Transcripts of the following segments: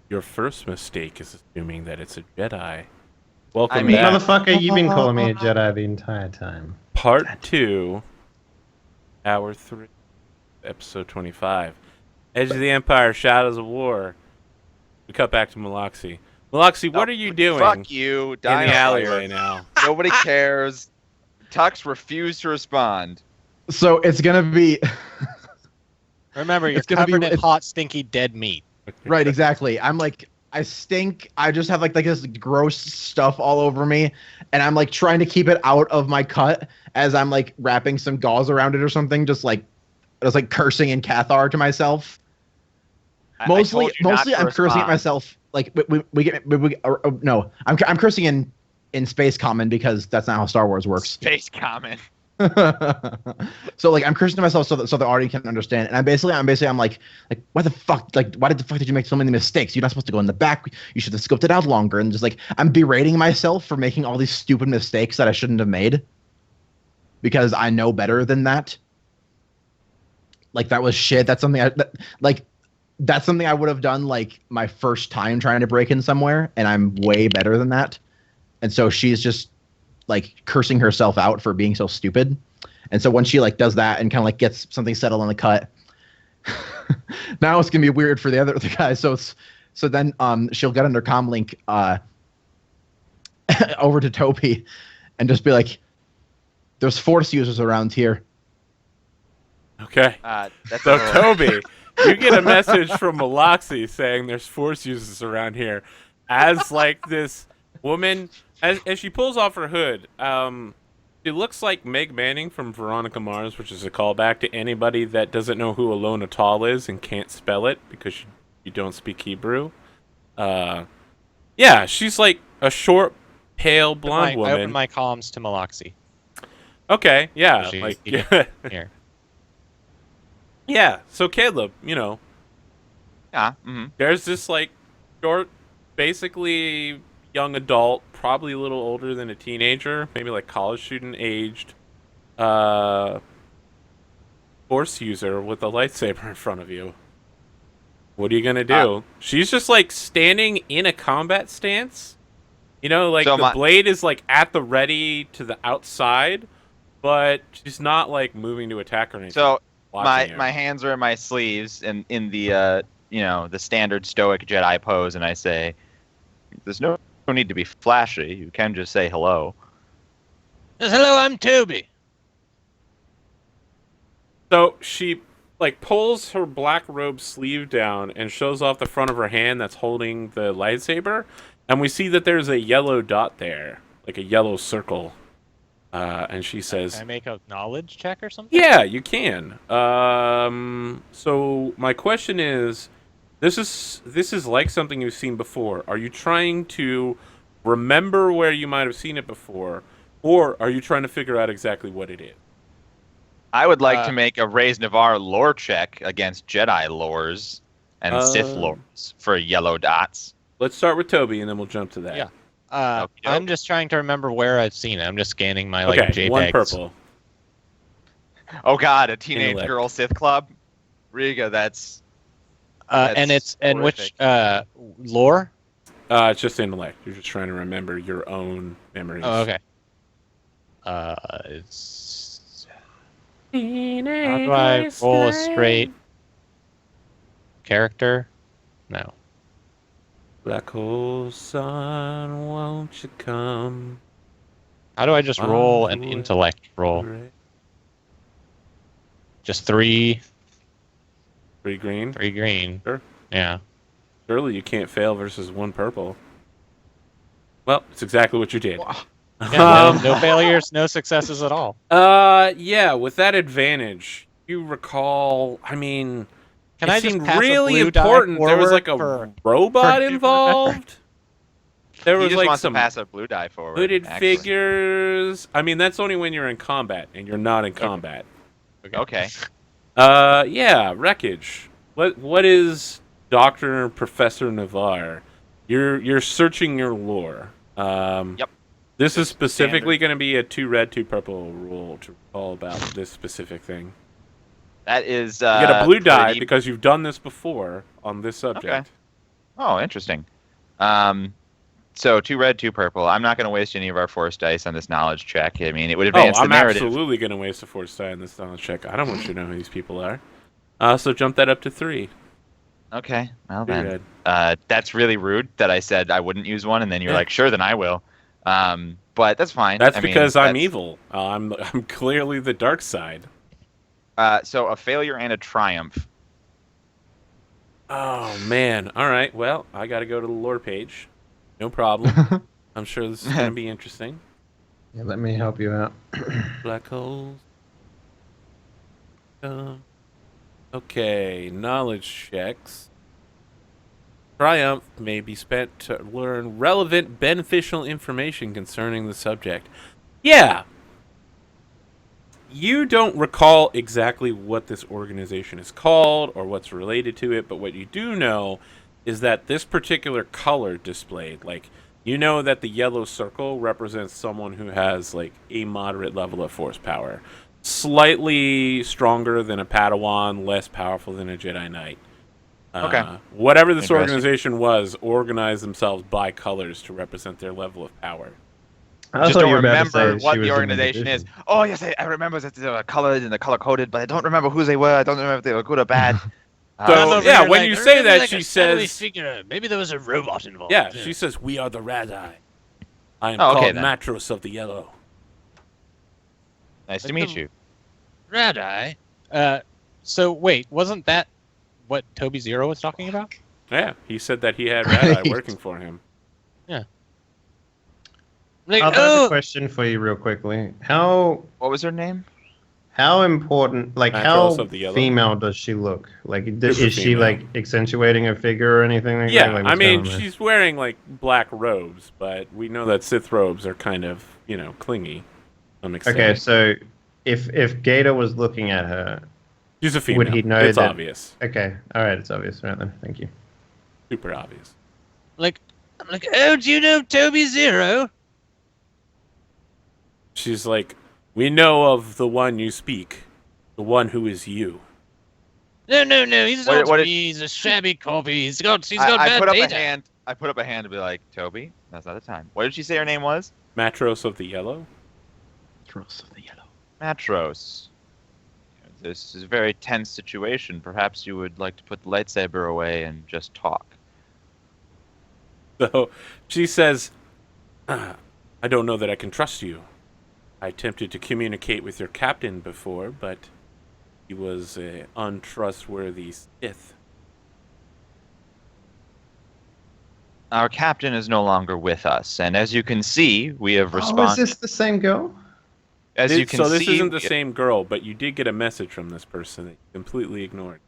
your first mistake is assuming that it's a Jedi. I Welcome mean, back. Motherfucker, you've been calling me a Jedi the entire time. Part 2, Hour 3, Episode 25. Edge of the Empire, Shadows of War. We cut back to Maloxy. Maloxy, what are you doing Fuck you, in the Dino alleyway Slayer. now? Nobody cares. Tux refused to respond. So it's gonna be Remember, you're It's gonna be- covered in it's- hot, stinky, dead meat. right, exactly. I'm like, I stink. I just have like this gross stuff all over me, and I'm like trying to keep it out of my cut as I'm like wrapping some gauze around it or something, just like cursing in Cathar to myself. Mostly I'm cursing at myself. Like no, I'm cursing in Space Common because that's not how Star Wars works. Space comment. So like I'm cursing to myself so the audience can understand. And I'm like why the fuck did you make so many mistakes? You're not supposed to go in the back. You should have scoped it out longer. And just like I'm berating myself for making all these stupid mistakes that I shouldn't have made because I know better than that. Like that was shit. That's something that's something I would have done like my first time trying to break in somewhere, and I'm way better than that. And so she's just like cursing herself out for being so stupid. And so when she like does that and kind of like gets something settled on the cut, now it's gonna be weird for the other guys. So then she'll get under comlink over to Toby and just be like, "There's Force users around here." Okay. That's So, a little- Toby, you get a message from Maloxy saying there's Force users around here. As, like, this woman, as she pulls off her hood, she looks like Meg Manning from Veronica Mars, which is a callback to anybody that doesn't know who Alon Atal is and can't spell it because you don't speak Hebrew. Yeah, she's like a short, pale, blonde I woman. opened my comms to Maloxy. Okay, yeah, She- like Here. yeah. So Caleb, you know, Yeah. Mm-hmm. there's this like short, basically young adult, probably a little older than a teenager, maybe like college student aged, Force user with a lightsaber in front of you. What are you gonna do? She's just like standing in a combat stance. You know, like So the blade is like at the ready to the outside, but she's not like moving to attack or anything. So watching you. my hands are in my sleeves and in the the standard stoic Jedi pose, and I say, "There's no need to be flashy. You can just say hello." Hello, I'm Toby. So she like pulls her black robe sleeve down and shows off the front of her hand that's holding the lightsaber, and we see that there's a yellow dot there, like a yellow circle. And she says, Can I make a knowledge check or something? "Yeah, you can." So my question is, this is like something you've seen before. Are you trying to remember where you might have seen it before, or are you trying to figure out exactly what it is? I would like to make a Reyes Navarre lore check against Jedi lores and Sith lores for yellow dots. Let's start with Toby, and then we'll jump to that. Yeah. Okey-doke. I'm just trying to remember where I've seen it. I'm just scanning my Okay, JPEGs. one purple. Oh God, a teenage Intellect. girl Sith club. Riga, that's And That's which lore? It's just intellect. You're just trying to remember your own memories. Oh, okay. It's how do I roll a straight character? No. Black hole sun, won't you come? How do I just roll an intellect roll? Just three 3 green. green. Sure. Yeah. Surely you can't fail versus 1 purple. Well, it's exactly what you did. Yeah, no failures, no successes at all. Yeah, with that advantage, you recall, I mean, Can it I just seemed pass a really blue die important. There was like a forward robot for- involved. There he was just like wants some to pass a blue die forward. hooded actually. figures. I mean, that's only when you're in combat, and you're not in combat. Okay. Yeah, wreckage. What is Dr. Professor Navarre? You're searching your lore. Yep. This is specifically going to be a 2 red, 2 purple rule to recall about this specific thing. That is. You get a blue die pretty- because you've done this before on this subject. Okay. Oh, interesting. So 2 red, 2 purple. I'm not going to waste any of our force dice on this knowledge check. I mean, it would Oh, advance the I'm narrative. absolutely going to waste a force die on this knowledge check. I don't want you to know who these people are. So jump that up to 3. Okay, well 3 then. red. That's really rude that I said I wouldn't use one, and then you're Yeah. like, sure, then I will. But that's fine. That's I mean, because I'm that's- evil. I'm clearly the dark side. So a failure and a triumph. Oh man. All right. Well, I got to go to the lore page. No problem. I'm sure this is going to be interesting. Yeah, let me help you out. Black holes. Okay. Knowledge checks. Triumph may be spent to learn relevant, beneficial information concerning the subject. Yeah. You don't recall exactly what this organization is called or what's related to it, but what you do know is that this particular color displayed, like, you know that the yellow circle represents someone who has, like, a moderate level of force power. Slightly stronger than a Padawan, less powerful than a Jedi Knight. Okay. Whatever this Interesting. organization was, organized themselves by colors to represent their level of power. I Just thought don't you were about to remember say what she the was in organization is. division. Oh yes, I remember that they were colored and the color coded, but I don't remember who they were. I don't remember if they were good or bad. So, I'm over yeah, here when like, you I say remember, that, like, she a shadowy says- figure. Maybe there was a robot involved. Yeah, she says, "We are the Radai. I am Oh, okay, called then. Matros of the Yellow." Nice to Like meet the- you. Red Eye. So wait, wasn't that what Toby Zero was talking about? Yeah, he said that he had Radai working for him. Like, I have a oh, question for you real quickly. How What was her name? important, like Matros how of the Yellow? female does she look? Like, Super is she female. like accentuating her figure or anything like Yeah, that? Like, I what's mean, going on there? she's wearing like black robes, but we know that Sith robes are kind of, clingy. To some extent. Okay, so if Gator was looking at her, She's a female. would he know it's that- obvious, okay, all right, it's obvious, right then. Thank you. super obvious. I'm like, oh, do you know Toby Zero? She's like, "We know of the one you speak, the one who is you." No, he's What- not what me. did- He's a shabby copy. He's got I bad put up data. a hand. I put up a hand to be like, Toby, that's not the time. What did she say her name was? Matros of the Yellow. Matros of the Yellow. Matros. This is a very tense situation. Perhaps you would like to put the lightsaber away and just talk. So she says, "I don't know that I can trust you. I attempted to communicate with your captain before, but he was an untrustworthy Sith." Our captain is no longer with us, and as you can see, we have Oh, is responded. this the same girl? As you can So this see, isn't the same girl, but you did get a message from this person that you completely ignored.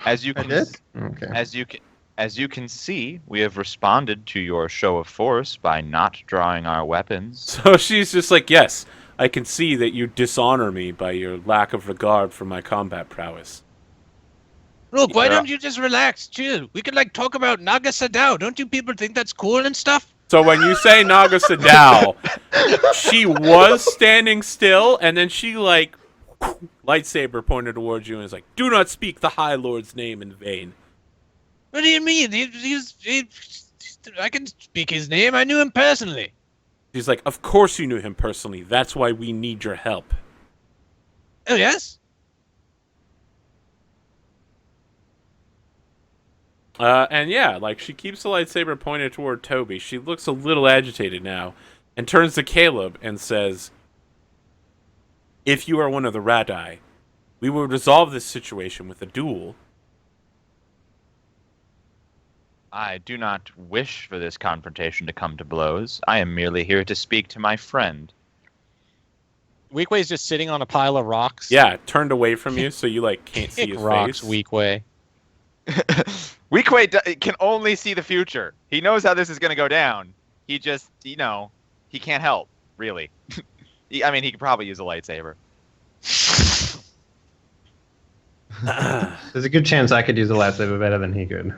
As you I can, did. Okay. as you can see, we have responded to your show of force by not drawing our weapons. So she's just like, "Yes, I can see that you dishonor me by your lack of regard for my combat prowess." Look, why Yeah. don't you just relax, chill? We could talk about Naga Sadao. Don't you people think that's cool and stuff? So when you say Naga Sadao, she was standing still, and then she lightsaber pointed towards you and is like, "Do not speak the High Lord's name in vain." What do you mean? I can speak his name. I knew him personally. She's like, "Of course you knew him personally. That's why we need your help." Oh yes. And yeah, she keeps the lightsaber pointed toward Toby. She looks a little agitated now and turns to Caleb and says, "If you are one of the Radai, we will resolve this situation with a duel." I do not wish for this confrontation to come to blows. I am merely here to speak to my friend. Weekway's just sitting on a pile of rocks. Yeah, turned away from you so you can't see Kick his rocks, face. Weekway. Weekway can only see the future. He knows how this is going to go down. He just, he can't help, really. He could probably use a lightsaber. There's a good chance I could use a lightsaber better than he could.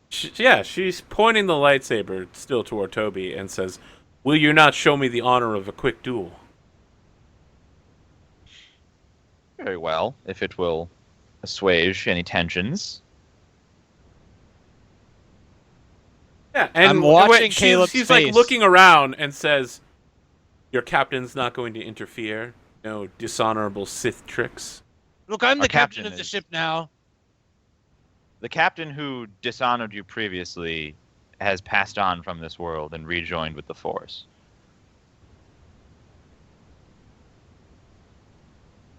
She's pointing the lightsaber still toward Toby and says, "Will you not show me the honor of a quick duel?" Very well, if it will assuage any tensions. Yeah, and I'm watching she's Caleb's like face. looking around and says, "Your captain's not going to interfere. No dishonorable Sith tricks." Look, I'm Our the captain captain of the is- ship now. The captain who dishonored you previously has passed on from this world and rejoined with the Force.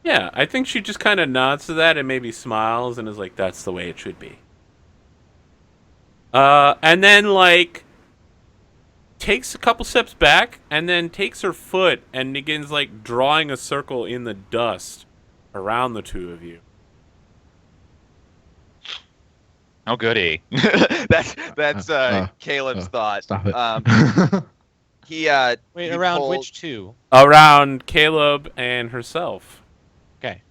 Yeah, I think she just kind of nods to that and maybe smiles and is like, "That's the way it should be." And then like takes a couple steps back and then takes her foot and begins like drawing a circle in the dust around the two of you. Oh, goody. that's Caleb's thought. Stop it. He Wait, he around pulled- which two? Around Caleb and herself. Okay.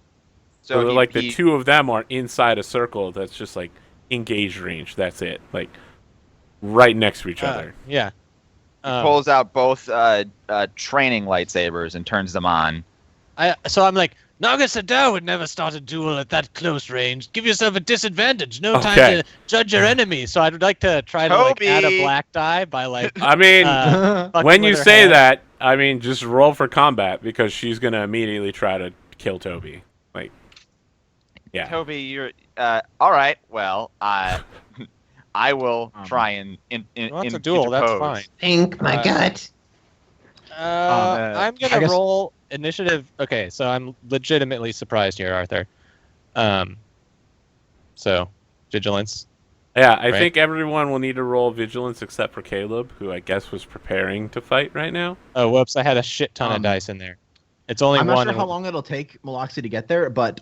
So, he- like the he- two of them are inside a circle that's just like engage range. That's it. Like right next to each other. Yeah. pulls out both training lightsabers and turns them on. So I'm like, Naga Sadao would never start a duel at that close range. Give yourself a disadvantage. No time Okay. to judge your enemy. So I'd like to try to like add a Toby! black die by like. I mean, fucking when you with her say hand. that, I mean just roll for combat because she's gonna immediately try to kill Toby. Like, yeah. Toby, you're all right. Well, I will try and Well, that's a duel. That's interpose. fine. Think my Uh, gut. I'm I gonna guess- roll initiative. Okay, so I'm legitimately surprised here, Arthur. So vigilance. Yeah, I Right. think everyone will need to roll vigilance except for Caleb, who I guess was preparing to fight right now. Oh, whoops! I had a shit ton of Um, dice in there. It's only I'm one. not sure and how one- long it'll take Meloxy to get there, but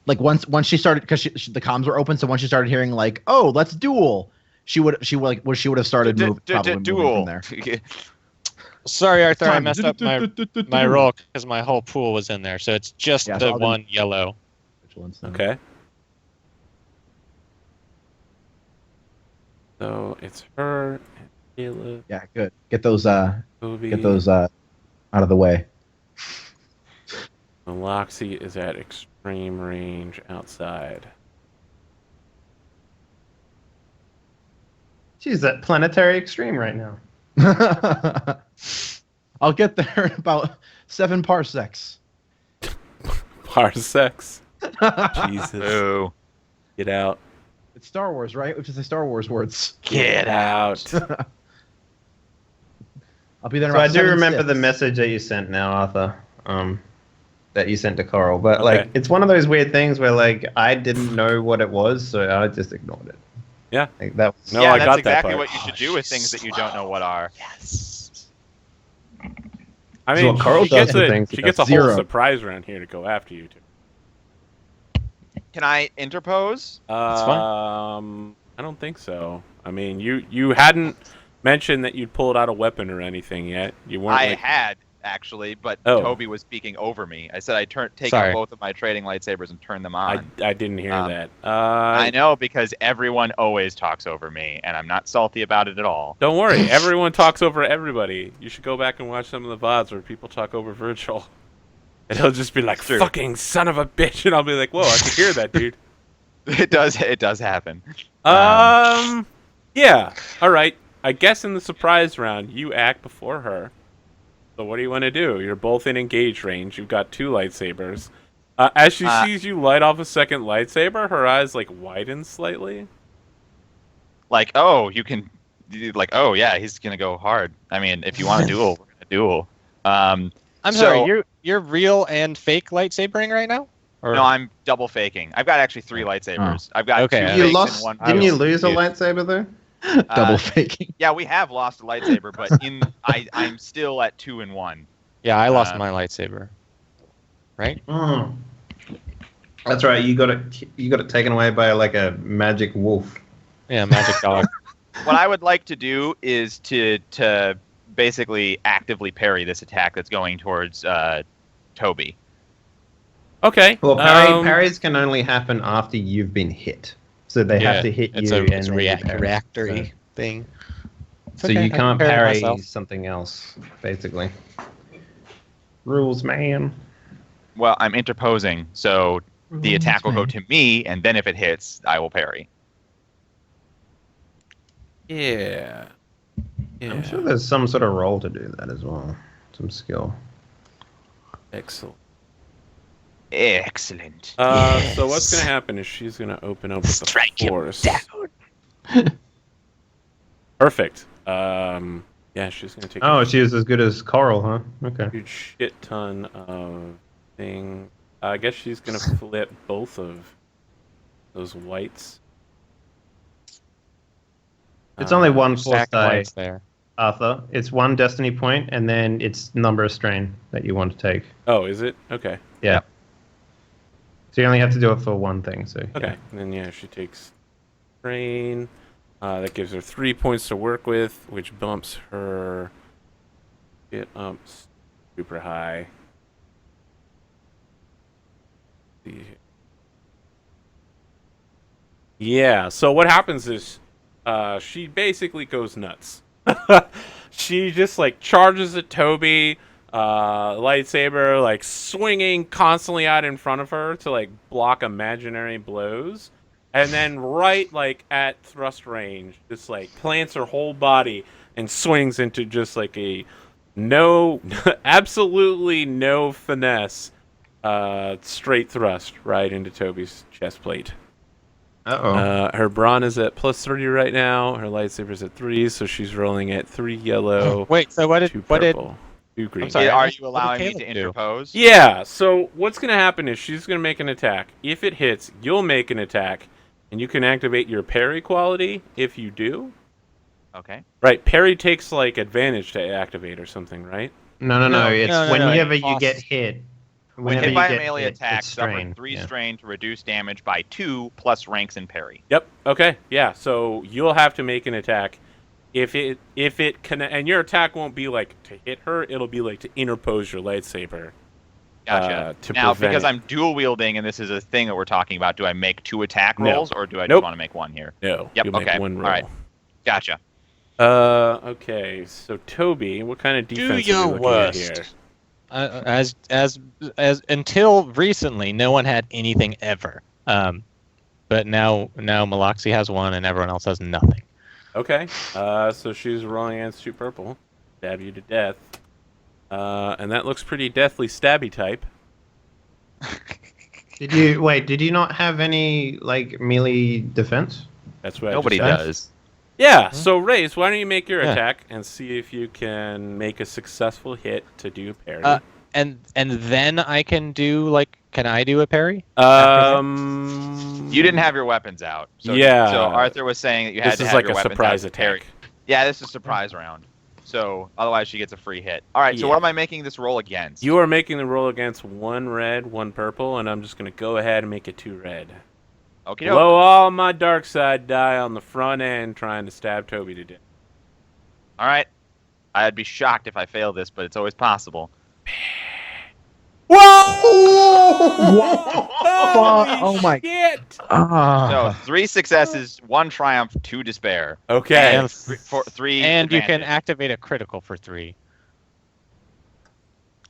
like once she started, because the comms were open, so once she started hearing like, "Oh, let's duel," she would have started probably moving Duel. from there. Sorry, Arthur, I Time. messed up my roll because my whole pool was in there. So it's just Yeah, so the I'll do- one yellow. Vigilance then. Okay. So it's her and Caleb, Yeah, good. Get those Toby, out of the way. and Loxy is at extreme range outside. She's at planetary extreme right now. I'll get there in about 7 parsecs. Parsecs. Jesus. Boo. Get out. It's Star Wars, right? Which is the Star Wars words. Get out. I'll be there. in So I about do 7 remember sips. the message that you sent now, Arthur. That you sent to Coral, but Okay. like it's one of those weird things where like I didn't know what it was, so I just ignored it. Yeah. Like, that was, No, yeah, I that's got that exactly part. what you should do with things that you don't know what are. Yes. I That's mean, what Carl she gets does with a, things. she He gets a does whole 0. surprise around here to go after you two. Can I interpose? fine. I don't think so. I mean, you hadn't mentioned that you'd pulled out a weapon or anything yet. You weren't. I like, had actually, but Oh. Toby was speaking over me. I said I take Sorry. out both of my trading lightsabers and turn them I, on. I didn't hear Um, that. I know because everyone always talks over me, and I'm not salty about it at all. Don't worry. Everyone talks over everybody. You should go back and watch some of the VODs where people talk over Virgil. And he'll just be like, True. "Fucking son of a bitch," and I'll be like, "Whoa, I can hear that, dude." It does happen. Yeah. All right. I guess in the surprise round, you act before her. So what do you want to do? You're both in engage range. You've got 2 lightsabers. As she sees you light off a second lightsaber, her eyes like widen slightly. Like, oh, you can, like, oh yeah, he's gonna go hard. I mean, if you want to duel, we're gonna duel. I'm So- sorry. You're real and fake lightsabering right now? Or No, I'm double faking. I've got actually 3 lightsabers. I've got Okay. 2 you fakes lost. and 1 Didn't you real. lose a Dude. lightsaber though? Double faking. Yeah, we have lost a lightsaber, but I'm still at 2 and 1. yeah, I lost Uh, my lightsaber. Right? Mm. That's right. You got it taken away by like a magic wolf. Yeah, magic dog. What I would like to do is to basically actively parry this attack that's going towards Toby. Okay. Well, parries can only happen after you've been hit. So they have to hit it's you. a and it's a then you parry. reactory thing. It's So okay, I you can can't parry parry myself. something else, basically. Rules, man. Well, I'm interposing, so the attack will go to me, and then if it hits, I will parry. Yeah. I'm sure there's some sort of roll to do that as well. Some skill. Excellent. Excellent. So what's gonna happen is she's gonna open up with Strike the him force. down. Perfect. Yeah, she's gonna take Oh, a she is as good as Coral, huh? Okay. huge shit ton of thing. I guess she's gonna flip both of those whites. It's only one force Stack of die, lights there. Arthur. It's one destiny point, and then it's number of strain that you want to take. Oh, is it? Okay. Yeah. So you only have to do it for one thing. So Okay. yeah. And then yeah, she takes strain. That gives her 3 points to work with, which bumps her get up super high. Yeah, so what happens is she basically goes nuts. She just like charges at Toby, lightsaber like swinging constantly out in front of her to like block imaginary blows. And then right like at thrust range, just like plants her whole body and swings into just like a no, absolutely no finesse, straight thrust right into Toby's chest plate. Her brawn is at +30 right now. Her lightsaber's at 3, so she's rolling at 3 yellow, Wait, so 2 purple, 2 green. I'm sorry, Are what you did allowing me Caleb to do? interpose? Yeah, so what's going to happen is she's going to make an attack. If it hits, you'll make an attack, and you can activate your parry quality if you do. Okay. Right, parry takes, like, advantage to activate or something, right? No. It's no, whenever it you get costs- hit. When Whenever hit you by a get melee hit, attack, it's suffer strain. 3 Yeah. strain to reduce damage by 2 plus ranks and parry. Yep, okay, yeah, so you'll have to make an attack. If it can, and your attack won't be, like, to hit her, it'll be, like, to interpose your lightsaber. Gotcha. To Now, prevent because it. I'm dual wielding and this is a thing that we're talking about, do I make 2 attack No. rolls or do I Nope. just want to make 1 here? No, Yep, you'll make okay, 1 roll. all right. Gotcha. Okay, so Toby, what kind of Do defense your are we looking worst. at here? As until recently, no one had anything ever. But now Maloxy has one, and everyone else has nothing. Okay, so she's rolling against 2 purple, stab you to death, and that looks pretty deathly stabby type. Did you not have any like melee defense? That's what Nobody I just said. does. Yeah, so Raze, why don't you make your Yeah. attack and see if you can make a successful hit to do parry. And then I can do can I do a parry? You didn't have your weapons out. So, Yeah. So Arthur was saying that you had This to is have like your a weapons surprise out to parry. attack. Yeah, this is a surprise round. So otherwise she gets a free hit. All right, so Yeah. what am I making this roll against? You are making the roll against 1 red, 1 purple, and I'm just going to go ahead and make it 2 red. Okay. Blow all my dark side die on the front end trying to stab Toby to death. All right. I'd be shocked if I fail this, but it's always possible. Whoa! Oh my- shit! So Ah. 3 successes, 1 triumph, 2 despair. Okay. And 3 And you can advantage. activate a critical for 3.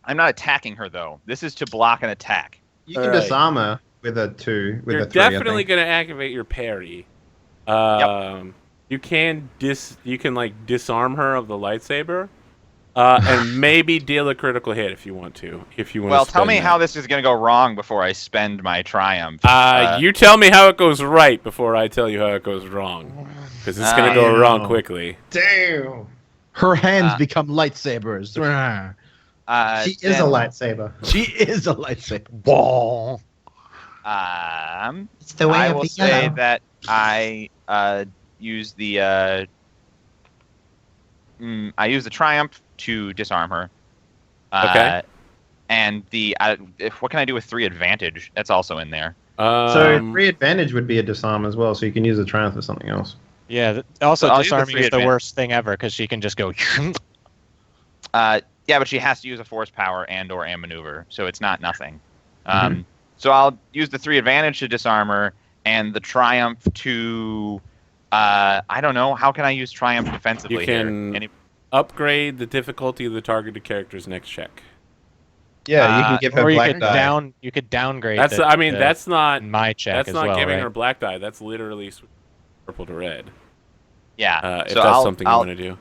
I'm not attacking her though. This is to block an attack. You can Alright. disarm her with a 2, with You're a 3. I definitely think. going to activate your parry. You can like disarm her of the lightsaber, and maybe deal a critical hit if you want to. If you want. Well, to tell me spend how that. this is going to go wrong before I spend my triumph. You tell me how it goes right before I tell you how it goes wrong, because it's going to go wrong quickly. Damn. Her hands become lightsabers. She is a lightsaber. She is a lightsaber. Whoa. It's the way I of will the say yellow. that I use the I use the triumph to disarm her. Okay. And the what can I do with 3 advantage? That's also in there. So 3 advantage would be a disarm as well, so you can use the triumph for something else. Yeah. Also, I'll use the disarming 3 is the advantage. worst thing ever because she can just go. Yeah, but she has to use a force power and/or a maneuver, so it's not nothing. So I'll use the 3 advantage to disarm her, and the triumph to. I don't know. How can I use triumph defensively You can here? upgrade the difficulty of the targeted character's next check. Yeah, you can give her or you black could die. you could downgrade. That's the, I mean the- that's not my check that's as not well, giving right? her black die. That's literally purple to red. Yeah. If So that's something you want to do.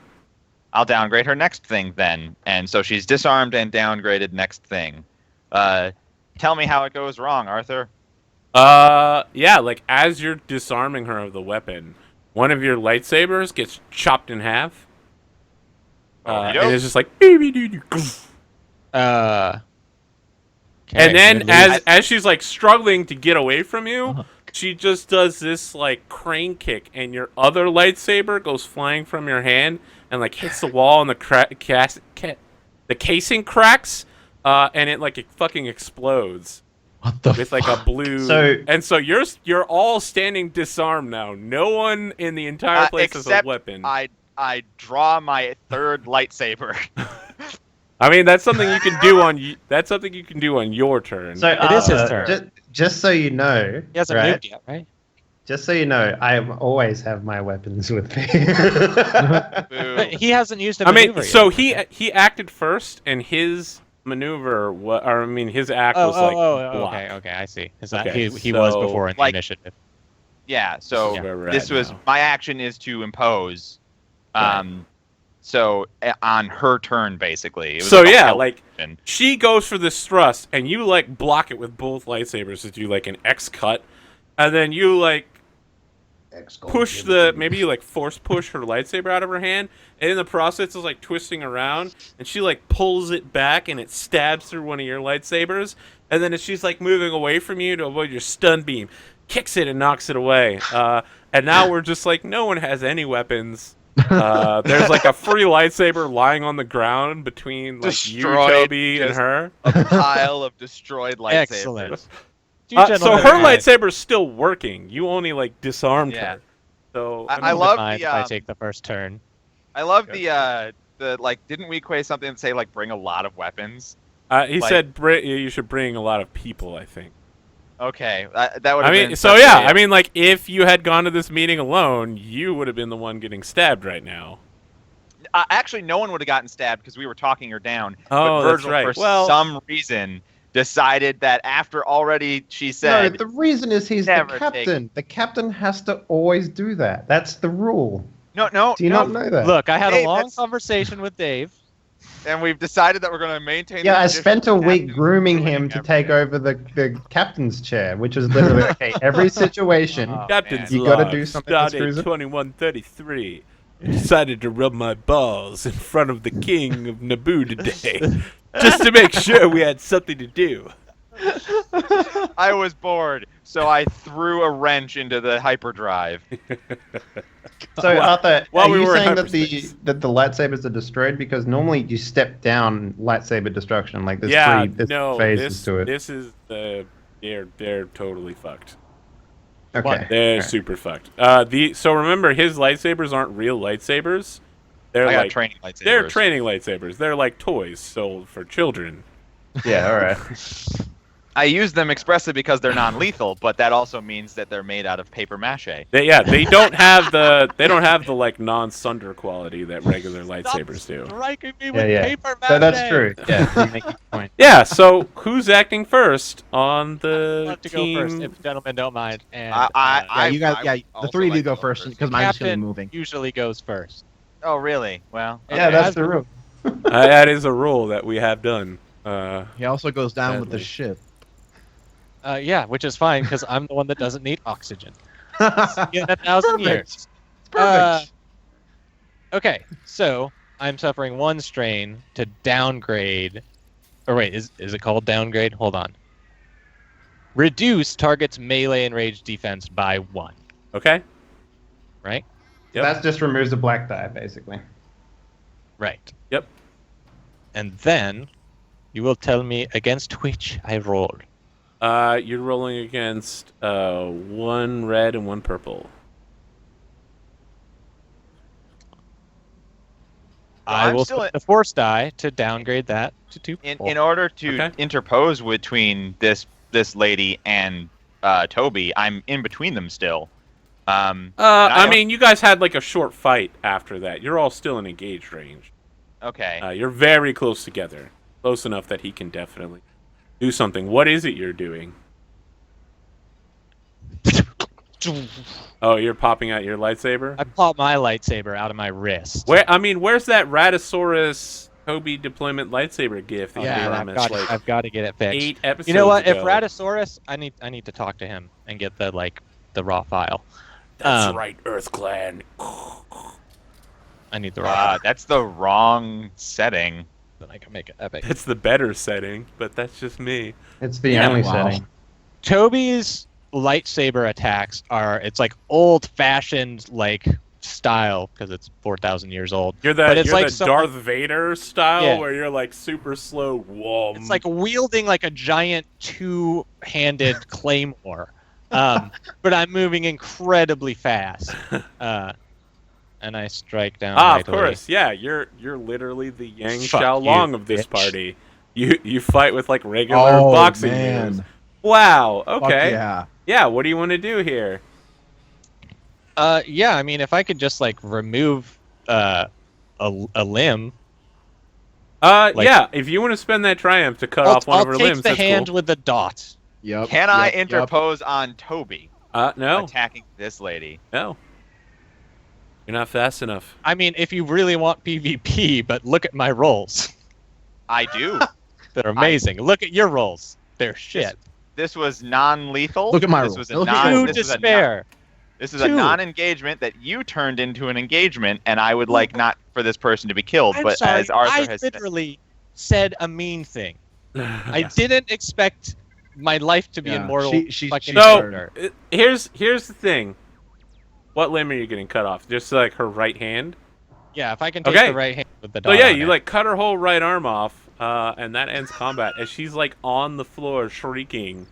I'll downgrade her next thing then. And so she's disarmed and downgraded next thing. Tell me how it goes wrong, Arthur. Yeah, like as you're disarming her of the weapon, one of your lightsabers gets chopped in half. And it's just like Uh. and then good news. as she's like struggling to get away from you, she just does this like crane kick, and your other lightsaber goes flying from your hand and like hits the wall, and the casing cracks, and it fucking explodes What the with like a blue. So you're all standing disarmed now. No one in the entire place has a Except weapon. I draw my third lightsaber. I mean, that's something you can do on your turn. So It is his turn. Just so you know, He hasn't right? moved yet, right? Just so you know, I always have my weapons with me. Boo. But he hasn't used a I mean, maneuver so yet. he acted first, and his maneuver, his act was like block. okay, I see. Is that Okay, he was so, before in the like, initiative? Yeah, This so is where we're this at was now. my action is to impose. Right. So on her turn, basically. It was So like a yeah, help like action. she goes for this thrust, and you like block it with both lightsabers to do like an X cut, and then you like maybe you like force push her lightsaber out of her hand, and in the process is like twisting around, and she like pulls it back, and it stabs through one of your lightsabers, and then as she's like moving away from you to avoid your stun beam, kicks it and knocks it away. And now we're just like, no one has any weapons. There's like a free lightsaber lying on the ground between like you, Destroyed, Toby, and just her. A pile of destroyed lightsabers. Excellent. You So gentlemen her mind- lightsaber's still working. You only like disarmed Yeah. her. So I wouldn't love mind the, if I take the first turn. I love the like. Didn't we say something and say like bring a lot of weapons? he like- said you should bring a lot of people. I think. Okay, that would. I Have mean, been so such yeah. a- I mean, like if you had gone to this meeting alone, you would have been the one getting stabbed right now. Actually, no one would have gotten stabbed because we were talking her down. Oh, but that's Virgil, right. for Well- some reason, decided that after already she No, said, the reason is he's the Never take- captain. The captain has to always do that. That's the rule. no, Do you no, not know that? Look, I had Dave, a long that's- conversation with Dave. and we've decided that we're going to maintain. Yeah, the I spent a tradition of week captain grooming ruining him to take everything. over the captain's chair, which is literally okay. Every situation, Oh, Captain's man. You gotta log, do something that Stardate screws it. 2133. I decided to rub my balls in front of the king of Naboo today, just to make sure we had something to do. I was bored, so I threw a wrench into the hyperdrive. So Arthur, while are we you were in saying hyperspace. that the lightsabers are destroyed? Because normally you step down lightsaber destruction. Like there's Yeah, three no, phases to it. this is they're totally fucked. Okay. They're okay. super fucked. So remember, his lightsabers aren't real lightsabers. They're I got like training lightsabers. they're training lightsabers. They're like toys sold for children. Yeah. All right. I use them expressly because they're non-lethal, but that also means that they're made out of paper mache. They don't have the like non-sunder quality that regular lightsabers do. Striking me Yeah, with yeah. paper So that's mache. true. Yeah, you make a point. Yeah. So who's acting first on I'll the have to team? go first, if gentlemen don't mind. And Yeah, you guys. I Yeah, would the also three of you like to go first because mine's just gonna be captain moving. usually goes first. Oh, really? Well, Yeah, Okay. that's the rule. That is a rule that we have done. He also goes down with the Sadly. ship. Yeah, which is fine because I'm the one that doesn't need oxygen. See you in 1,000 years. Perfect. Okay, so I'm suffering one strain to downgrade. Or wait, is it called downgrade? Hold on. Reduce target's melee and range defense by 1. Okay. Right? Yep. That just removes a black die, basically. Right. Yep. And then you will tell me against which I rolled. You're rolling against one red and one purple. I I'm will still split the force die to downgrade that to 2. in order to Okay. interpose between this lady and Toby, I'm in between them still. I mean, you guys had like a short fight after that. You're all still in engaged range. Okay. You're very close together. close enough that he can definitely do something. What is it you're doing? Oh, you're popping out your lightsaber? I pop my lightsaber out of my wrist. Where's that Ratasaurus Toby deployment lightsaber gift that you Yeah, promised I've got to get it fixed. 8 episodes You know what? ago? If Ratasaurus, I need to talk to him and get the raw file. That's right, Earth Clan. I need the raw file. That's the wrong setting. Then I can make it epic. It's the better setting, but that's just me. It's the Yeah, only wow. setting. Toby's lightsaber attacks it's like old-fashioned like style because it's 4,000 years old. You're But it's like the someone- Darth Vader style Yeah. where you're like super slow. Whoa. It's like wielding like a giant two-handed claymore. But I'm moving incredibly fast. And I strike down. of mightily. course, yeah. You're literally the Yang Fuck Xiaolong you, of this bitch. party. You fight with like regular Oh, boxing man. moves. Wow. Fuck Okay. yeah. Yeah. What do you want to do here? Yeah, I mean, if I could just like remove a limb, Yeah. If you want to spend that triumph to cut off one I'll of her take limbs, the that's hand cool. with the dot. Yep. Can I yep, interpose on Toby No. attacking this lady? No. You're not fast enough. I mean, if you really want PvP, but look at my rolls. I do. They're amazing. Look at your rolls. They're shit. This was non-lethal. Look at my this roll. was a Look at non. your roll. To This was a non- despair. This is a Two. non-engagement that you turned into an engagement, and I would like not for this person to be killed. I'm but sorry. as Arthur I has literally said a mean thing. I didn't expect my life to be Yeah, immortal. she fucking So murder. here's the thing. What limb are you getting cut off? Just like her right hand? Yeah, if I can take Okay. the right hand with the So dot. yeah, on you it. like cut her whole right arm off, and that ends combat. As she's like on the floor shrieking.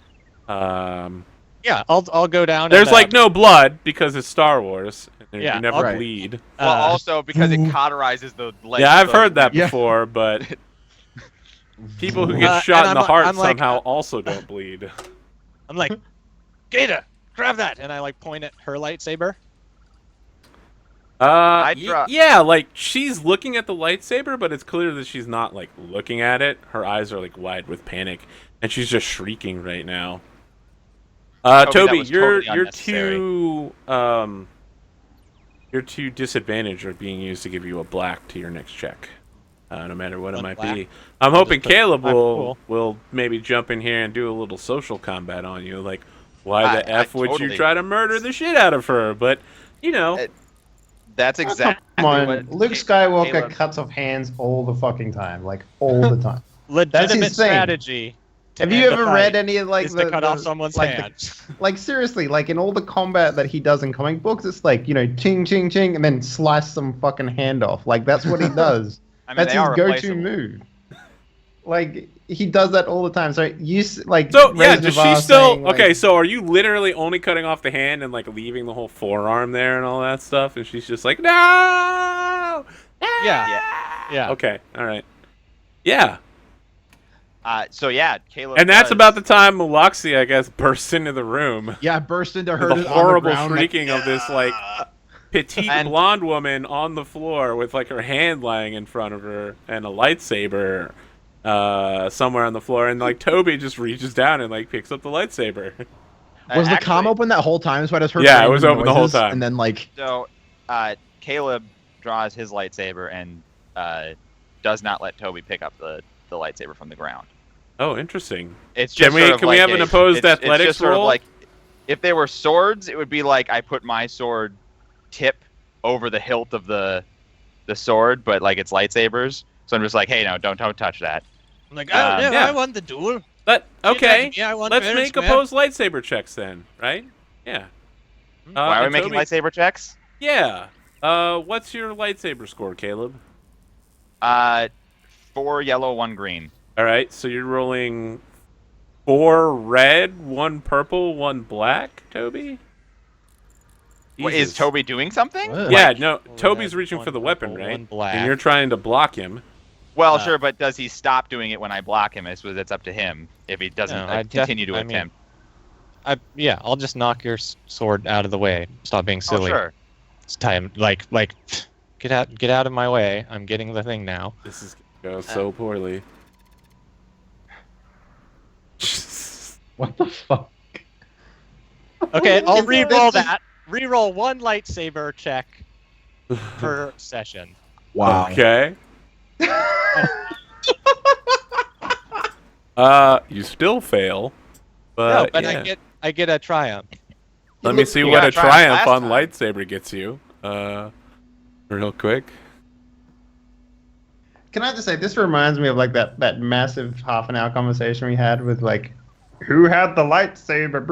Yeah, I'll go down. There's and, like no blood because it's Star Wars. And Yeah, you never Right. bleed. well, also because it cauterizes the leg. Yeah, I've heard that Yeah. before, but people who get And shot in the heart I'm like, somehow also don't bleed. I'm like, Gator, grab that, and I like point at her lightsaber. Yeah, like she's looking at the lightsaber, but it's clear that she's not like looking at it. Her eyes are like wide with panic, and she's just shrieking right now. that Toby, was you're totally unnecessary. you're too disadvantaged are being used to give you a black to your next check, no matter what it One might black? be. I'm hoping just put Caleb black, will cool. will maybe jump in here and do a little social combat on you, like why the I f would you totally- try to murder the shit out of her? But you know. That's exactly Come on, what Luke Skywalker Caleb- cuts off hands all the fucking time, like all the time. Legitimate his thing. strategy. to Have you end the ever fight read any of like is to cut off someone's like hand. like seriously, like in all the combat that he does in comic books, it's like ching ching ching, and then slice some fucking hand off. Like that's what he does. I mean, That's they his are go-to replaceable. move. Like he does that all the time. So like So yeah, raising does the she bar still? saying, like, Okay, so are you literally only cutting off the hand and like leaving the whole forearm there and all that stuff? And she's just like, no. Yeah. Yeah. Okay. All right. Yeah. So yeah, Caleb. And that's does- about the time Maloxi, I guess, bursts into the room. Yeah, I burst into her. The just on horrible ground, like, shrieking of this like petite And- blonde woman on the floor with like her hand lying in front of her and a lightsaber somewhere on the floor, and like Toby just reaches down and like picks up the lightsaber. Was the actually, comm open that whole time? So I just heard Yeah, it random was open the whole noises, time. And then like, So, Caleb draws his lightsaber and does not let Toby pick up the lightsaber from the ground. Oh, interesting. It's just Can we- sort of can we like have an a- opposed it's athletics just sort of roll? like if they were swords, it would be like I put my sword tip over the hilt of the sword, but like it's lightsabers. So I'm just like, hey, no, don't touch that. I'm like, oh, no, yeah. I won the duel. But okay, Get at me, I want let's fair and make square. opposed lightsaber checks then, right? Yeah. Why are we and making Toby- lightsaber checks? Yeah. What's your lightsaber score, Caleb? 4 yellow, 1 green. All right, so you're rolling 4 red, 1 purple, 1 black, Toby? What, is Jesus. Toby doing something? What? Yeah, Like- no, One Toby's red, reaching one for the weapon, purple, right? one black. And you're trying to block him. Well, Uh, sure, but does he stop doing it when I block him? I suppose it's up to him if he doesn't No, I def- continue to I mean, attempt. Yeah, I'll just knock your sword out of the way. Stop being Oh, silly. sure. It's time. Like, get out of my way. I'm getting the thing now. This is going to go so poorly. What the fuck? Okay, I'll This re-roll is- that. Re-roll one lightsaber check per session. Wow. Okay. You still fail, No, but but yeah. I get a triumph. Let me see You what got a a triumph triumph last on time. lightsaber gets you. Real quick. Can I just say, this reminds me of like that massive half an hour conversation we had with like, who had the lightsaber?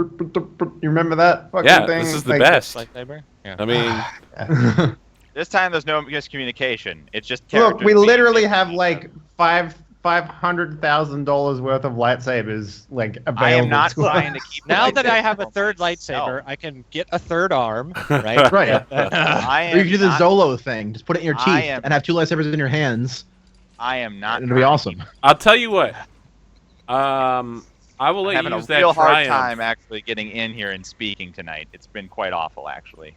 You remember that fucking Yeah, thing? this is the Like, best. Lightsaber? Yeah. I mean, This time there's no miscommunication. It's just Look, characters we being literally different have from each like other. $500,000 worth of lightsabers like available. I am not to us. trying to keep. the Now that I lightsaber have a for third myself. lightsaber, I can get a third arm, right? Right. I Or you am can do the not. Zolo thing. Just put it in your I teeth am- and have two lightsabers in your hands. I am not. And it'll be trying to awesome. keep- I'll tell you what. I will I'm let having you a use that real hard triumph. time actually getting in here and speaking tonight. It's been quite awful, actually.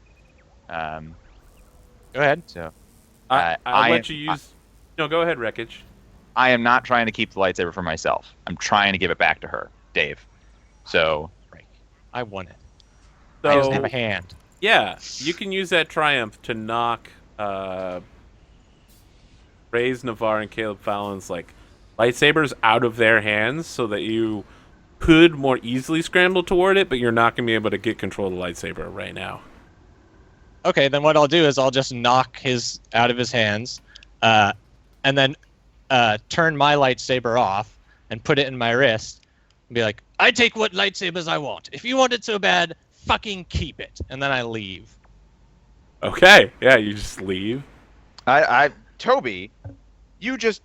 Go ahead. So I'll I let am- you use. No, go ahead, Wreckage. I am not trying to keep the lightsaber for myself. I'm trying to give it back to her, Dave. So I won it. So, I just have a hand. yeah, you can use that triumph to knock Ray's Navarre and Caleb Fallon's like lightsabers out of their hands, so that you could more easily scramble toward it, but you're not gonna be able to get control of the lightsaber right now. Okay, then what I'll do is I'll just knock his out of his hands, and then turn my lightsaber off and put it in my wrist and be like, I take what lightsabers I want. If you want it so bad, fucking keep it. And then I leave. Okay, yeah, you just leave. Toby, you just.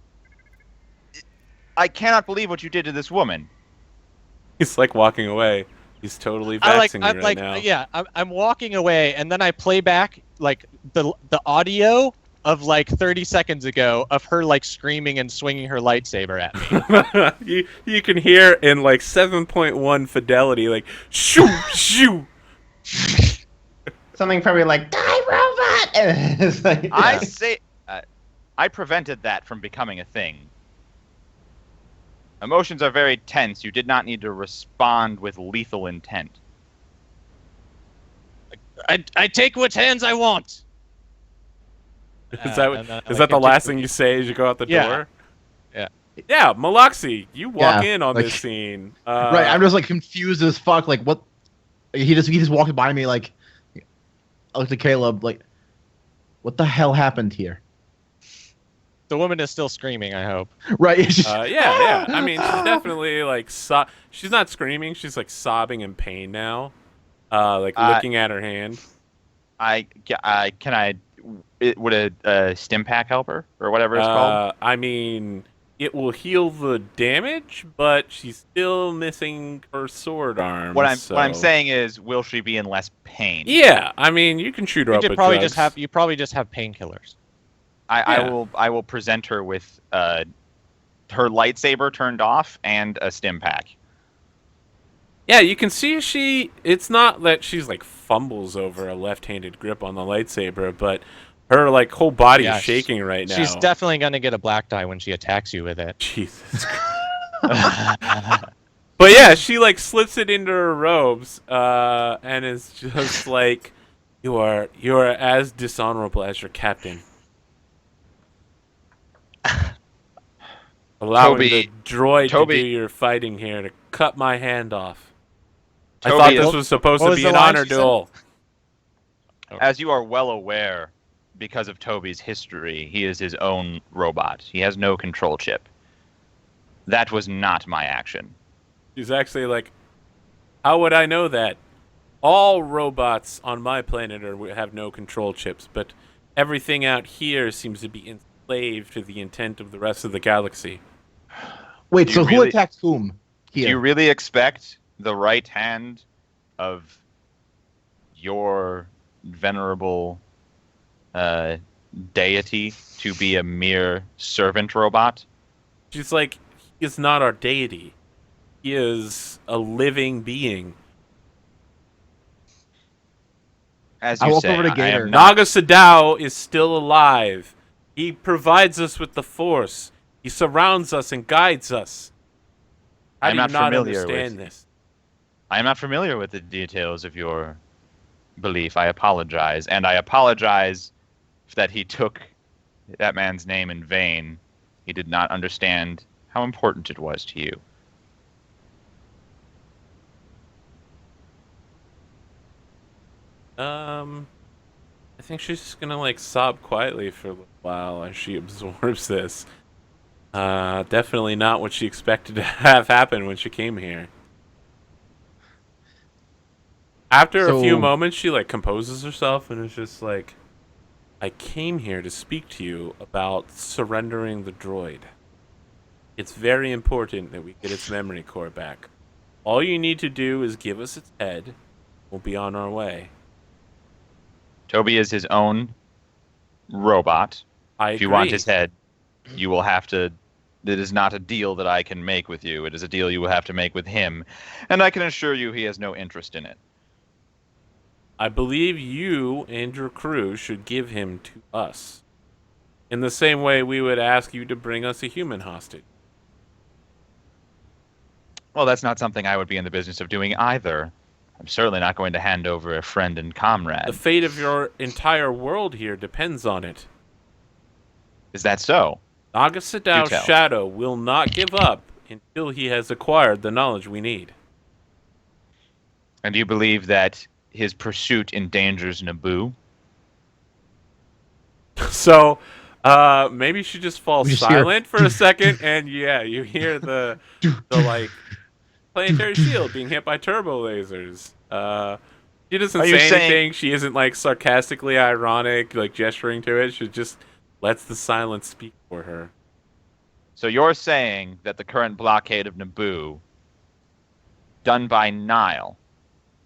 I cannot believe what you did to this woman. He's like walking away. He's totally I'm vaxing you right now. yeah, I'm walking away, and then I play back like the audio of like 30 seconds ago of her like screaming and swinging her lightsaber at me. you can hear in like 7.1 fidelity, like shoo shoo. Something probably like die robot. And it's like, I say. I prevented that from becoming a thing. Emotions are very tense. You did not need to respond with lethal intent. I take which hands I want. Is that and then is I that the last continue. thing you say as you go out the Yeah. door? Yeah. Yeah, Maloxi, you walk Yeah, in on like- this scene. Right, I'm just like confused as fuck. Like, what? He just walked by me. Like, I looked at Caleb. Like, what the hell happened here? The woman is still screaming, I hope. Right. It's just, yeah. I mean, she's definitely like she's not screaming. She's like sobbing in pain now, like looking at her hand. Would a stim pack help her or whatever it's called? I mean, it will heal the damage, but she's still missing her sword arm. What I'm so- saying is, will she be in less pain? Yeah, I mean, you can shoot her You up should with probably drugs. just have painkillers. Yeah. I will present her with her lightsaber turned off and a stim pack. Yeah, you can see it's not that she's like fumbles over a left-handed grip on the lightsaber, but her like whole body Yeah, is shaking right now. She's definitely gonna get a black die when she attacks you with it. Jesus. But yeah, she like slips it into her robes, and is just like, you are as dishonorable as your captain. Allowing Toby- the droid Toby- to do your fighting here to cut my hand off. I Toby thought is- this was supposed what to was be the an line honor she said? duel. As you are well aware, because of Toby's history, he is his own robot. He has no control chip. That was not my action. She's actually like, how would I know that? All robots on my planet have no control chips, but everything out here seems to be enslaved to the intent of the rest of the galaxy. wait, Do so you who really- attacked whom? Do Here. you really expect the right hand of your venerable deity to be a mere servant robot? She's like, he is not our deity. He is a living being. As I you walk say, over to I am Gator. not- Naga Sadao is still alive. He provides us with the Force. He surrounds us and guides us. How I'm do you not not familiar understand with- this? I am not familiar with the details of your belief. I apologize. And I apologize that he took that man's name in vain. He did not understand how important it was to you. I think she's just gonna like sob quietly for a little while as she absorbs this. Definitely not what she expected to have happen when she came here. After a few So- moments, she like composes herself and is just like, I came here to speak to you about surrendering the droid. It's very important that we get its memory core back. All you need to do is give us its head. We'll be on our way. Toby is his own robot. I If you agree. want his head, you will have to. It is not a deal that I can make with you. It is a deal you will have to make with him. And I can assure you he has no interest in it. I believe you and your crew should give him to us. In the same way we would ask you to bring us a human hostage. Well, that's not something I would be in the business of doing either. I'm certainly not going to hand over a friend and comrade. The fate of your entire world here depends on it. Is that so? Naga Sadow's Do tell. shadow will not give up until he has acquired the knowledge we need. And do you believe that his pursuit endangers Naboo? So, maybe she just falls We just hear- silent for a second, and yeah, you hear the like planetary shield being hit by turbo lasers. She doesn't Are you say saying- anything. She isn't like sarcastically ironic, like gesturing to it. She just lets the silence speak for her. So you're saying that the current blockade of Naboo, done by Nile,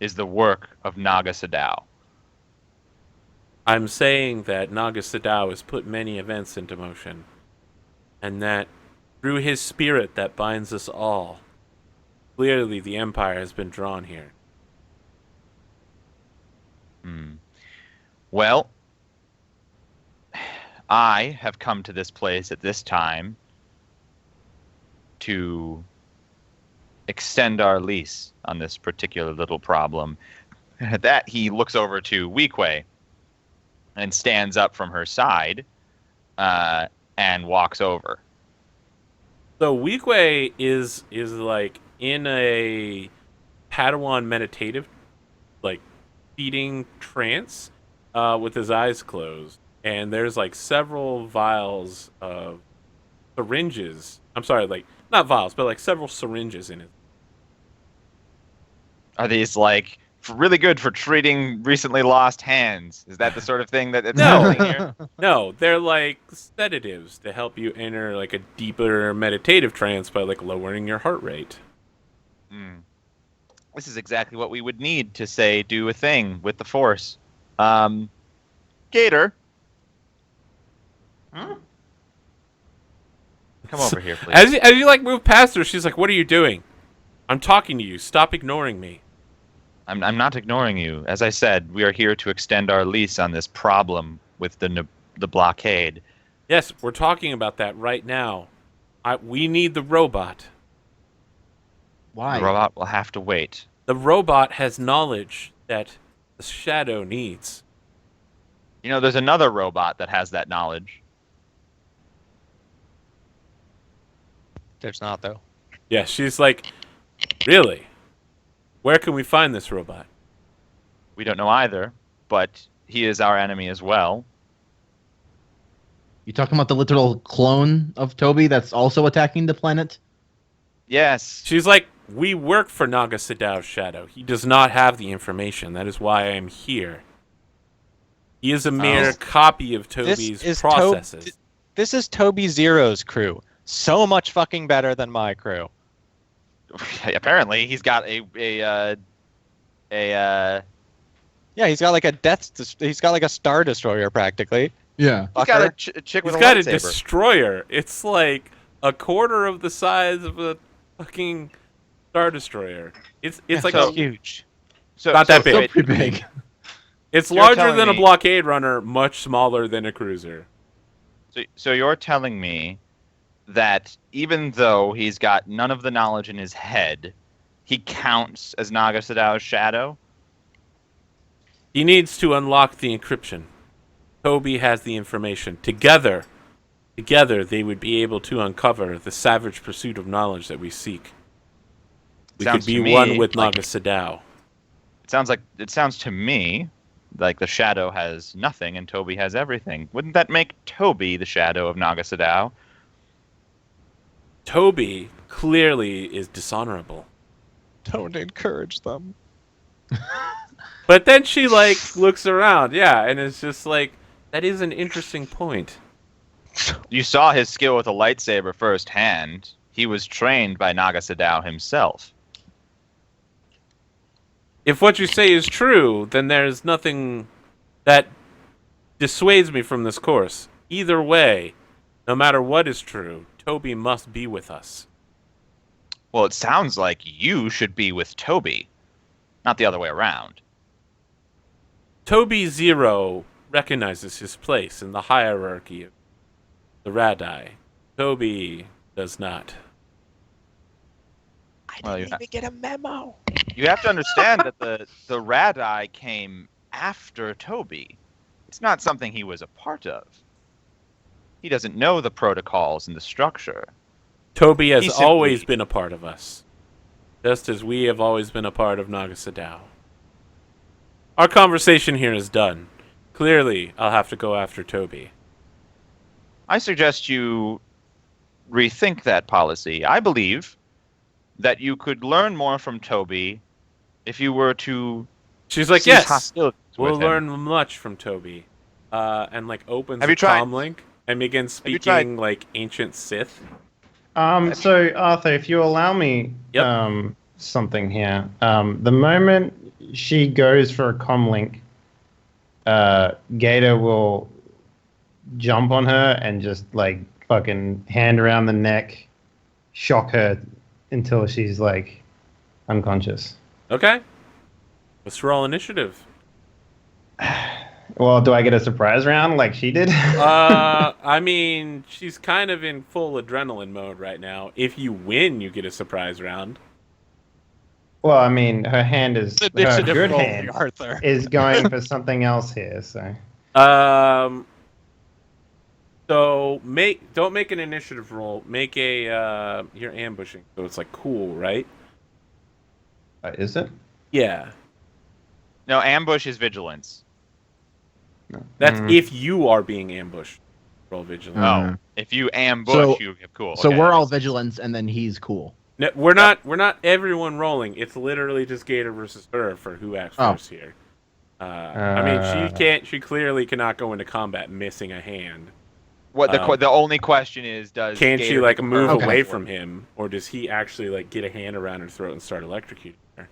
is the work of Naga Sadow? I'm saying that Naga Sadow has put many events into motion, and that through his spirit that binds us all, clearly the Empire has been drawn here. Well, I have come to this place at this time to extend our lease on this particular little problem. At that, he looks over to Weequay and stands up from her side and walks over. So Weequay is like in a Padawan meditative, like feeding trance, with his eyes closed, and there's like several vials of syringes. I'm sorry, like not vials, but like several syringes in it. Are these like really good for treating recently lost hands? Is that the sort of thing that it's No. happening here? No, they're like sedatives to help you enter like a deeper meditative trance by like lowering your heart rate. This is exactly what we would need to say do a thing with the Force. Gator. Huh? Come over here, please. As you like move past her, she's like, "What are you doing? I'm talking to you. Stop ignoring me." I'm not ignoring you. As I said, we are here to extend our lease on this problem with the blockade. Yes, we're talking about that right now. We need the robot. Why? The robot will have to wait. The robot has knowledge that the shadow needs. You know, there's another robot that has that knowledge. There's not though. Yeah, she's like, really? Where can we find this robot? We don't know either, but he is our enemy as well. You talking about the literal clone of Toby that's also attacking the planet? Yes. She's like, we work for Naga Sadow's shadow. He does not have the information. That is why I am here. He is a mere Oh. copy of Toby's is processes. This is Toby Zero's crew. So much fucking better than my crew. Apparently, he's got a Yeah, he's got like he's got like a star destroyer practically. Yeah. he's got a Fucker. chick with He's a got a lightsaber. destroyer. It's like a quarter of the size of a fucking Star Destroyer. It's like So- a, huge. So, Not that so big. wait, Pretty big. it's you're larger telling than a me- blockade runner, much smaller than a cruiser. So you're telling me that even though he's got none of the knowledge in his head, he counts as Naga Sadao's shadow? He needs to unlock the encryption. Toby has the information. Together, they would be able to uncover the savage pursuit of knowledge that we seek. We Sounds could to be me one with like- Naga Sadao. It sounds to me like the shadow has nothing and Toby has everything. Wouldn't that make Toby the shadow of Naga Sadao? Toby clearly is dishonorable. Don't encourage them. But then she, like, looks around, yeah, and it's just like, that is an interesting point. You saw his skill with a lightsaber firsthand. He was trained by Naga Sadao himself. If what you say is true, then there's nothing that dissuades me from this course. Either way, no matter what is true, Toby must be with us. Well, it sounds like you should be with Toby, not the other way around. Toby Zero recognizes his place in the hierarchy of the Radai. Toby does not. Well, you get a memo. You have to understand that the Radai came after Toby. It's not something he was a part of. He doesn't know the protocols and the structure. Toby has He simply- always been a part of us, just as we have always been a part of Naga Sadao. Our conversation here is done. Clearly, I'll have to go after Toby. I suggest you rethink that policy. I believe that you could learn more from Toby if you were to She's like, cease yes, hostilities we'll with him. learn much from Toby. And like opens Have the you tried- comm link and begins you tried- speaking like ancient Sith. So Arthur, if you allow me, Yep. something here. The moment she goes for a comm link, Gator will jump on her and just like fucking hand around the neck, shock her until she's like unconscious. Okay. Let's roll initiative. Well, do I get a surprise round like she did? I mean, she's kind of in full adrenaline mode right now. If you win, you get a surprise round. Well, I mean, her hand is her Initiative good roll, hand Arthur. is going for something else here. So So don't make an initiative roll. Make a you're ambushing, so it's like cool, right? is it? Yeah. No, ambush is vigilance. That's if you are being ambushed. Roll vigilance. Uh, Oh, if you ambush, so- you get cool. So Okay. we're all vigilance, and then he's cool. No, we're not everyone rolling. It's literally just Gator versus her for who acts Oh. first here. I mean, she clearly cannot go into combat missing a hand. What the only question is, does Can she Gator like get move hurt? away from him, or does he actually like get a hand around her throat and start electrocuting her?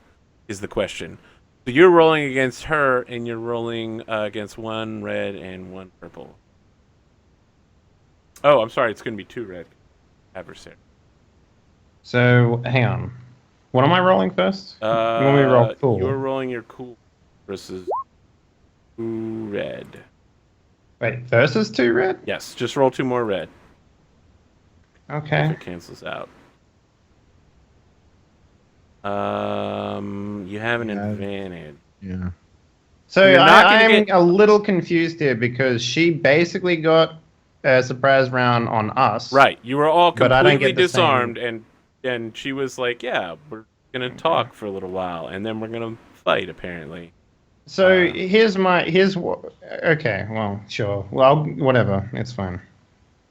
Is the question. So you're rolling against her, and you're rolling against one red and one purple. Oh, I'm sorry. It's going to be two red adversary. So hang on. What am I rolling first? You want me to roll cool? You're rolling your cool versus two red. Wait, versus 2 red? Yes, just roll two more red. If Okay. it cancels out. You have an Yeah. advantage. Yeah. So You're not gonna I'm get- a little confused here because she basically got a surprise round on us. Right, you were all But I don't completely get the disarmed, and she was like, "Yeah, we're gonna talk for a little while, and then we're gonna fight." Apparently, So okay, well, sure. Well, whatever. It's fine.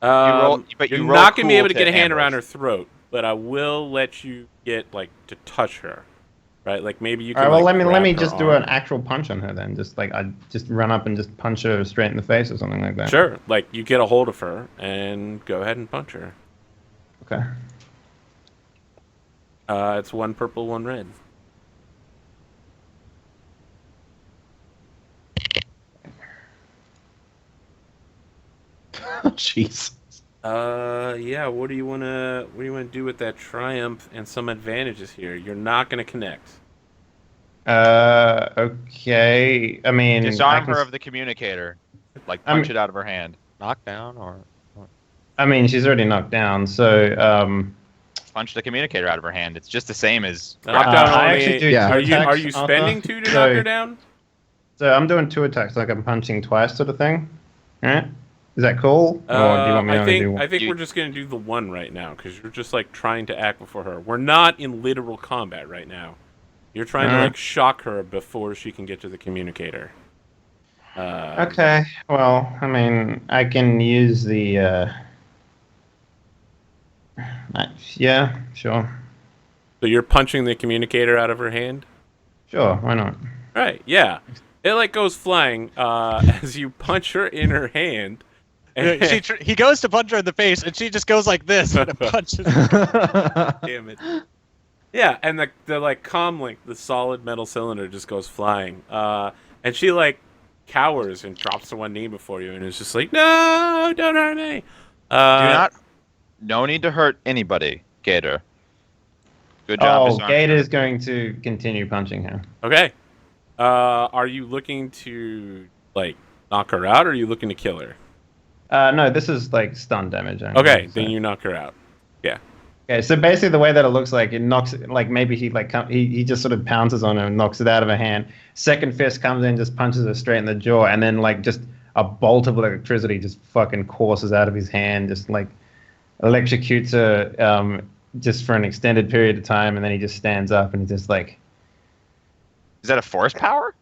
but you're you roll not gonna be cool able to get a to hand around her ambush. throat, but I will let you get like to touch her, right? Like maybe you can. All right, well, like, let me grab her just do arm. an actual punch on her then. Just like I just run up and just punch her straight in the face or something like that. Sure, like you get a hold of her and go ahead and punch her. Okay. It's one purple, one red. Jeez. Yeah. What do you wanna do with that triumph and some advantages here? You're not gonna connect. Okay. I mean, Disarm I can her s- of the communicator. Like I mean- punch it out of her hand. Knockdown or I mean, she's already knocked down, so Punch punch the communicator out of her hand. It's just the same as. Knockdown I only. actually do Yeah. two Are attacks, you Arthur. spending 2 to So- knock her down? So I'm doing 2 attacks, like I'm punching twice, sort of thing. All right? Is that cool? Or do you want me to only do one? I think we're just gonna do the one right now because you're just like trying to act before her. We're not in literal combat right now. You're trying to like shock her before she can get to the communicator. Okay. Well, I mean, I can use the. Yeah. Sure. So you're punching the communicator out of her hand. Sure. Why not? Right? Yeah. It like goes flying as you punch her in her hand. And He goes to punch her in the face, and she just goes like this and punches. damn it. Yeah, and the like comm link, the solid metal cylinder, just goes flying. And she like cowers and drops to one knee before you, and is just like, "No, don't hurt me." Do not. No need to hurt anybody, Gator. Good job. Oh, disarming Gator her. is going to continue punching her. Okay. Are you looking to like knock her out, or are you looking to kill her? No, this is like stun damage. Only, Okay, so. then you knock her out. Okay, so basically the way that it looks like, it knocks, like maybe he just sort of pounces on her and knocks it out of her hand. Second fist comes in, just punches her straight in the jaw, and then like just a bolt of electricity just fucking courses out of his hand, just like electrocutes her just for an extended period of time, and then he just stands up and he's just like, Is that a force power?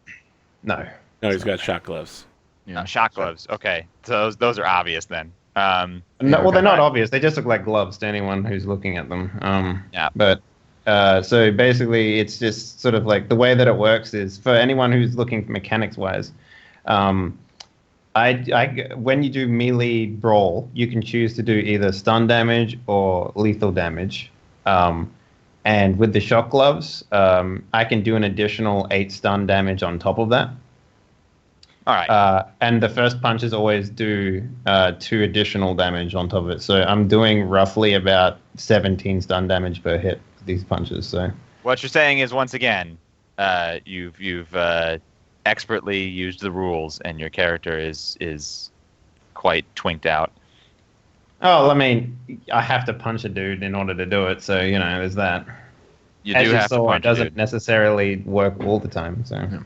no. No, he's got shot gloves. No, shock gloves. Okay, so those are obvious then. No, well, they're not Right. obvious. They just look like gloves to anyone who's looking at them. Yeah. But so basically, it's just sort of like the way that it works is for anyone who's looking mechanics-wise. When you do melee brawl, you can choose to do either stun damage or lethal damage. And with the shock gloves, I can do an additional 8 stun damage on top of that. All right. And the first punches always do 2 additional damage on top of it. So I'm doing roughly about 17 stun damage per hit with these punches. So What you're saying is, once again, you've expertly used the rules, and your character is quite twinked out. I mean, I have to punch a dude in order to do it. So there's that. You As do you have to saw, it punch a doesn't dude. necessarily work all the time. So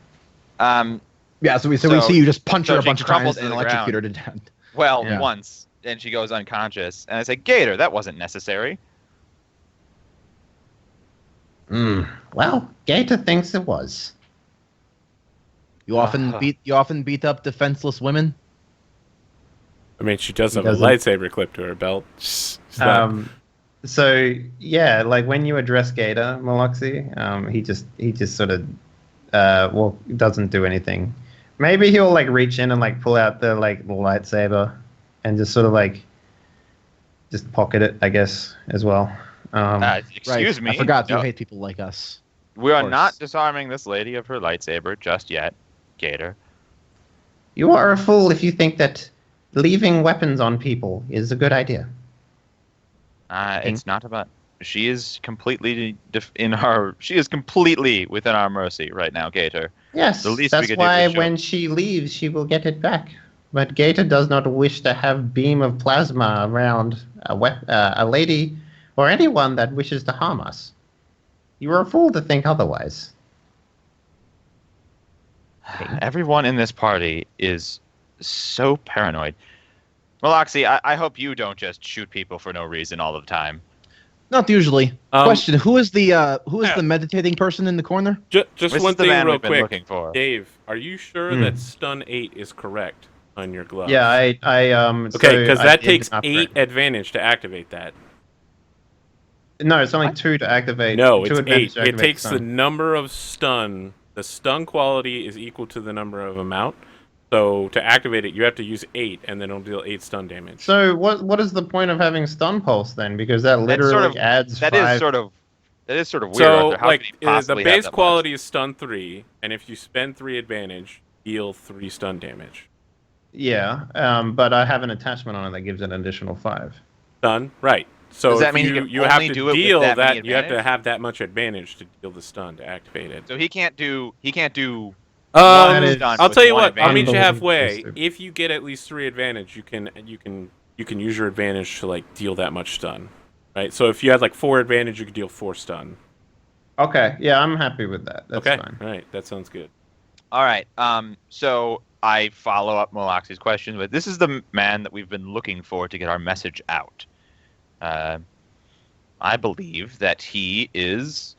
Yeah, so we So- see you just punch so her a she bunch of crumbles times and to the electrocute her to death. Well, Yeah. once, and she goes unconscious, and I say, Gator, that wasn't necessary. Well, Gator thinks it was. You often beat up defenseless women. I mean, she does He have a doesn't. lightsaber clipped to her belt. She's not- So yeah, like when you address Gator, Maloxy, he just sort of doesn't do anything. Maybe he'll like reach in and like pull out the lightsaber and just sort of like just pocket it, I guess, as well. Excuse Right. me. I forgot you No, hate people like us. we are course. not disarming this lady of her lightsaber just yet, Gator. You are a fool if you think that leaving weapons on people is a good idea. It's not about. She is completely She is completely within our mercy right now, Gator. Yes, The least we that's could do why is show- when she leaves, she will get it back. But Gator does not wish to have beam of plasma around a lady or anyone that wishes to harm us. You are a fool to think otherwise. Everyone in this party is so paranoid. Maloxy, I hope you don't just shoot people for no reason all the time. Not usually. Um, Question: Who is the meditating person in the corner? just This one is the thing, man real we've been quick, looking for. Dave. Are you sure that stun 8 is correct on your glove? Yeah, I Okay, because I that did takes upgrade. 8 advantage to activate that. No, it's only 2 to activate. No, 2 it's advantage 8. to It activate takes the stun. number of stun. The stun quality is equal to the number of amount. So to activate it, you have to use 8, and then it'll deal 8 stun damage. So what is the point of having stun pulse then? Because that literally adds That 5. is sort of weird. So, Arthur. How like, could he the possibly have base that much? quality is stun 3, and if you spend 3 advantage, deal 3 stun damage. Yeah, but I have an attachment on it that gives it an additional 5. Stun, right. So Does that if mean he you, can you have only to do it with deal that many you have to advantage? have that much advantage to deal the stun to activate it. So he can't do. That is- stun I'll with tell you one what. I'll meet you advantage. halfway. Unbelievable. If you get at least 3 advantage, you can use your advantage to like deal that much stun. Right. So if you had like 4 advantage, you could deal 4 stun. Okay, yeah, I'm happy with that. That's Okay. fine. All right. That sounds good. All right. So I follow up Moloxi's question, but this is the man that we've been looking for to get our message out. I believe that he is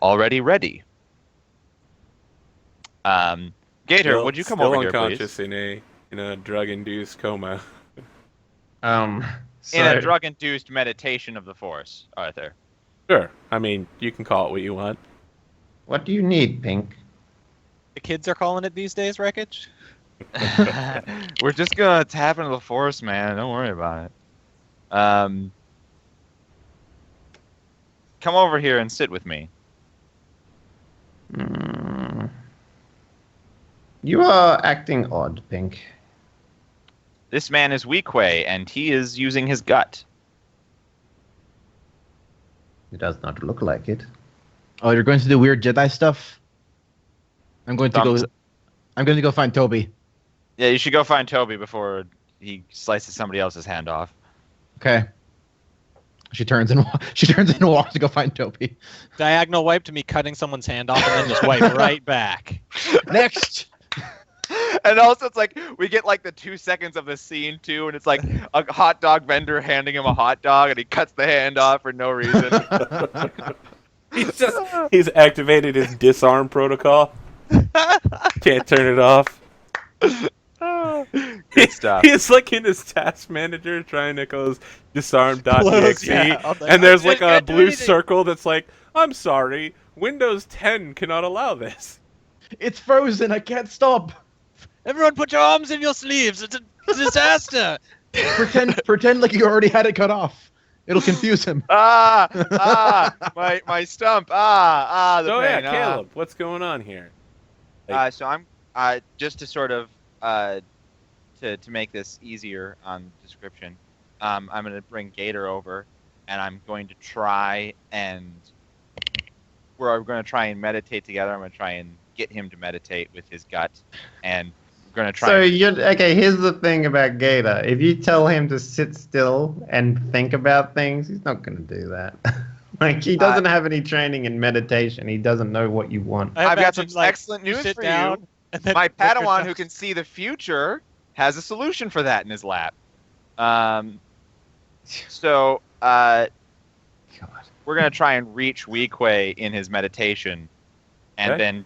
already ready. Gator, would you come over here, unconscious please? in a drug-induced coma. So In a drug-induced meditation of the Force, Arthur. Sure. I mean, you can call it what you want. what do you need, Pink? The kids are calling it these days, Wreckage. We're just gonna tap into the Force, man. Don't worry about it. Come over here and sit with me. You are acting odd, Pink. This man is Weequay, and he is using his gut. It does not look like it. Oh, you're going to do weird Jedi stuff? I'm going to Thumbs- go. I'm going to go find Toby. Yeah, you should go find Toby before he slices somebody else's hand off. Okay. She turns and walks to go find Toby. Diagonal wipe to me cutting someone's hand off and then just wipe right back. Next. And also, it's like we get like the 2 seconds of the scene too, and it's like a hot dog vendor handing him a hot dog, and he cuts the hand off for no reason. He's activated his disarm protocol. Can't turn it off. Good stuff. He's like in his task manager trying to go disarm.exe, Close, yeah. I'm like, and there's I like a can't do blue anything. circle that's like, I'm sorry, Windows 10 cannot allow this. It's frozen. I can't stop. Everyone put your arms in your sleeves. It's a disaster. Pretend like you already had it cut off. It'll confuse him. My stump. The So yeah, pain. Caleb, what's going on here? So I'm just to sort of to make this easier on description. I'm going to bring Gator over, and I'm going to try and we're going to try and meditate together. I'm going to try and get him to meditate with his gut, and we're going to try. So and- you're okay. Here's the thing about Gator. If you tell him to sit still and think about things, he's not going to do that. Like he doesn't have any training in meditation. He doesn't know what you want. I I've got some imagine, like, excellent news sit for down you. and then My look your Padawan, who ducks. can see the future, has a solution for that in his lap. So God. we're gonna try and reach Weequay in his meditation, and Okay. then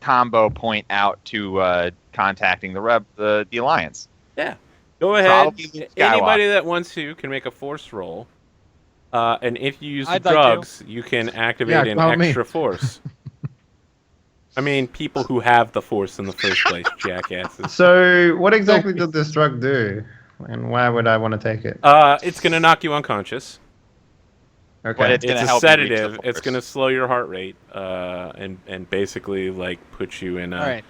combo point out to contacting the Alliance. Go ahead. Probably Luke Skywalker. Anybody that wants to can make a force roll. And if you use the I'd like to. drugs, you can activate an how about me? extra force. I mean, people who have the force in the first place, jackasses. So what exactly does this drug do, and why would I want to take it? It's gonna knock you unconscious. But Okay. it's gonna It's a help you reach the sedative. It's force. gonna slow your heart rate, and basically like put you in a All right.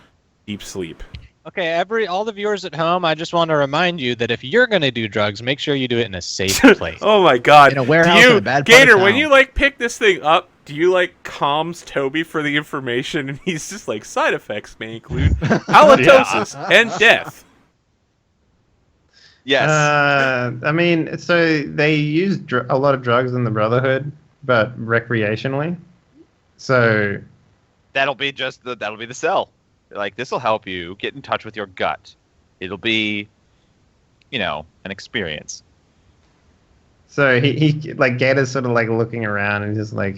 deep sleep. Okay, all the viewers at home, I just want to remind you that if you're going to do drugs, make sure you do it in a safe place. Oh my God! In a warehouse do in you, a bad part of Gator, when town. you like pick this thing up, do you like calms Toby for the information, and he's just like side effects may include halitosis and death. Yes. I mean, so they use a lot of drugs in the Brotherhood, but recreationally. So that'll be the cell. Like, this will help you get in touch with your gut. It'll be, an experience. So he like Gator's sort of like looking around and just like,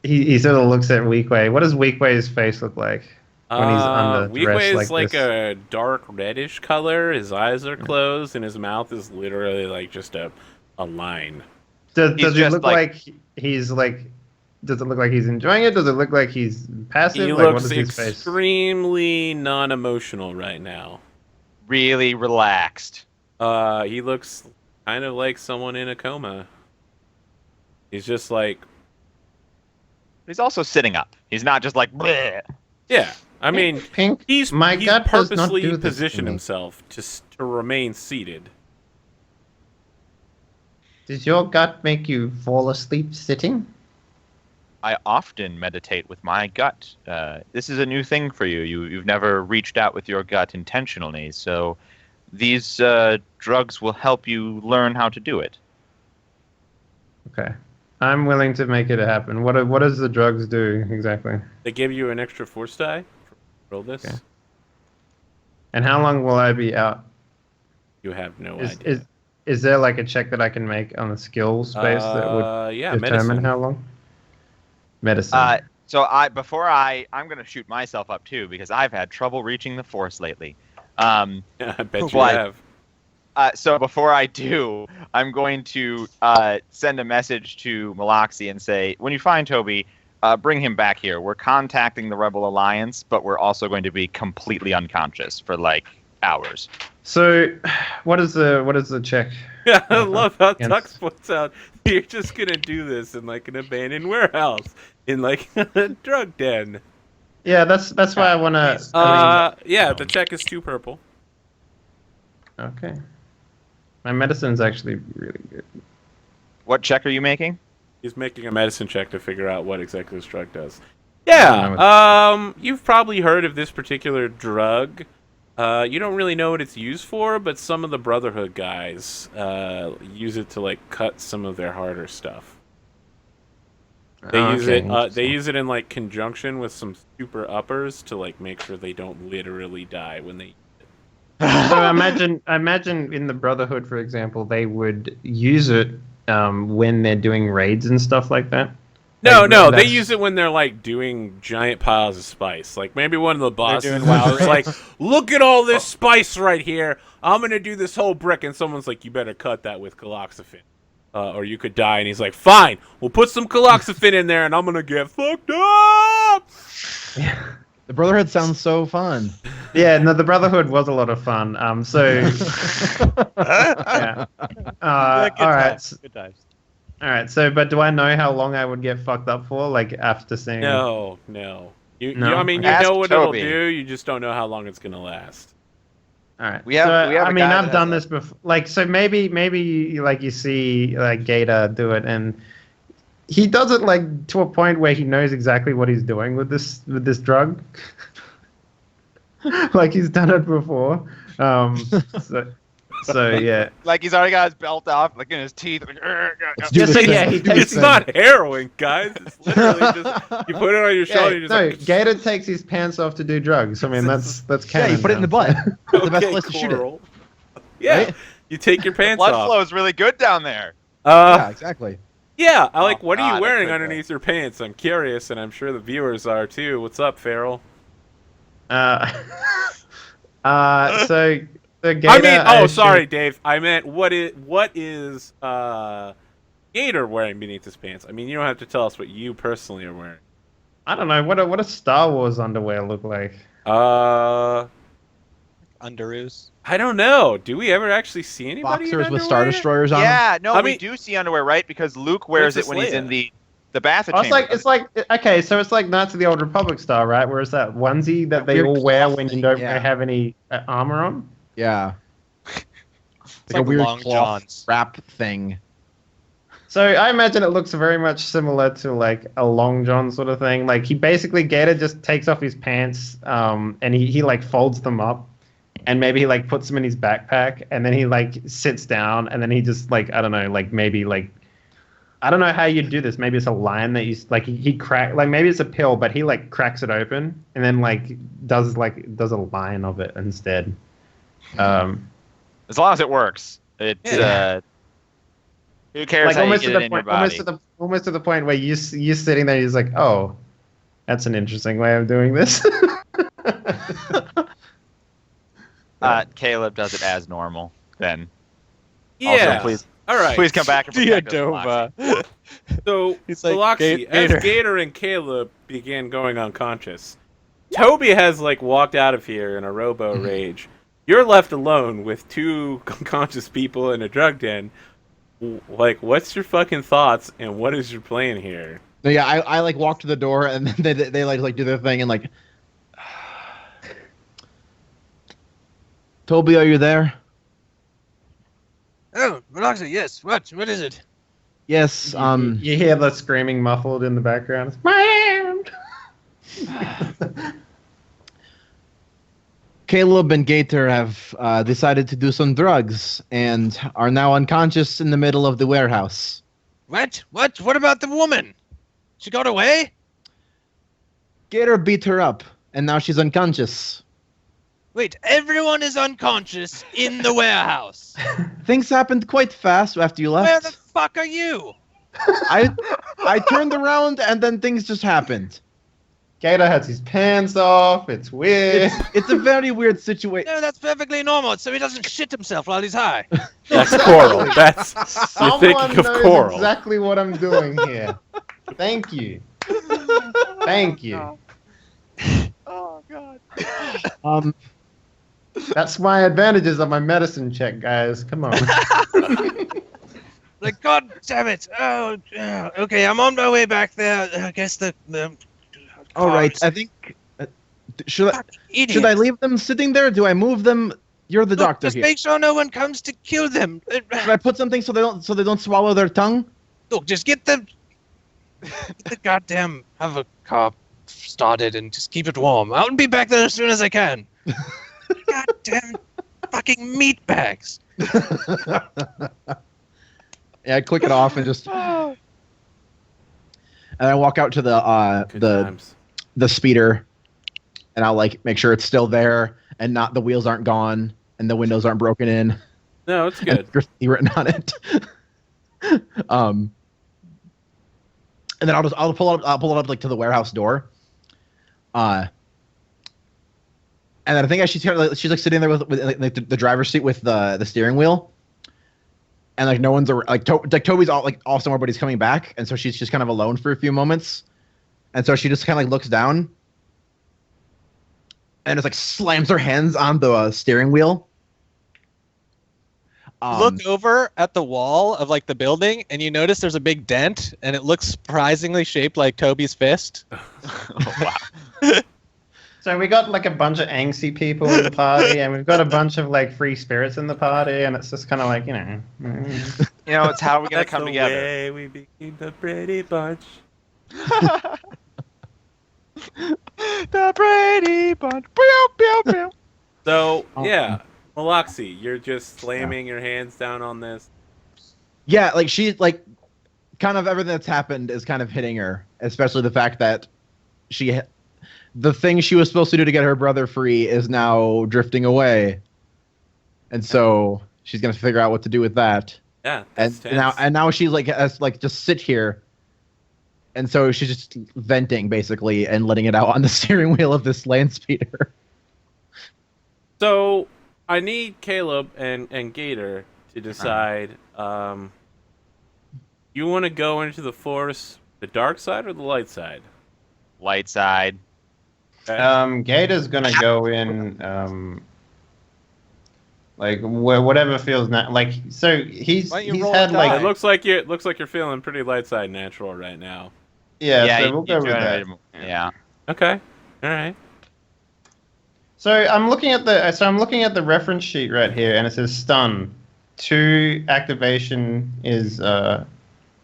he sort of looks at Weequay. What does Weequay's face look like when he's under Weequay dressed is like this? a dark reddish color. His eyes are closed, and his mouth is literally like just a line. Does He's it just look like he's like? Does it look like he's enjoying it? Does it look like he's passive? He Like, what looks is his face? extremely non-emotional right now. Really relaxed. He looks kind of like someone in a coma. He's just like, He's also sitting up. He's not just like, bleh. yeah. I mean, Pink. he's My gut does not purposely do this to positioned me. himself to remain seated. Does your gut make you fall asleep sitting? I often meditate with my gut. This is a new thing for you. You've never reached out with your gut intentionally, so these drugs will help you learn how to do it. Okay. I'm willing to make it happen. What does the drugs do exactly? They give you an extra force die. Roll this. Okay. And how long will I be out? You have no idea. Is there like a check that I can make on the skills space that would yeah, determine medicine. how long? Medicine. So I'm going to shoot myself up too because I've had trouble reaching the force lately. I bet you Why? have. So before I do, I'm going to send a message to Maloxy and say, when you find Toby, bring him back here. We're contacting the Rebel Alliance, but we're also going to be completely unconscious for like hours. So, what is the check? Yeah, I love how Yes. Tux points out you're just gonna do this in like an abandoned warehouse in like a drug den. Yeah, that's why I want to. Yeah, the check is 2 purple. Okay. My medicine's actually really good. What check are you making? He's making a medicine check to figure out what exactly this drug does. I Yeah, you've probably heard of this particular drug. You don't really know what it's used for, but some of the Brotherhood guys use it to like cut some of their harder stuff. They use it. They use it in like conjunction with some super uppers to like make sure they don't literally die when they. So imagine in the Brotherhood, for example, they would use it when they're doing raids and stuff like that. No, Like, no, they that's- use it when they're like doing giant piles of spice. Like maybe one of the bosses doing is WoW just like, look at all this spice right here. I'm gonna do this whole brick, and someone's like, you better cut that with caloxifin, or you could die. And he's like, fine, we'll put some caloxifin in there, and I'm gonna get fucked up. The Brotherhood sounds so fun. Yeah, no, the Brotherhood was a lot of fun. Yeah. All right. Good times. All right. So, but do I know how long I would get fucked up for? Like after seeing? No. No? I mean, you Ask know what Toby. it'll do. You just don't know how long it's gonna last. All right. We have a I mean, guy I've that done has this before. Like, so maybe like you see like Gator do it, and he does it like to a point where he knows exactly what he's doing with this drug. Like he's done it before. So yeah. Like he's already got his belt off, like in his teeth. Like, Just say yeah. He takes It's not heroin, guys. It's literally just you put it on your shoulder. Yeah, And no, you're just Gator takes his pants off to do drugs. I mean, that's Yeah, canon. you put it in the now. butt. That's the best okay, place to shoot it. Coral. Yeah, Right? you take your pants Blood off. flow is really good down there. Yeah, exactly. Yeah, I like. Oh, What are God, you wearing that's so underneath your pants? I'm curious, and I'm sure the viewers are too. What's up, Farrell? So the Gator. I mean, oh, I sorry, shoot- Dave. I meant what is Gator wearing beneath his pants? I mean, you don't have to tell us what you personally are wearing. I don't know. What does Star Wars underwear look like? Underoos. I don't know. Do we ever actually see anybody in Boxers with Star underwear? Destroyers on them. Yeah, no, I we mean- do see underwear, right? Because Luke wears it Princess when he's in Leia. the bathroom. Oh, it's like okay, so it's like Knights of the Old Republic style, right? Where it's that onesie that they weird all wear cloth when you thing, don't yeah. have any armor on. Yeah. It's Like a like weird Long cloth Johns. wrap thing. So I imagine it looks very much similar to like a long john sort of thing. Like he basically Gator just takes off his pants, and he like folds them up, and maybe he like puts them in his backpack, and then he like sits down, and then he just like I don't know, like maybe like I don't know how you do this. Maybe it's a line that you like he crack like maybe it's a pill, but he like cracks it open and then like does a line of it instead. as long as it works. It's who cares Like how you almost get to it the in your point, body? almost to the point where you sitting there, you're just like, oh, that's an interesting way of doing this. Caleb does it as normal. Then Yeah. please- All right. please come back and protect us, Moxie. Diadova. So, He's like, Biloxi, Gator. as Gator and Caleb began going unconscious, Toby has like walked out of here in a robo rage. You're left alone with 2 unconscious people in a drug den. Like, what's your fucking thoughts and what is your plan here? No, yeah, I like walk to the door and then they like do their thing and like. Toby, are you there? Oh, Maloxy, yes. What is it? Yes. You hear the screaming muffled in the background. It's my hand. Caleb and Gator have decided to do some drugs and are now unconscious in the middle of the warehouse. What? What about the woman? She got away? Gator beat her up, and now she's unconscious. Wait, everyone is unconscious in the warehouse. Things happened quite fast after you Where left. the fuck are you? I turned around and then things just happened. Gator has his pants off. It's weird. It's a very weird situation. No, that's perfectly normal, so he doesn't shit himself while he's high. That's Coral. That's you're Someone thinking of knows Coral. exactly what I'm doing here. Thank you. Thank you. Oh god. That's my advantages of my medicine check, guys. Come on. Like, god damn it. Oh, okay, I'm on my way back there. I guess the All right, cars- I think should I Idiot. leave them sitting there? Do I move them? You're the Look, doctor just here. make sure no one comes to kill them. Should I put something so they don't swallow their tongue? Look, just get the goddamn have a car started and just keep it warm. I'll be back there as soon as I can. Goddamn fucking meat bags. Yeah, I click it off and just and I walk out to Good the times. the speeder, and I'll like make sure it's still there and not the wheels aren't gone and the windows aren't broken in. No, it's And good. graffiti written on it. And then I'll pull it up like to the warehouse door. And then I think she's like sitting there with like the driver's seat with the steering wheel. And like no one's like Toby's all somewhere, but he's coming back, and so she's just kind of alone for a few moments, and so she just kind of like looks down, and just like slams her hands on the steering wheel. Look over at the wall of like the building, and you notice there's a big dent, and it looks surprisingly shaped like Toby's fist. Oh, wow. So we got like a bunch of angsty people in the party, and we've got a bunch of like free spirits in the party, and it's just kind of like, you know. You know, it's how we're gonna That's come the together. way we became the Brady Bunch. The Brady Bunch. Pew, pew, pew. So yeah, Maloxy, you're just slamming your hands down on this. Yeah, like she like kind of everything that's happened is kind of hitting her, especially the fact that the thing she was supposed to do to get her brother free is now drifting away, and so she's gonna figure out what to do with that. Yeah, And that's now she's like has like just sit here, and so she's just venting basically and letting it out on the steering wheel of this land speeder. So I need Caleb and Gator to decide. You want to go into the force, the dark side or the light side? Light side. Okay. Gator's gonna go in, like whatever feels like. So he's Why don't you he's roll had a like die? It looks like you're feeling pretty light side natural right now. yeah. So you- we'll you're go with doing that. it. Yeah. Okay. All right. So I'm looking at the reference sheet right here, and it says stun. 2 activation is a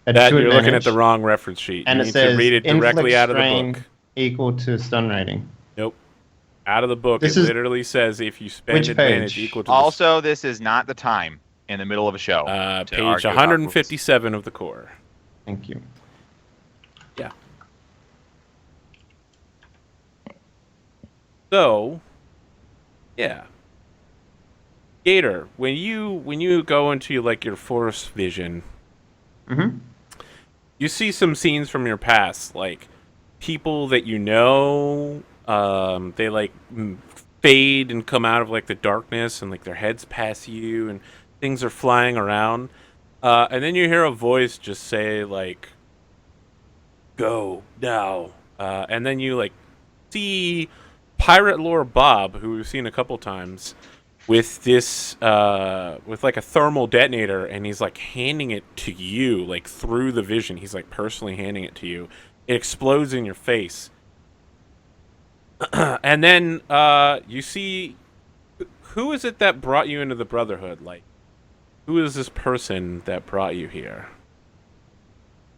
That 2 you're looking at advantage, the wrong reference sheet. and you it need says to read it directly inflict out of the strain book. equal to stun rating. Nope. Out of the book, This it is- literally says if you spend Which advantage page? equal to Also, this is not the time in the middle of a show. to page argue about 157 of the core. Thank you. So, yeah. Gator, when you go into like your force vision, Mm-hmm. you see some scenes from your past, like people that you know. They like fade and come out of like the darkness, and like their heads pass you, and things are flying around. And then you hear a voice just say like, "Go now," and then you like see Pirate Lord Bob, who we've seen a couple times, with this with like a thermal detonator, and he's like handing it to you like through the vision. He's like personally handing it to you. It explodes in your face. And then you see, who is it that brought you into the Brotherhood? Like, who is this person that brought you here?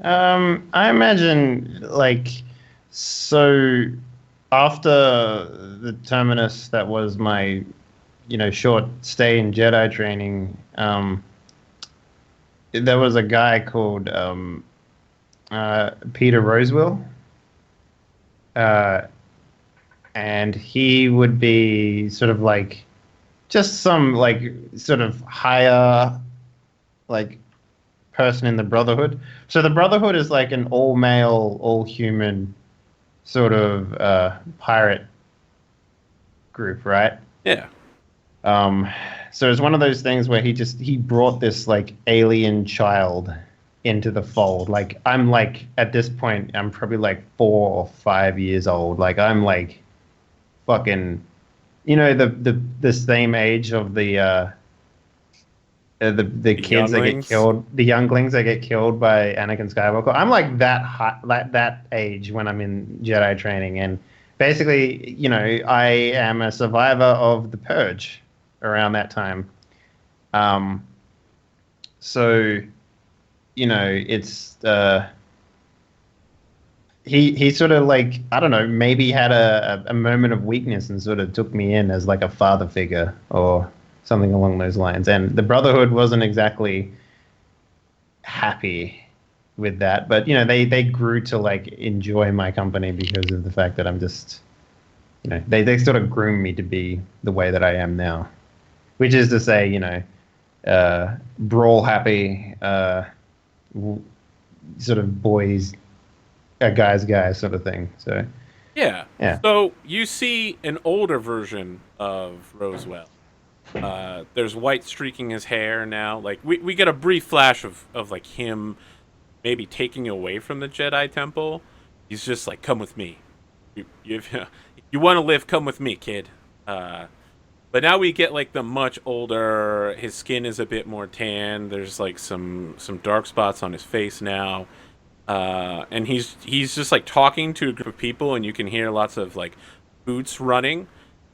I imagine like so after the terminus that was my, short stay in Jedi training, there was a guy called Peter Rosewell, and he would be sort of like just some like sort of higher like person in the Brotherhood. So the Brotherhood is like an all male, all human sort of pirate group, right? Yeah. So it's one of those things where he brought this like alien child into the fold. Like I'm like at this point I'm probably like 4 or 5 years old. Like I'm like fucking, the same age of the kids that get younglings? killed, the younglings that get killed by Anakin Skywalker. I'm like that high, like that age when I'm in Jedi training, and basically, I am a survivor of the Purge around that time. So, it's he sort of like, I don't know, maybe had a moment of weakness and sort of took me in as like a father figure or something along those lines. And the Brotherhood wasn't exactly happy with that, but they grew to like enjoy my company because of the fact that I'm just, they sort of groomed me to be the way that I am now, which is to say, brawl happy, sort of boys, a guy's guy sort of thing. So Yeah. Yeah. So you see an older version of Rosewell. There's white streaking his hair now. Like we get a brief flash of like him maybe taking away from the Jedi Temple. He's just like, come with me. You want to live, come with me, kid. But now we get like the much older. His skin is a bit more tan. There's like some dark spots on his face now. And he's just like talking to a group of people, and you can hear lots of like boots running.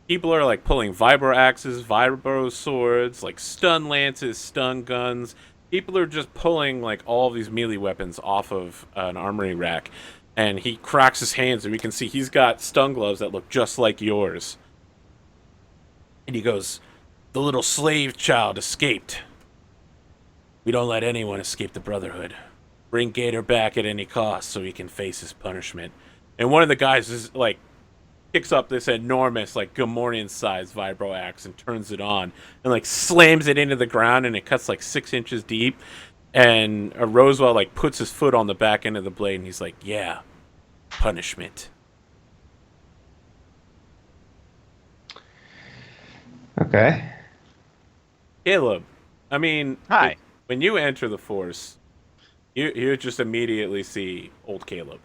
People are like pulling vibro axes, vibro swords, like stun lances, stun guns. People are just pulling like all of these melee weapons off of an armory rack, and he cracks his hands, and we can see he's got stun gloves that look just like yours. And he goes, "The little slave child escaped. We don't let anyone escape the Brotherhood. Bring Gator back at any cost so he can face his punishment." And one of the guys is like picks up this enormous like Gamorrean sized vibro axe and turns it on and like slams it into the ground, and it cuts like 6 inches deep. And Rosewell like puts his foot on the back end of the blade, and he's like, "Yeah, punishment." Okay. Caleb, I mean, Hi. when you enter the Force, you just immediately see old Caleb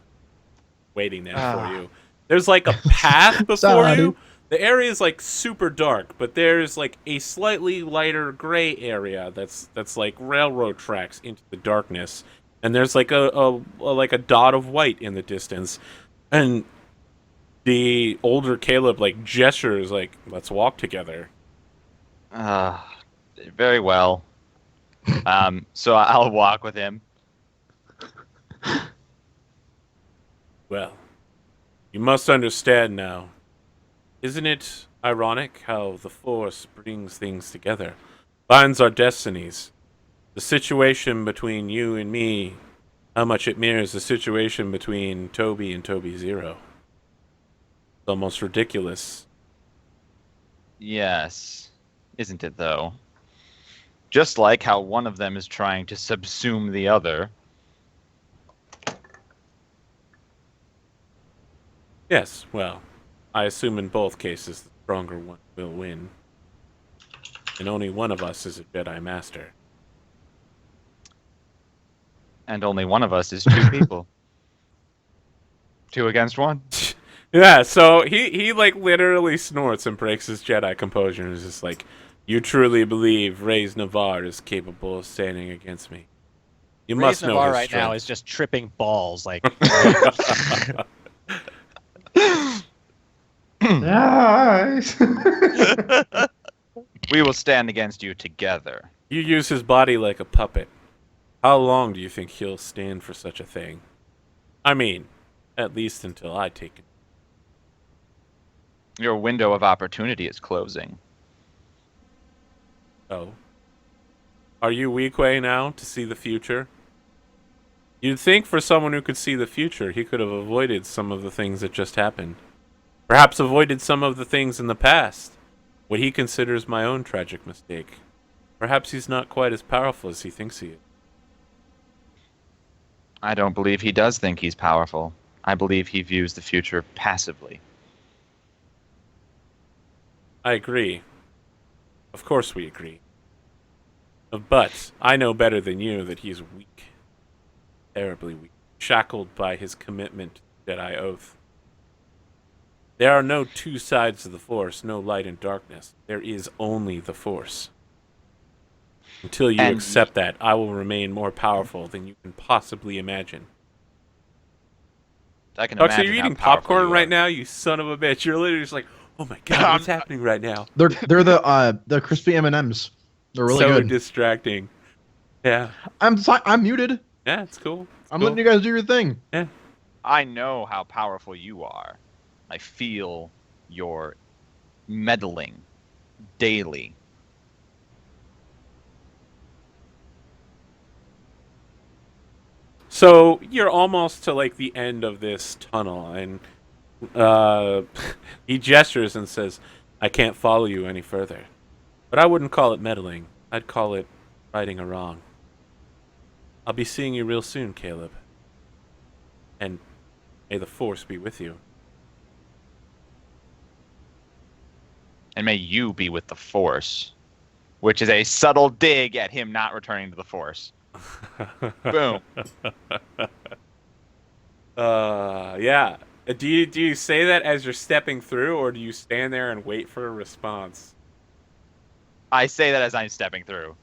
waiting there for you. There's like a path before Sorry. you. The area is like super dark, but there's like a slightly lighter gray area that's like railroad tracks into the darkness, and there's like a dot of white in the distance, and the older Caleb like gestures like, "Let's walk together." Very well. So I'll walk with him. Well, you must understand now. Isn't it ironic how the Force brings things together, binds our destinies? The situation between you and me, how much it mirrors the situation between Toby and Toby Zero. It's almost ridiculous. Yes. Isn't it, though? Just like how one of them is trying to subsume the other. Yes, well, I assume in both cases the stronger one will win. And only one of us is a Jedi Master. And only one of us is 2 people. 2 against 1. Yeah, so he like literally snorts and breaks his Jedi composure and is just like, "You truly believe Reyes Navarre is capable of standing against me? You must know Navarre his right now strength." is just tripping balls. Like, Nice. We will stand against you together. You use his body like a puppet. How long do you think he'll stand for such a thing? I mean, at least until I take it. Your window of opportunity is closing. Oh. Are you Weequay now to see the future? You'd think for someone who could see the future, he could have avoided some of the things that just happened. Perhaps avoided some of the things in the past. What he considers my own tragic mistake. Perhaps he's not quite as powerful as he thinks he is. I don't believe he does think he's powerful. I believe he views the future passively. I agree. Of course we agree. But I know better than you that he is weak. Terribly weak. Shackled by his commitment to the Jedi Oath. There are no two sides to the Force, no light and darkness. There is only the Force. Until you accept that, I will remain more powerful than you can possibly imagine. I can So imagine you're how eating powerful popcorn you right are. now, you son of a bitch. You're literally just like, oh my god, what's happening right now? They're the crispy M&Ms. They're really so good. distracting. Yeah. I'm muted. Yeah, it's cool. I'm letting you guys do your thing. Yeah. I know how powerful you are. I feel your meddling daily. So you're almost to like the end of this tunnel, and he gestures and says, I can't follow you any further. But I wouldn't call it meddling. I'd call it righting a wrong. I'll be seeing you real soon, Caleb. And may the Force be with you. And may you be with the Force. Which is a subtle dig at him not returning to the Force. Boom. Yeah. Do you say that as you're stepping through, or do you stand there and wait for a response? I say that as I'm stepping through.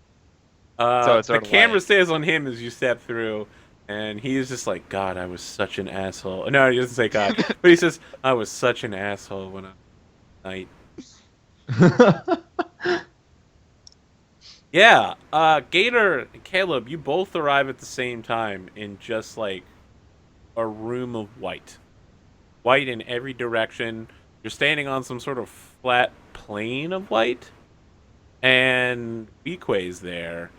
So it's The sort of camera like- stays on him as you step through, and he's just like, God, I was such an asshole. No, he doesn't say God, but he says, I was such an asshole when I night. Yeah, Gator and Caleb, you both arrive at the same time in just like a room of white. White in every direction. You're standing on some sort of flat plane of white. And Weequay's there.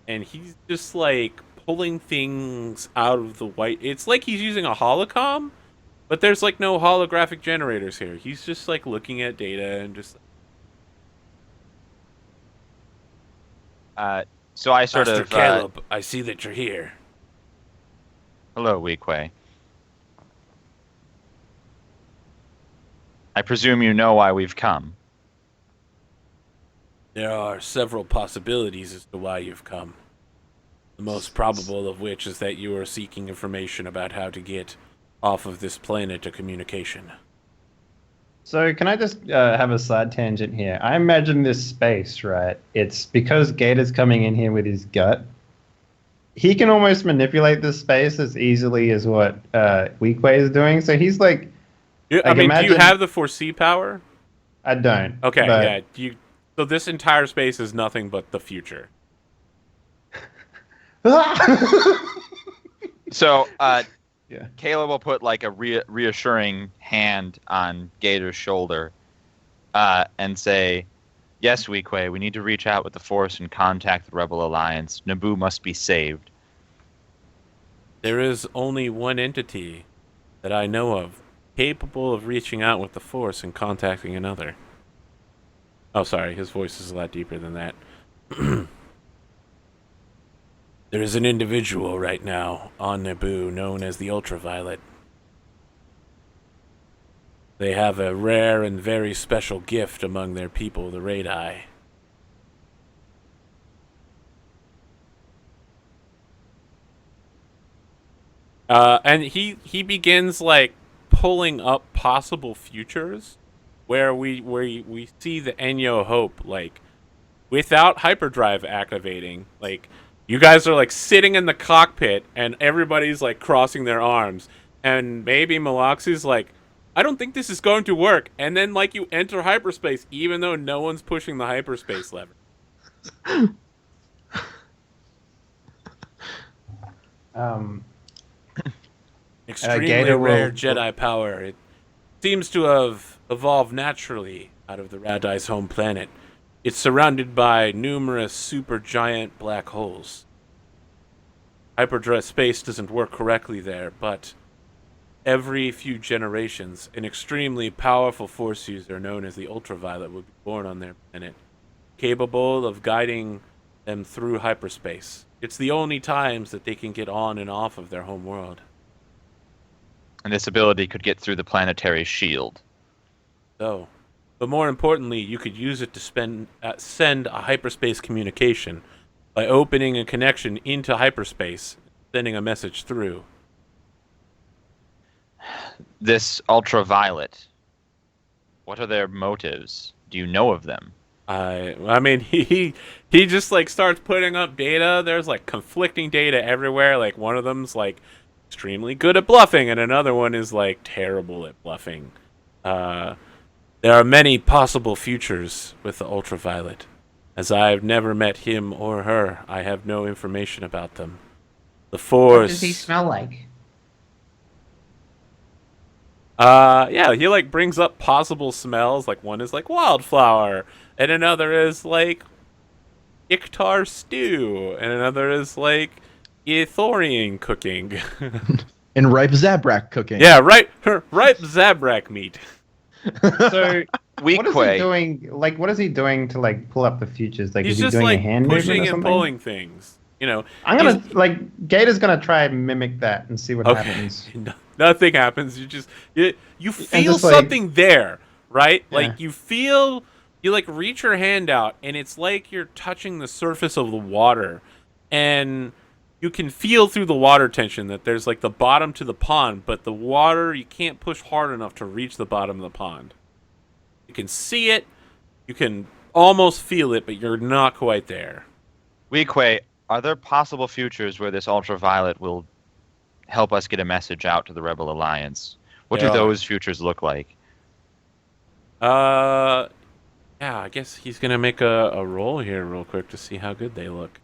And he's just like pulling things out of the white. It's like he's using a holocom, but there's like no holographic generators here. He's just like looking at data and just. So I sort Master of... Caleb, I see that you're here. Hello, Weequay. I presume you know why we've come. There are several possibilities as to why you've come. The most probable of which is that you are seeking information about how to get off of this planet to communication. So can I just have a side tangent here? I imagine this space, right? It's because Gator's coming in here with his gut. He can almost manipulate this space as easily as what Weequay is doing. So he's like, I mean, do you imagine- have the foresee power? I don't. Okay, but- yeah. So this entire space is nothing but the future. So, Yeah. Caleb will put like a reassuring hand on Gator's shoulder and say, Yes, Weequay, we need to reach out with the Force and contact the Rebel Alliance. Naboo must be saved. There is only one entity that I know of capable of reaching out with the Force and contacting another. Oh, sorry, his voice is a lot deeper than that. There is an individual right now on Naboo known as the Ultraviolet. They have a rare and very special gift among their people, the Radii. And he begins like pulling up possible futures where we see the Enyo Hope like without hyperdrive activating. Like you guys are like sitting in the cockpit and everybody's like crossing their arms, and maybe Maloxi's like, I don't think this is going to work, and then like you enter hyperspace even though no one's pushing the hyperspace lever. Extremely Gator rare will- Jedi power. seems to have evolved naturally out of the Radi's home planet. It's surrounded by numerous supergiant black holes. Hyperdrive space doesn't work correctly there, but every few generations, an extremely powerful force user known as the Ultraviolet will be born on their planet, capable of guiding them through hyperspace. It's the only times that they can get on and off of their home world. And this ability could get through the planetary shield. So, but more importantly, you could use it to send a hyperspace communication by opening a connection into hyperspace, sending a message through. This ultraviolet, what are their motives? Do you know of them? I mean, he just like starts putting up data. There's like conflicting data everywhere. Like one of them's like extremely good at bluffing, and another one is like terrible at bluffing. There are many possible futures with the Ultraviolet. As I've never met him or her, I have no information about them. The Force. What does he smell like? Yeah, he like brings up possible smells. Like one is like wildflower, and another is like Iktar stew, and another is like Ithorian cooking. And ripe Zabrak cooking. Yeah, ripe Zabrak meat. So what is he Weequay. doing? Like, what is he doing to like pull up the futures? Like, He's is he just doing like a hand movement pushing or and something? pulling things. You know, I'm gonna like Gator's gonna try and mimic that and see what okay. happens. Nothing happens. You feel just, like- something there, right? Yeah. Like you like reach your hand out, and it's like you're touching the surface of the water, and you can feel through the water tension that there's like the bottom to the pond, but the water, you can't push hard enough to reach the bottom of the pond. You can see it, you can almost feel it, but you're not quite there. Weequay, are there possible futures where this ultraviolet will help us get a message out to the Rebel Alliance? What There do are. those futures look like? Yeah, I guess he's gonna make a roll here real quick to see how good they look.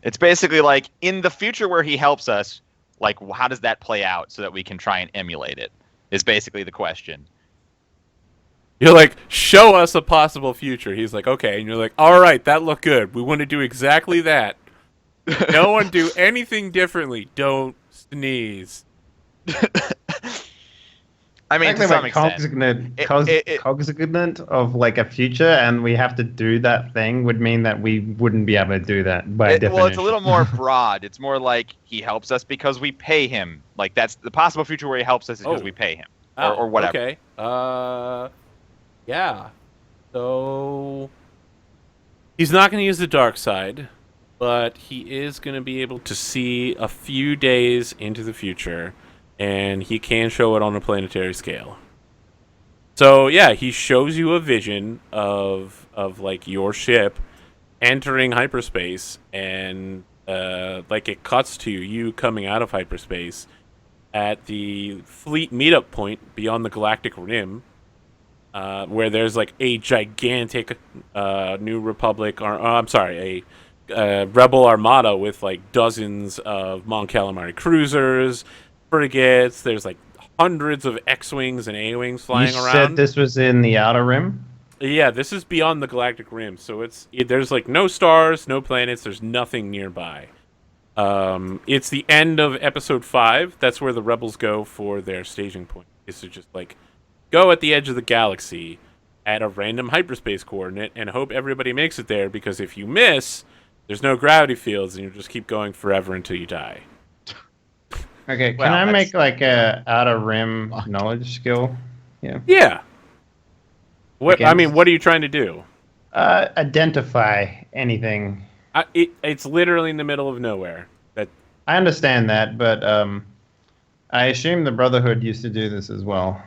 It's basically like in the future where he helps us, like how does that play out so that we can try and emulate it? Is basically the question. You're like, show us a possible future. He's like, okay. And you're like, all right, that looked good. We want to do exactly that. No one do anything differently. Don't sneeze. I mean, to some extent. Cognizant of like a future, and we have to do that thing would mean that we wouldn't be able to do that by definition. Well, it's a little more broad. It's more like he helps us because we pay him. Like that's the possible future where he helps us is because we pay him, or whatever. Okay. Yeah. So he's not going to use the dark side, but he is going to be able to see a few days into the future, and he can show it on a planetary scale. So yeah, he shows you a vision of like your ship entering hyperspace, and like it cuts to you coming out of hyperspace at the fleet meetup point beyond the galactic rim, where there's like a gigantic New Republic, or I'm sorry, a Rebel armada with like dozens of Mon Calamari cruisers, frigates. There's like hundreds of X-wings and A-wings flying you around. said this was in the Outer Rim? Yeah, this is beyond the galactic rim, so there's like no stars, no planets, there's nothing nearby. It's the end of episode 5. That's where the rebels go for their staging point. Is to just like go at the edge of the galaxy at a random hyperspace coordinate and hope everybody makes it there, because if you miss, there's no gravity fields and you just keep going forever until you die. Okay, Well, can I that's- make like a Outer Rim knowledge skill? Yeah. What I mean, Against- what are you trying to do? Identify anything. It's literally in the middle of nowhere. I understand that, but I assume the Brotherhood used to do this as well.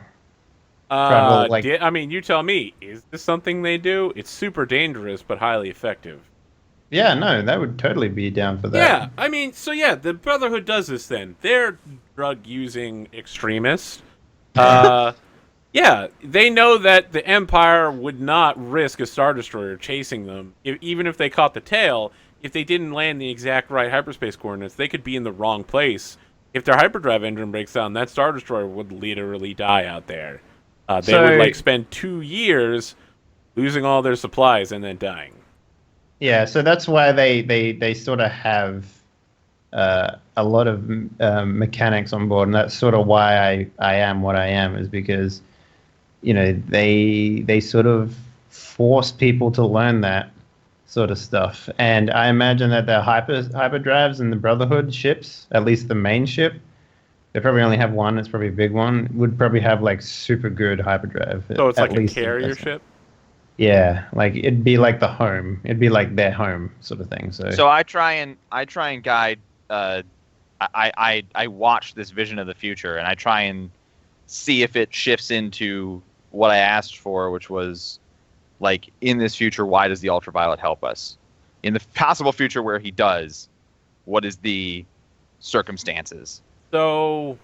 Travel, like- I mean, you tell me. Is this something they do? It's super dangerous, but highly effective. Yeah, no, that would totally be down for that. Yeah, I mean, so yeah, the Brotherhood does this then. They're drug-using extremists. Yeah, they know that the Empire would not risk a Star Destroyer chasing them, even if they caught the tail. If they didn't land the exact right hyperspace coordinates, they could be in the wrong place if their hyperdrive engine breaks down, that Star Destroyer would literally die out there. They So- would like spend 2 years losing all their supplies and then dying. Yeah, so that's why they sort of have a lot of mechanics on board, and that's sort of why I am what I am, is because, you know, they sort of force people to learn that sort of stuff. And I imagine that the hyperdrives and the Brotherhood ships, at least the main ship, they probably only have one. It's probably a big one. Would probably have like super good hyperdrive. So it's at like a least carrier ship. Yeah, like it'd be like the home. It'd be like their home sort of thing. So I try and guide. I watch this vision of the future, and I try and see if it shifts into what I asked for, which was like, in this future, why does the ultraviolet help us? In the possible future where he does, what is the circumstances? So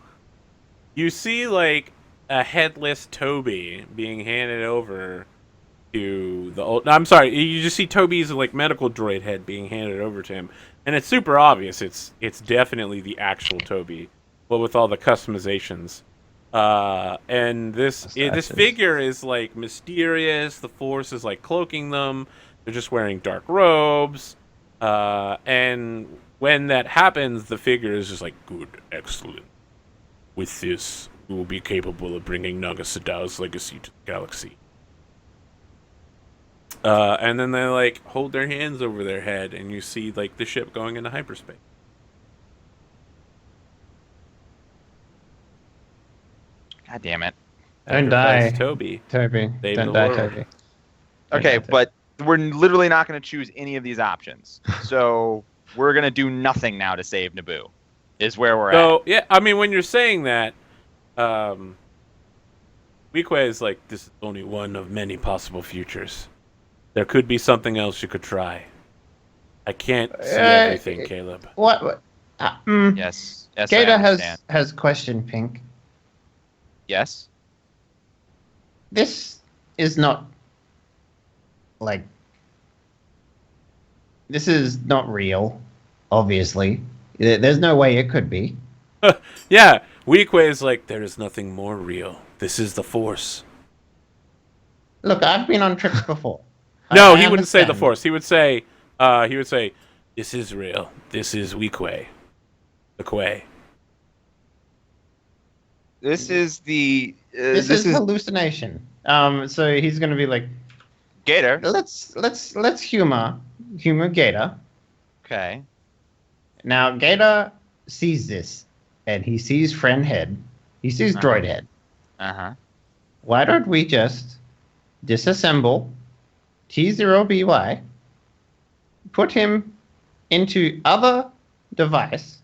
you see like a headless Toby being handed over to the old. No, I'm sorry. You just see Toby's like medical droid head being handed over to him, and it's super obvious. It's definitely the actual Toby, but with all the customizations. And this figure is like mysterious. The Force is like cloaking them. They're just wearing dark robes. And when that happens, the figure is just like, good, excellent. With this, we will be capable of bringing Naga Sadow's legacy to the galaxy. And then they like hold their hands over their head, and you see like the ship going into hyperspace. God damn it. Don't die, Sacrifice Toby. Toby. Save Don't the die, world. Toby. Okay, Okay. but we're literally not going to choose any of these options. So we're going to do nothing now to save Naboo, is where we're at. So yeah, I mean, when you're saying that, Weequay is like, this is only one of many possible futures. There could be something else you could try. I can't see everything, Caleb. What? Yes. Yes, I Gator understand. has question, Pink. Yes. This is not like, this is not real. Obviously, there's no way it could be. Yeah, Weequay is like, there is nothing more real. This is the Force. Look, I've been on trips before. No, I he wouldn't say the understand. Force. He would say, this is real. This is Weequay. The Quay. This is the. This is hallucination. So he's gonna be like, Gator. let's humor Gator. Okay. Now Gator sees this, and he sees friend head. He sees droid head. Uh huh. Why don't we just disassemble T0BY, put him into other device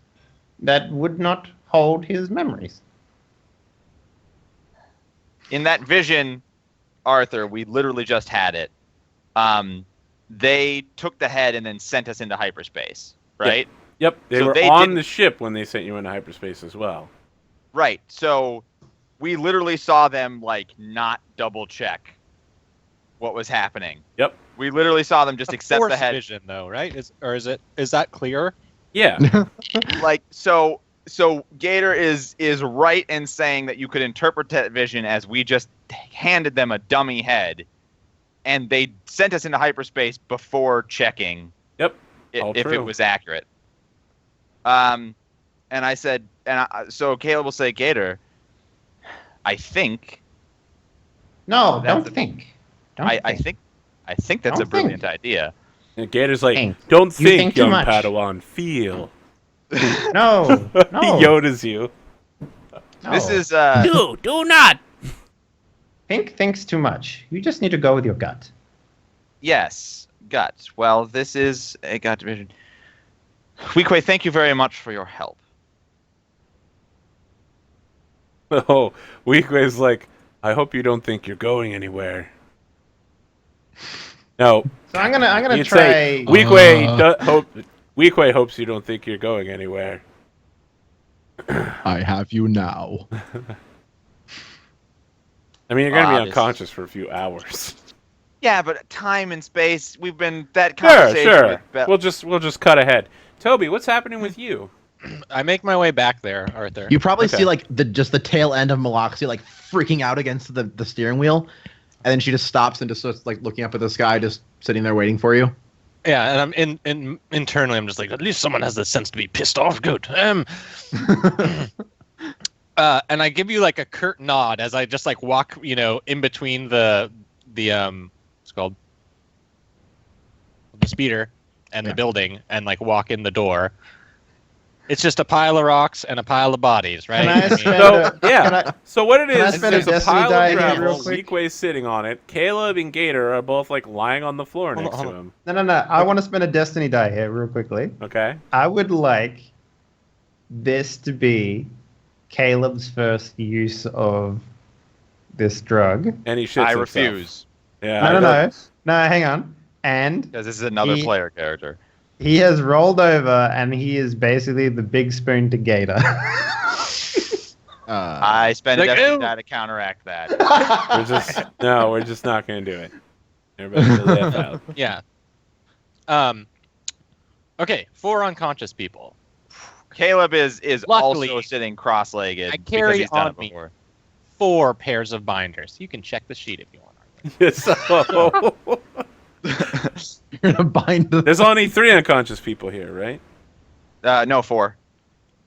that would not hold his memories? In that vision, Arthur, we literally just had it. They took the head and then sent us into hyperspace, right? Yep, they So were they on didn't- the ship when they sent you into hyperspace as well. Right. So we literally saw them like not double check what was happening. Yep. We literally saw them just A accept force the head. vision, though, right? Is that clear? Yeah. Like so Gator is right in saying that you could interpret that vision as we just handed them a dummy head, and they sent us into hyperspace before checking Yep. All if it true. was accurate. And I said, so Caleb will say, Gator, I think. No, That's don't a- think. Don't I think that's Don't a brilliant think. idea. And Gator's like, Think. don't You think, think too young much. Padawan. Feel. No, He no. Yoda's you. no. This is Do not. Pink thinks too much. You just need to go with your gut. yes, gut. Well, this is a gut division. Weequay, thank you very much for your help. Oh, Weequay's like, I hope you don't think you're going anywhere. No, So I'm gonna you'd try. say Weequay hopes you don't think you're going anywhere. I have you now. I mean, you're gonna be Obvious. unconscious for a few hours. Yeah, but time and space, we've been that Sure, conversation. sure. with Bell- We'll just cut ahead. Toby, what's happening with you? I make my way back there, Arthur. You probably Okay. see like just the tail end of Maloxy like freaking out against the steering wheel, and then she just stops and just starts like looking up at the sky, just sitting there waiting for you. Yeah, and I'm internally, I'm just like, at least someone has the sense to be pissed off. Good. And I give you like a curt nod as I just like walk, in between the what's it called, the speeder and the building, and like walk in the door. It's just a pile of rocks and a pile of bodies, right? Can I I mean, spend So a- yeah. can I- So what it can I is spend a there's a destiny pile die of here real gravel. quick? Weequay's sitting on it. Caleb and Gator are both like lying on the floor Hold on, next hold to on. him. No. I want to spend a destiny die here real quickly. Okay. I would like this to be Caleb's first use of this drug. And he shits I himself. refuse Yeah. No, hang on. And because this is another He- player character. he has rolled over, and he is basically the big spoon to Gator. I spend a Like, destiny ew. die to counteract that. We're just not gonna do it. Everybody chill the F out. yeah. Okay, 4 unconscious people. Caleb is Luckily, also sitting cross-legged I because carry he's done on it me. before. 4 pairs of binders. You can check the sheet if you want. So, You're gonna bind the. there's only 3 unconscious people here, right? No, 4.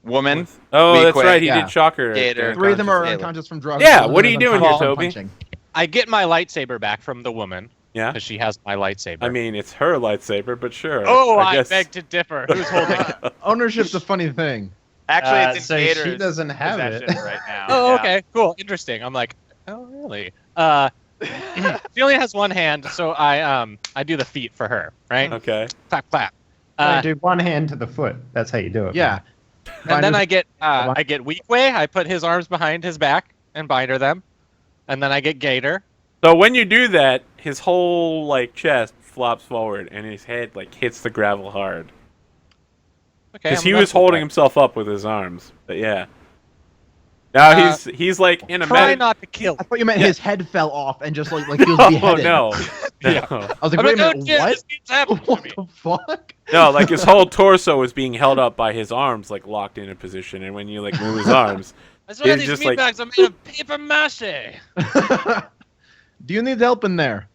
Woman. Oh, Be that's quick. right. He Yeah. did Shocker. Gator. Three of them are Caleb. unconscious from drugs. Yeah, one of what them are you is doing here, unconscious from Toby? punching. I get my lightsaber back from the woman Yeah. because she has my lightsaber. I mean, it's her lightsaber, but sure. oh, I guess. beg to differ. Who's holding it? Ownership's a funny thing. Actually, it's in so Gator's she doesn't have it. possession right now. Oh, Yeah. okay, cool, interesting. I'm like, oh, really? She only has one hand, so I do the feet for her, right? Okay. Clap, clap. You do one hand to the foot. That's how you do it. Yeah. And then Binders- I get Weequay. I put his arms behind his back and binder them, and then I get Gator. So when you do that, his whole like chest flops forward, and his head like hits the gravel hard. Okay, Because I'm he was wrestle holding back. himself up with his arms. But yeah. Now he's like in a Try not to kill. I thought you meant Yeah. his head fell off and just like he was Oh beheaded. no. Yeah. No. I was like, I'm wait like, a oh, minute, yeah, what? this keeps happening to What me. the fuck? No, like his whole torso was being held up by his arms, like locked in a position, and when you like move his arms, I swear It's these just meat like- bags are made of paper mache. Do you need help in there?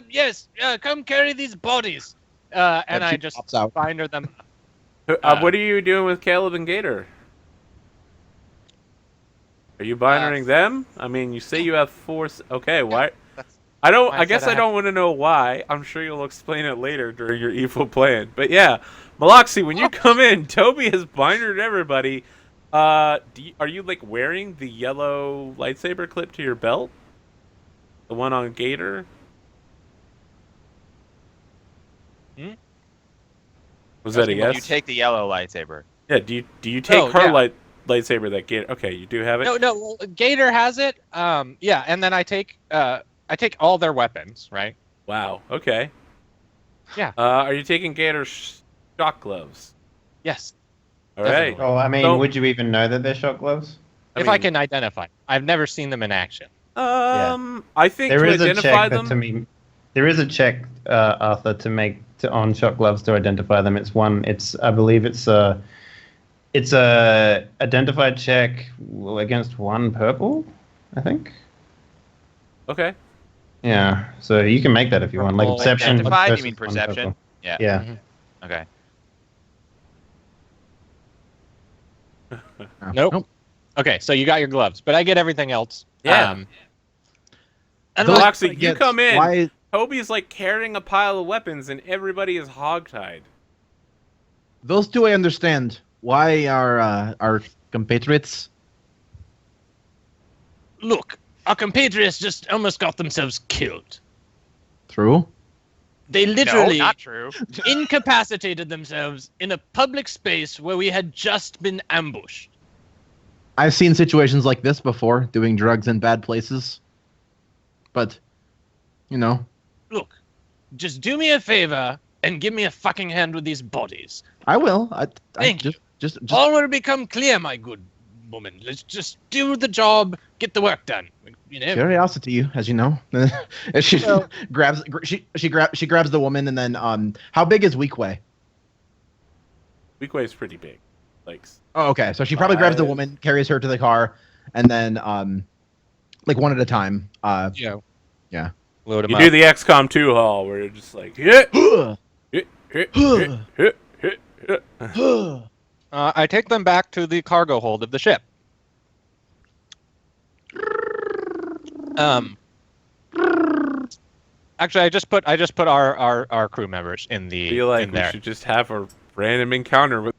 Yes, come carry these bodies. And I She just pops out. binder them. what are you doing with Caleb and Gator? Are you bindering them? I mean, you say you have 4. Okay, why? I don't. I I guess said I I don't want to know why. I'm sure you'll explain it later during your evil plan. But yeah, Maloxy, when you come in, Toby has bindered everybody. Are you like wearing the yellow lightsaber clip to your belt? The one on Gator? Hmm? Was that a Asking yes? when you take the yellow lightsaber. Yeah. Do you take Oh, her yeah. lightsaber that Gator? Okay, you do have it. No, well, Gator has it. Yeah, and then I take all their weapons, right? Wow. Okay. Yeah. Are you taking Gator's shock gloves? Yes, All right. Definitely. Oh, I mean, So- would you even know that they're shock gloves? if I can identify. I've never seen them in action. I think There to is a identify check that them. to me. There is a check, Arthur, on shock gloves to identify them. It's one. It's I believe it's a identified check against 1 purple. I think. Okay. Yeah. So you can make that if you want, like Purple. perception. Identified? You versus mean 1 perception? purple. Yeah. Yeah. Mm-hmm. Okay. Nope. Okay, so you got your gloves, but I get everything else. Yeah. And Those- like, Maloxy, you come in. Why? Toby's like carrying a pile of weapons, and everybody is hogtied. Those two I understand. Why are our compatriots? Look, our compatriots just almost got themselves killed. True. They No, literally not true. incapacitated themselves in a public space where we had just been ambushed. I've seen situations like this before, doing drugs in bad places. But, you know, Look, just do me a favor and give me a fucking hand with these bodies. I will. Thank just All will become clear, my good woman. Let's just do the job, get the work done. You know, curiosity, as you know. And she grabs the woman, and then how big is Weequay? Weequay's pretty big. Like, Oh, okay. So she probably grabs the woman, carries her to the car, and then like one at a time. Yeah. Yeah. Load him you up. do the XCOM 2 haul where you're just like, hit, hit, hit, hit, hit, hit, hit. I take them back to the cargo hold of the ship. Actually, I just put our crew members in the I feel like in we there. should just have a random encounter with.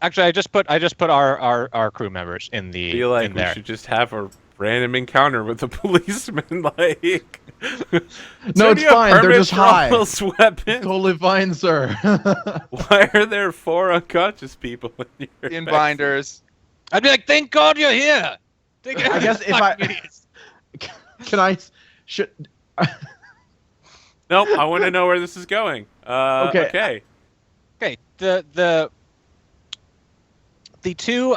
Actually, I just put our crew members in the I feel like in we there. should just have a random encounter with a policeman. Like, No, do it's you have fine. They're permits just for all high. those weapons? Totally fine, sir. Why are there 4 unconscious people in your In backseat? binders. I'd be like, thank God you're here. I guess if I can I should. Nope, I want to know where this is going. Okay. Okay, the two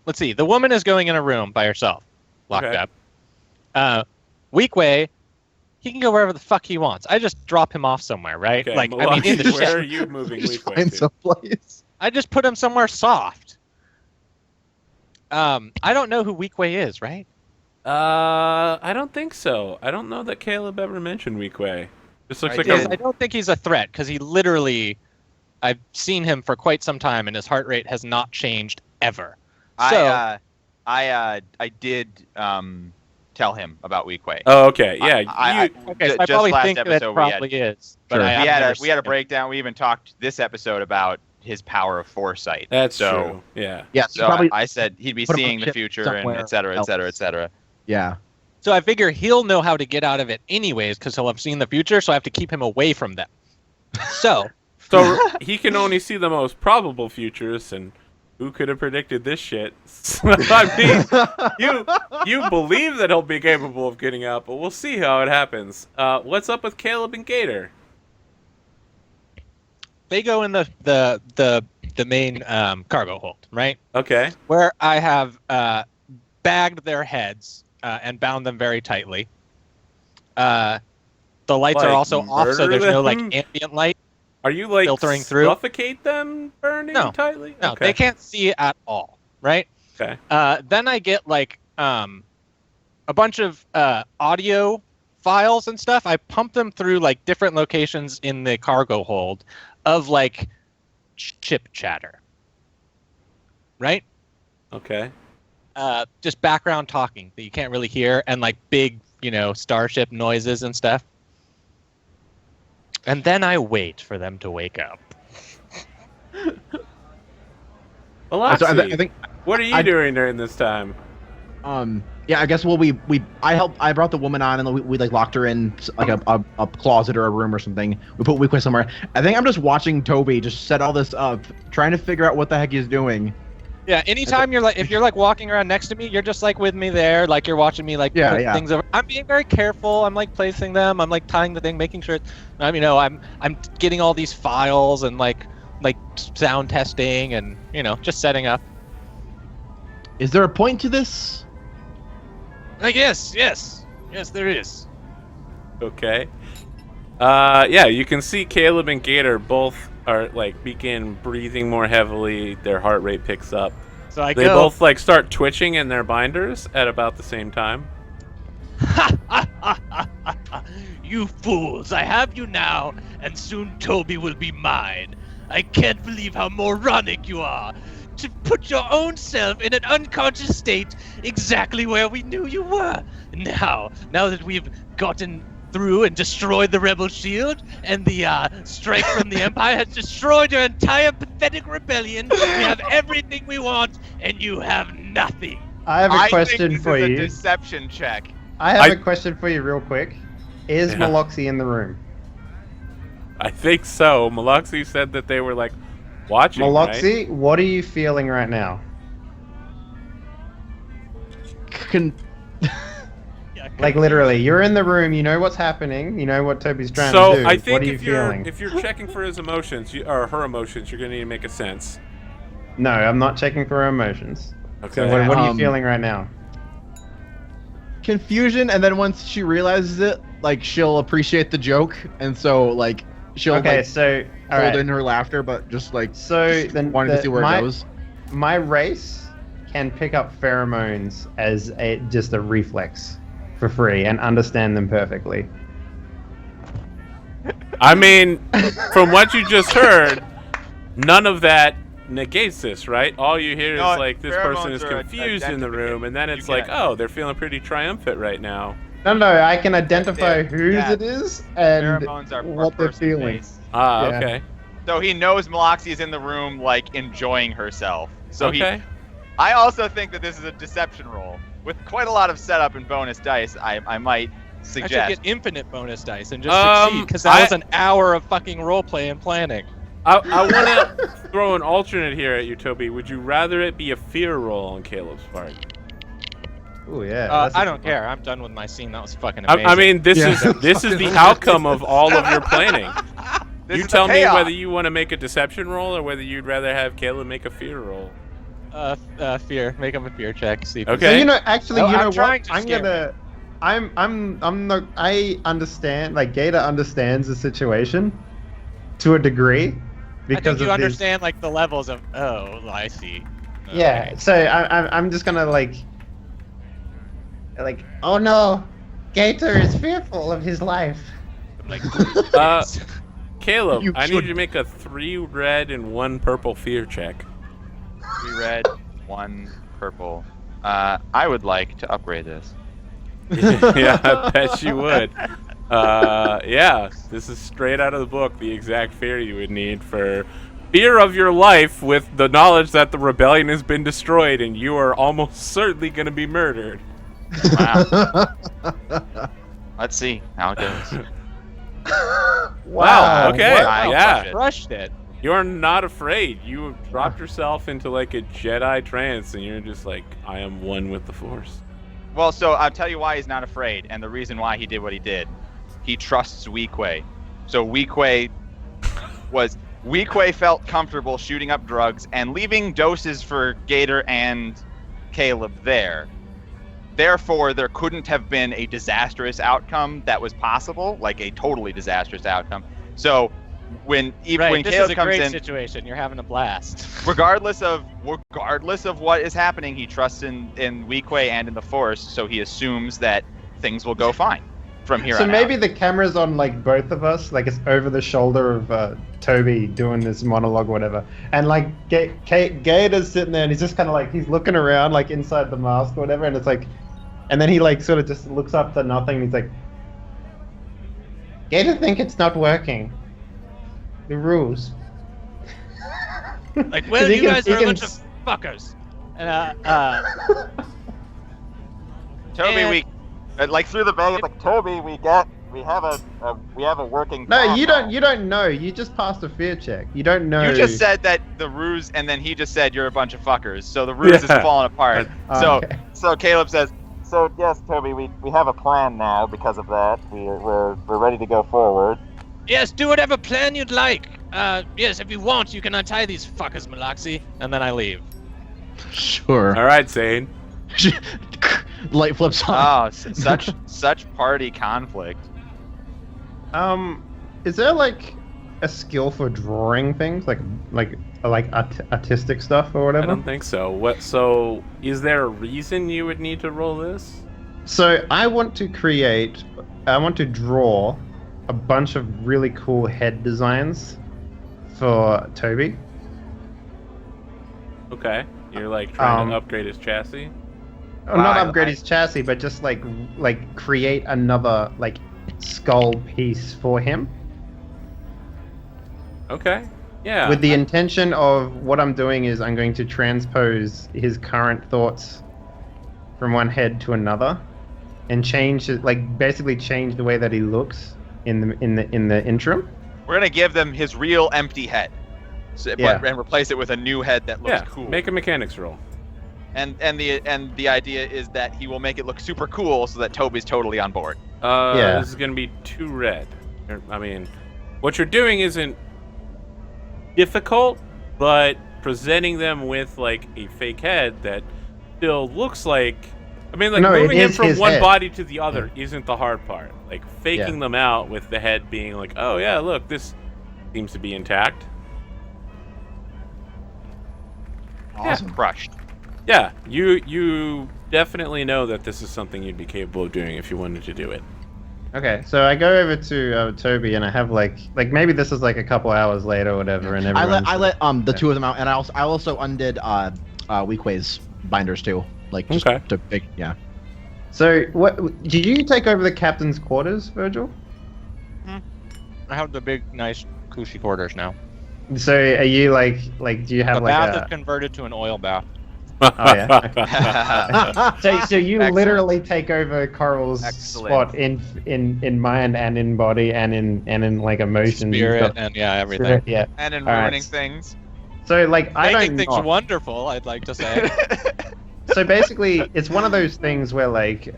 let's see, the woman is going in a room by herself, locked Okay. up. Weequay, he can go wherever the fuck he wants. I just drop him off somewhere, right? Okay, Like, I mean, in the Milwaukee, where are ship. you moving Just Weequay find to? some place. I just put him somewhere soft. I don't know who Weequay is, right? I don't think so. I don't know that Caleb ever mentioned Weequay. This looks I like did. I don't think he's a threat because he literally, I've seen him for quite some time and his heart rate has not changed ever. So I did tell him about Weequay. Oh, okay. Yeah. okay, so I just probably last think that it episode we had- probably is. But Sure. I have we had never a seen him. breakdown. We even talked this episode about his power of foresight. that's so, true. Yeah. Yeah. So probably. I said he'd be put him on seeing a the ship future and somewhere et cetera, et cetera, et else. cetera. Yeah. So I figure he'll know how to get out of it anyways because he'll have seen the future, so I have to keep him away from them. So, So he can only see the most probable futures, and who could have predicted this shit? I mean, you believe that he'll be capable of getting out, but we'll see how it happens. What's up with Caleb and Gator? they go in the main cargo hold, right? Okay. Where I have bagged their heads and bound them very tightly. The lights Like are also off, so there's murder no like them? ambient light. Are you like Filtering through? suffocate them burning No. tightly? No, Okay. they can't see at all, right? Okay. Then I get like a bunch of audio files and stuff. I pump them through like different locations in the cargo hold of like chip chatter, right? Okay. Just background talking that you can't really hear, and like big, starship noises and stuff. And then I wait for them to wake up. Well, So I think. what are you doing during this time? Yeah, I guess I brought the woman on and we like locked her in like a closet or a room or something. We put Weequay somewhere. I think I'm just watching Toby just set all this up, trying to figure out what the heck he's doing. Yeah, anytime if you're like walking around next to me, you're just like with me there, like you're watching me like Yeah, put yeah. things over. I'm being very careful. I'm like placing them. I'm like tying the thing, making sure. I'm getting all these files and like sound testing and just setting up. Is there a point to this? Like yes, there is. Okay. Yeah, you can see Caleb and Gator both are like begin breathing more heavily. Their heart rate picks up. So I They go. both like start twitching in their binders at about the same time. You fools, I have you now, and soon Toby will be mine. I can't believe how moronic you are. To put your own self in an unconscious state exactly where we knew you were. Now that we've gotten through and destroyed the rebel shield, and the strike from the Empire has destroyed your entire pathetic rebellion, we have everything we want, and you have nothing. I have a I question think for this is you. a deception check. I have a question for you, real quick. Is Yeah. Maloxy in the room? I think so. Maloxy said that they were like watching. Right? Maloxy, what are you feeling right now? Like literally, you're in the room. You know what's happening. You know what Toby's trying to So do. I What think are you if you're feeling? checking for his emotions or her emotions, you're gonna need to make a sense. No, I'm not checking for her emotions. Okay. So what are you Um, feeling right now? confusion, and then once she realizes it, like she'll appreciate the joke, and so like she'll Okay, like, so all hold right. in her laughter, but just like So then wanting to see where it goes. My race can pick up pheromones as just a reflex for free and understand them perfectly. I mean, from what you just heard, none of that negates this, right? All you hear is No, like this person is pheromones are confused in the identification. room, and then it's You like, can- oh, they're feeling pretty triumphant right now. No, I can identify Yeah. whose Yeah. it is and Pheromones are what they're person feeling. based. Ah, Yeah. okay. So he knows Meloxy is in the room, like enjoying herself. So Okay. I also think that this is a deception roll with quite a lot of setup and bonus dice. I might I should suggest. get infinite bonus dice and just Um, succeed, because that I- was an hour of fucking roleplay and planning. I want to throw an alternate here at you, Toby. Would you rather it be a fear roll on Caleb's part? Oh yeah. that's a I good don't one. care. I'm done with my scene. That was fucking amazing. I mean, this Yeah. is the outcome of all of your planning. This You is the tell me payoff. whether you want to make a deception roll or whether you'd rather have Caleb make a fear roll. Fear. Make him a fear check. See. If Okay. So, you know, actually, Oh, you know I'm what? trying to I'm scare gonna. I'm not. I understand. Like Gator understands the situation to a degree I because think you of this. understand like the levels of. Oh, I see. Yeah. Okay. So I'm just gonna like. Oh no, Gator is fearful of his life. Like. Uh, Caleb, You I need should- you to make a 3 red and 1 purple fear check. 3 red, 1 purple. I would like to upgrade this. Yeah, I bet you would. Yeah, this is straight out of the book, the exact fear you would need for fear of your life with the knowledge that the rebellion has been destroyed and you are almost certainly going to be murdered. Wow. Let's see how it goes. Wow, okay, I yeah. crush it. Crushed it. You're not afraid. You dropped yourself into like a Jedi trance and you're just like, I am one with the Force. Well, so I'll tell you why he's not afraid, and the reason why he did what he did. He trusts Weequay. So Weequay felt comfortable shooting up drugs and leaving doses for Gator and Caleb there. Therefore, there couldn't have been a disastrous outcome that was possible, like a totally disastrous outcome. So when Right. This Caleb is a comes great in, situation. You're having a blast. regardless of what is happening, he trusts in Weequay and in the Force, so he assumes that things will go fine from here So on maybe out. the camera's on like both of us, like it's over the shoulder of Toby doing this monologue or whatever, and like Gator's sitting there and he's just kind of like he's looking around like inside the mask or whatever, and it's like, and then he like sort of just looks up to nothing and he's like, Gator think it's not working. The rules. Like, well, 'Cause he you can- guys he are a can bunch s- of fuckers. And Toby, and- we like through the bag. It's like Toby, we have a working. No, plan you now. don't know. You just passed a fear check. You don't know. You just said that the ruse, and then he just said you're a bunch of fuckers. So the ruse is Yeah. falling apart. Okay. So Caleb says, so yes, Toby, we have a plan now because of that. We're ready to go forward. Yes, do whatever plan you'd like. Yes, if you want, you can untie these fuckers, Meloxy. then I leave. Sure. All right, Zane. Light flips on. Oh, such party conflict. Is there like a skill for drawing things, like artistic stuff or I whatever? don't think so. So, is there a reason you would need to roll this? So I want to draw a bunch of really cool head designs for Toby. Okay. You're like trying Um, to upgrade his chassis? Or not Wow, upgrade I- his chassis, but just like create another like skull piece for him. Okay. Yeah. With the intention of what I'm doing is I'm going to transpose his current thoughts from one head to another, and basically change the way that he looks in the interim. We're gonna give them his real empty head, Yeah. and replace it with a new head that looks yeah, cool. make a mechanics roll. And the idea is that he will make it look super cool so that Toby's totally on board. Yeah. This is going to be 2 red. I mean, what you're doing isn't difficult, but presenting them with like a fake head that still looks like I mean, like No, it moving him is from his one head. body to the other isn't the hard part. Like faking Yeah. them out with the head being like, oh yeah, look, this seems to be intact. Awesome. Crushed. Yeah, you definitely know that this is something you'd be capable of doing if you wanted to do it. Okay, so I go over to Toby and I have like maybe this is like a couple hours later or whatever, and I everyone's let the two of them out, and I also undid Weequay's binders too, like just Okay. to big yeah. So what did you take over the captain's quarters, Virgil? I have the big, nice, cushy quarters now. So are you like do you have The like bath a is converted to an oil bath. Oh yeah. So you Excellent. literally take over Coral's Excellent. spot in mind and in body and in like emotion. Spirit and yeah, everything. Yeah. And in All right. ruining things. So like I Making don't things know. wonderful, I'd like to say. So basically, it's one of those things where like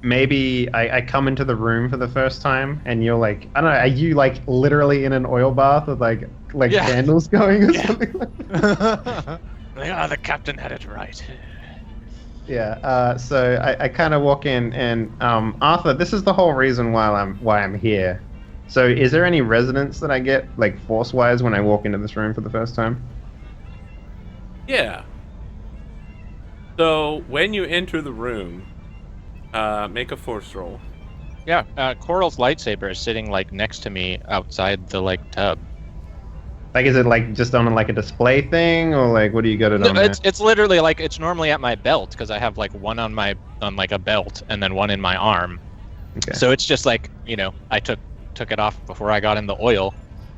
maybe I come into the room for the first time and you're like, I don't know, are you like literally in an oil bath with like Yeah. candles going or Yeah. something like that? Yeah, the captain had it right. Yeah, so I kind of walk in and Arthur, this is the whole reason why I'm here. So is there any resonance that I get like force wise when I walk into this room for the first time? Yeah. So when you enter the room, make a force roll. Yeah, Coral's lightsaber is sitting like next to me outside the like tub. Like, is it like just on like a display thing, or like what do you got it No, on? there? it's literally like it's normally at my belt because I have like one on like a belt and then one in my arm. Okay. So it's just like I took it off before I got in the oil,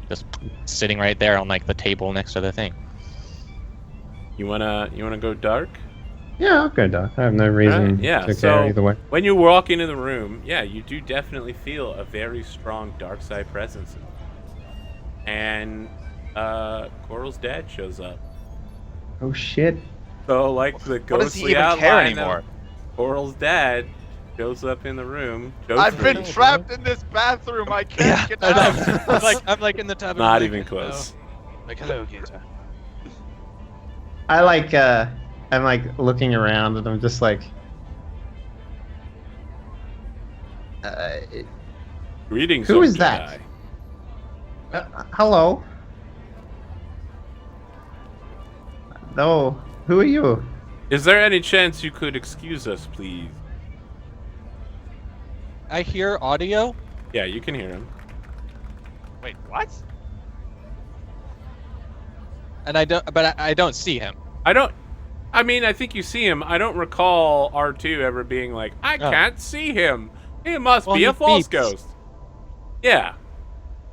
just sitting right there on like the table next to the thing. You wanna go dark? Yeah, I'll go dark. I have no reason Alright, yeah, to so- care either way. When you walk into the room, yeah, you do definitely feel a very strong dark side presence. And Coral's dad shows up. Oh shit. So like the What does ghostly he even outline care of anymore? Coral's dad shows up in the room. I've been ghostly. trapped in this bathroom. I can't get out. I'm like in the tub. and Not I'm even like, close. oh, like hello, Gator. I like I'm like looking around and I'm just like Greetings. Who old is that? Jedi. hello. No, who are you? Is there any chance you could excuse us, please? I hear audio. Yeah, you can hear him. Wait, what? And I don't see him. I mean, I think you see him. I don't recall R2 ever being like, I Oh. can't see him. He must Well, be he a false beeps. ghost. Yeah.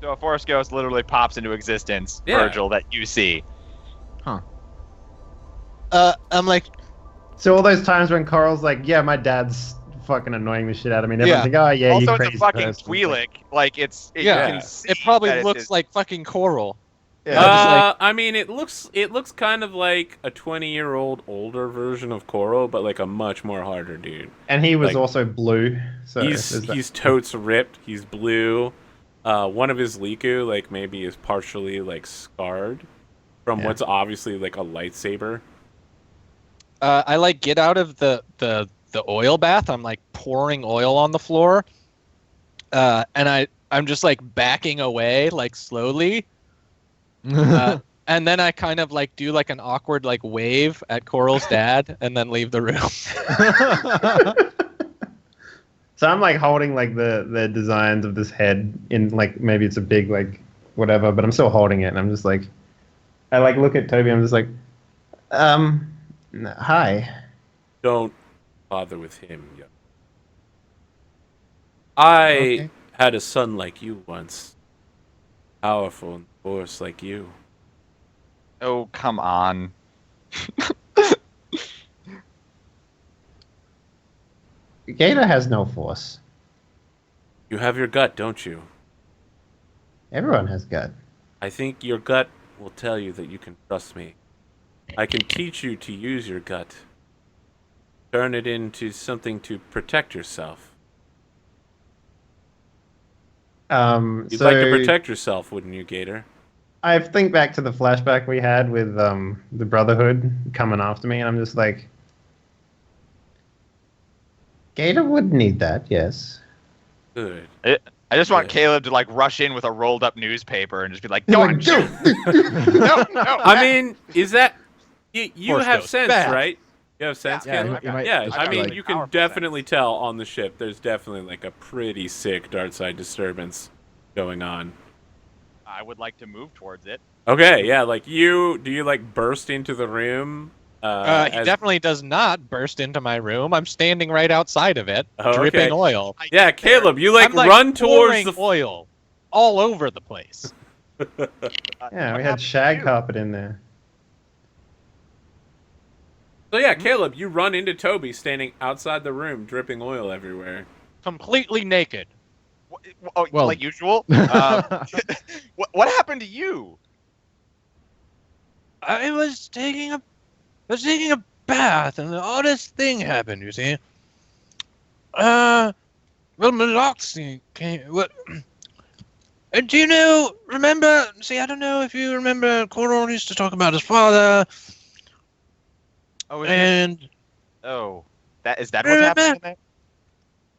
So a force ghost literally pops into existence, Yeah. Virgil, that you see. I'm like, So all those times when Coral's like, yeah, my dad's fucking annoying the shit out of me. And everyone's Yeah. like, oh yeah, also, you it's crazy a fucking person. Twi'lek. Like it's. You Yeah. can see it probably that looks it's like fucking Coral. Yeah. just like- I mean, it looks kind of like a 20-year-old older version of Coral, but like a much more harder dude. And he was like- also blue. So there's that. He's totes ripped. He's blue. One of his Liku, like maybe is partially like scarred from Yeah. what's obviously like a lightsaber. I like get out of the oil bath. I'm like pouring oil on the floor, and I'm just like backing away like slowly, and then I kind of like do like an awkward like wave at Coral's dad, and then leave the room. So I'm like holding like the designs of this head in like maybe it's a big like whatever, but I'm still holding it and I'm just like I like look at Toby, I'm just like hi. Don't bother with him. Yo. I Okay. had a son like you once. Powerful and force like you. Oh, come on. Gator has no force. You have your gut, don't you? Everyone has gut. I think your gut will tell you that you can trust me. I can teach you to use your gut. Turn it into something to protect yourself. You'd So like to protect yourself, wouldn't you, Gator? I think back to the flashback we had with the Brotherhood coming after me and I'm just like Gator would need that, yes. Good. I just want Yes. Caleb to like rush in with a rolled up newspaper and just be like, He's "Go like, on, "Dude." shoot!" No, I mean, is that you Force have goes sense, fast. right? You have sense, Yeah, Caleb? he might Yeah, just I be mean, like- you can Powerful definitely tell on the ship. There's definitely like a pretty sick dark side disturbance going on. I would like to move towards it. Okay, yeah, like do you like burst into the room? He as- definitely does not burst into my room. I'm standing right outside of it, Oh, dripping okay. oil. Yeah, Caleb, you like I'm, like run towards pouring the. oil all over the place. Yeah, What we had happened shag to you? carpet in there. So yeah, Caleb, you run into Toby standing outside the room, dripping oil everywhere. Completely naked. Oh, Well- like usual. What happened to you? I was taking a bath, and the oddest thing happened. You see. Well, Meloxy came. What? Do you know? Remember? See, I don't know if you remember. Coral used to talk about his father, Oh, is and that what's happening there?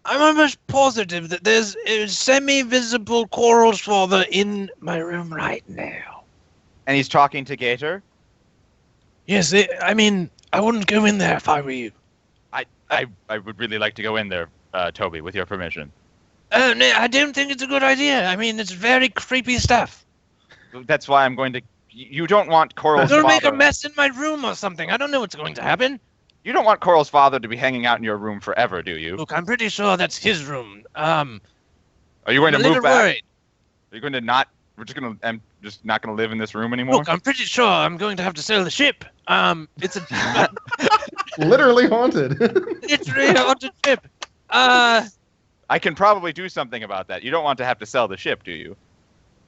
I'm almost positive that there's a semi-visible Coral's father in my room right now. And he's talking to Gator. Yes, I mean, I wouldn't go in there if I were you. I would really like to go in there, Toby, with your permission. No, I don't think it's a good idea. I mean, it's very creepy stuff. That's why I'm going to. You don't want Coral's It'll make a father. mess in my room or something. I don't know what's going to happen. You don't want Coral's father to be hanging out in your room forever, do you? Look, I'm pretty sure that's his room. Are you going to I'm a little move back? worried. Are you going to not? I'm just not going to live in this room anymore. Look, I'm pretty sure I'm going to have to sail the ship. It's a Literally haunted. literally a haunted ship. I can probably do something about that. You don't want to have to sell the ship, do you?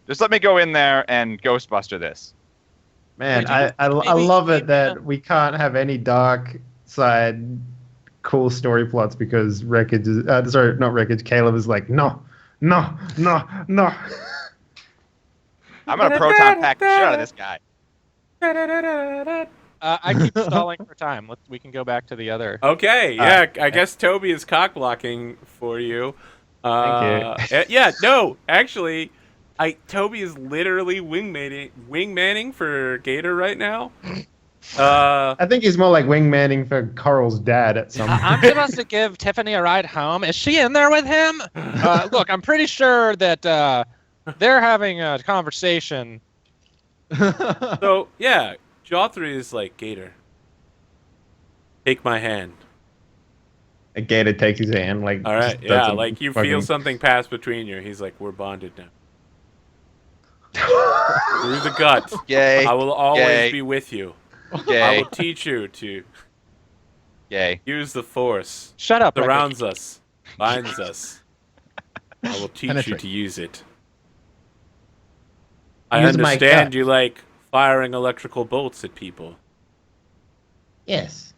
Just let me go in there and Ghostbuster this. Man, Would you I maybe- love it maybe, that we can't have any dark side cool story plots because Wreckage is, sorry, not Wreckage, Caleb is like, no. I'm going to proton pack the shit out of this guy. I keep stalling for time. We can go back to the other. Okay, yeah, I guess Toby is cock blocking for you. Yeah, no, actually, Toby is literally wingmanning for Gator right now. I think he's more like wingmanning for Coral's dad at some point. I'm supposed to give Tiffany a ride home. Is she in there with him? Look, I'm pretty sure that they're having a conversation. So yeah, Jothry is like, Gator, take my hand. A Gator takes his hand, like. All right, just does yeah, some like you fucking- feel something pass between you. He's like, we're bonded now. Through the gut, Yay. I will always Yay. be with you. I Yay. will teach you to Yay. use the force. Shut up. Rick. Surrounds us, binds us. I will teach you Penetrate. to use it. I Use my understand gut. you like firing electrical bolts at people. Yes.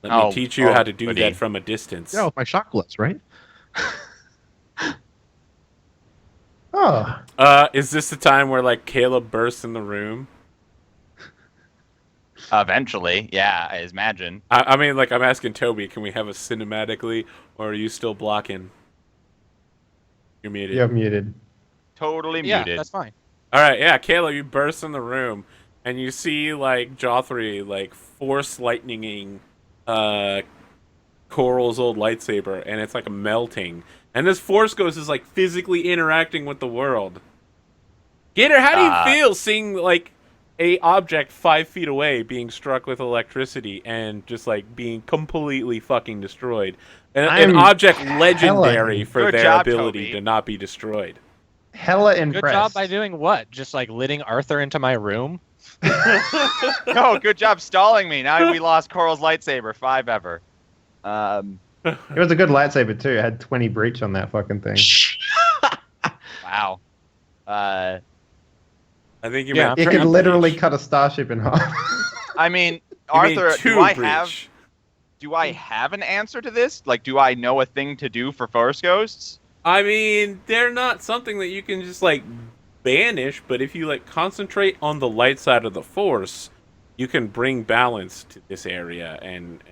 Let me Oh, teach you how to do buddy. that from a distance. Yeah, with my shot gloves, right? Oh. Is this the time where like Caleb bursts in the room? Eventually, yeah, I imagine. I mean, like I'm asking Toby, can we have a cinematically, or are you still blocking? You're muted. You're muted. Totally Yeah, muted. that's fine. All right, yeah, Caleb, you burst in the room, and you see like Jothry like force lightninging Coral's old lightsaber, and it's like melting. And this force ghost is like physically interacting with the world. Gator, how do you feel seeing like a object 5 feet away being struck with electricity and just like being completely fucking destroyed? An I'm object hella- legendary for Good their job, ability Toby. to not be destroyed. Hella Good impressed. job by doing what? Just like letting Arthur into my room? No, good job stalling me. Now we lost Coral's lightsaber. 5 ever. It was a good lightsaber too. It had 20 breach on that fucking thing. Wow. I think you Yeah, meant It three could literally breach. cut a starship in half. I mean, You mean Arthur, two do I breach. have an answer to this? Like, do I know a thing to do for Force Ghosts? I mean, they're not something that you can just like banish, but if you like concentrate on the light side of the force, you can bring balance to this area and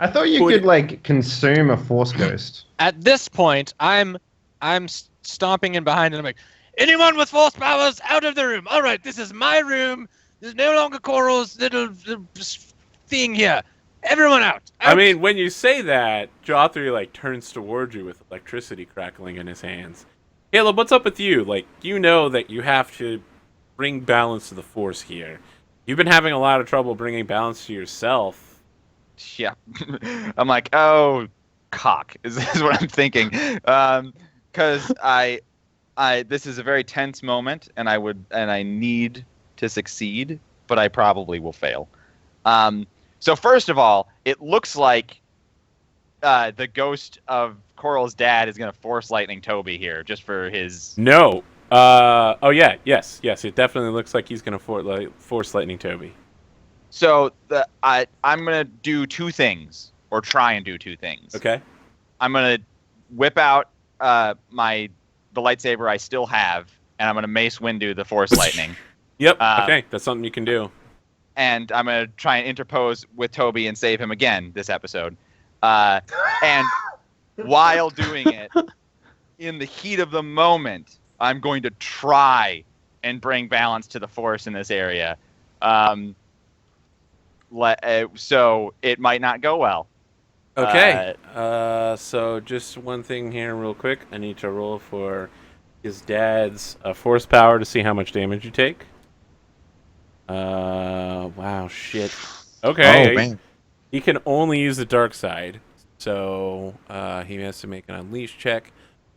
I thought you Would- could like consume a force ghost. At this point, I'm stomping in behind, and I'm like, Anyone with force powers, out of the room. All right, this is my room. There's no longer Coral's little thing here. Everyone out. I Out. mean, when you say that, Jothri like turns towards you with electricity crackling in his hands. Caleb, what's up with you? Like, you know that you have to bring balance to the Force here. You've been having a lot of trouble bringing balance to yourself. Yeah. I'm like, oh, cock is what I'm thinking. Because I this is a very tense moment, and I need to succeed, but I probably will fail. So first of all, it looks like the ghost of Coral's dad is gonna force lightning Toby here, just for his. No. Oh yeah. Yes. It definitely looks like he's gonna force lightning Toby. So I'm gonna do two things, or try and do two things. Okay. I'm gonna whip out the lightsaber I still have, and I'm gonna Mace Windu the Force Lightning. Yep. Okay. That's something you can do. And I'm gonna try and interpose with Toby and save him again this episode. And while doing it, in the heat of the moment, I'm going to try and bring balance to the Force in this area. So it might not go well. Okay. So just one thing here, real quick. I need to roll for his dad's force power to see how much damage you take. Wow, shit. Okay. Oh, man. He can only use the dark side, so he has to make an unleash check.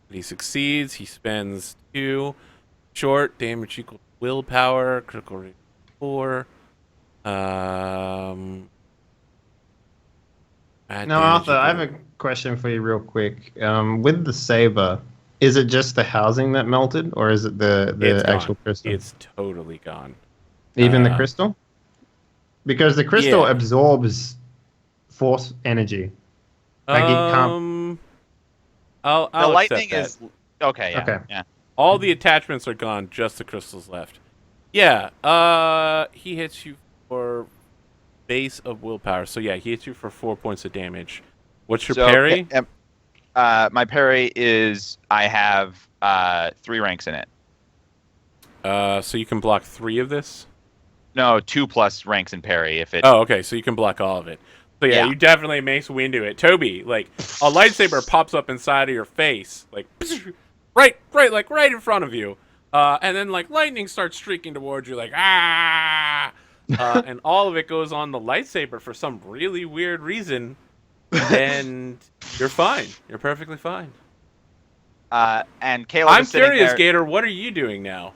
But he succeeds. He spends 2 short damage equal to willpower. Critical rate 4. Now, Arthur, I have a question for you real quick. With the saber, is it just the housing that melted, or is it the actual crystal? It's totally gone. Even the crystal? Because the crystal Yeah. absorbs force energy. Like it can't. I'll The accept lightning that. is okay. Yeah. Okay. Yeah. All the attachments are gone, just the crystals left. Yeah, he hits you for base of willpower. So yeah, he hits you for 4 points of damage. What's your parry? My parry is I have 3 ranks in it. So you can block 3 of this? No, 2 plus ranks in parry if it. Oh, okay, so you can block all of it. So yeah, Yeah. you definitely Mace Windu it. Toby, like, a lightsaber pops up inside of your face, like, right in front of you. And then, like, lightning starts streaking towards you, like, ah! And all of it goes on the lightsaber for some really weird reason. And you're fine. You're perfectly fine. And Caleb I'm is sitting curious, there. Gator, what are you doing now?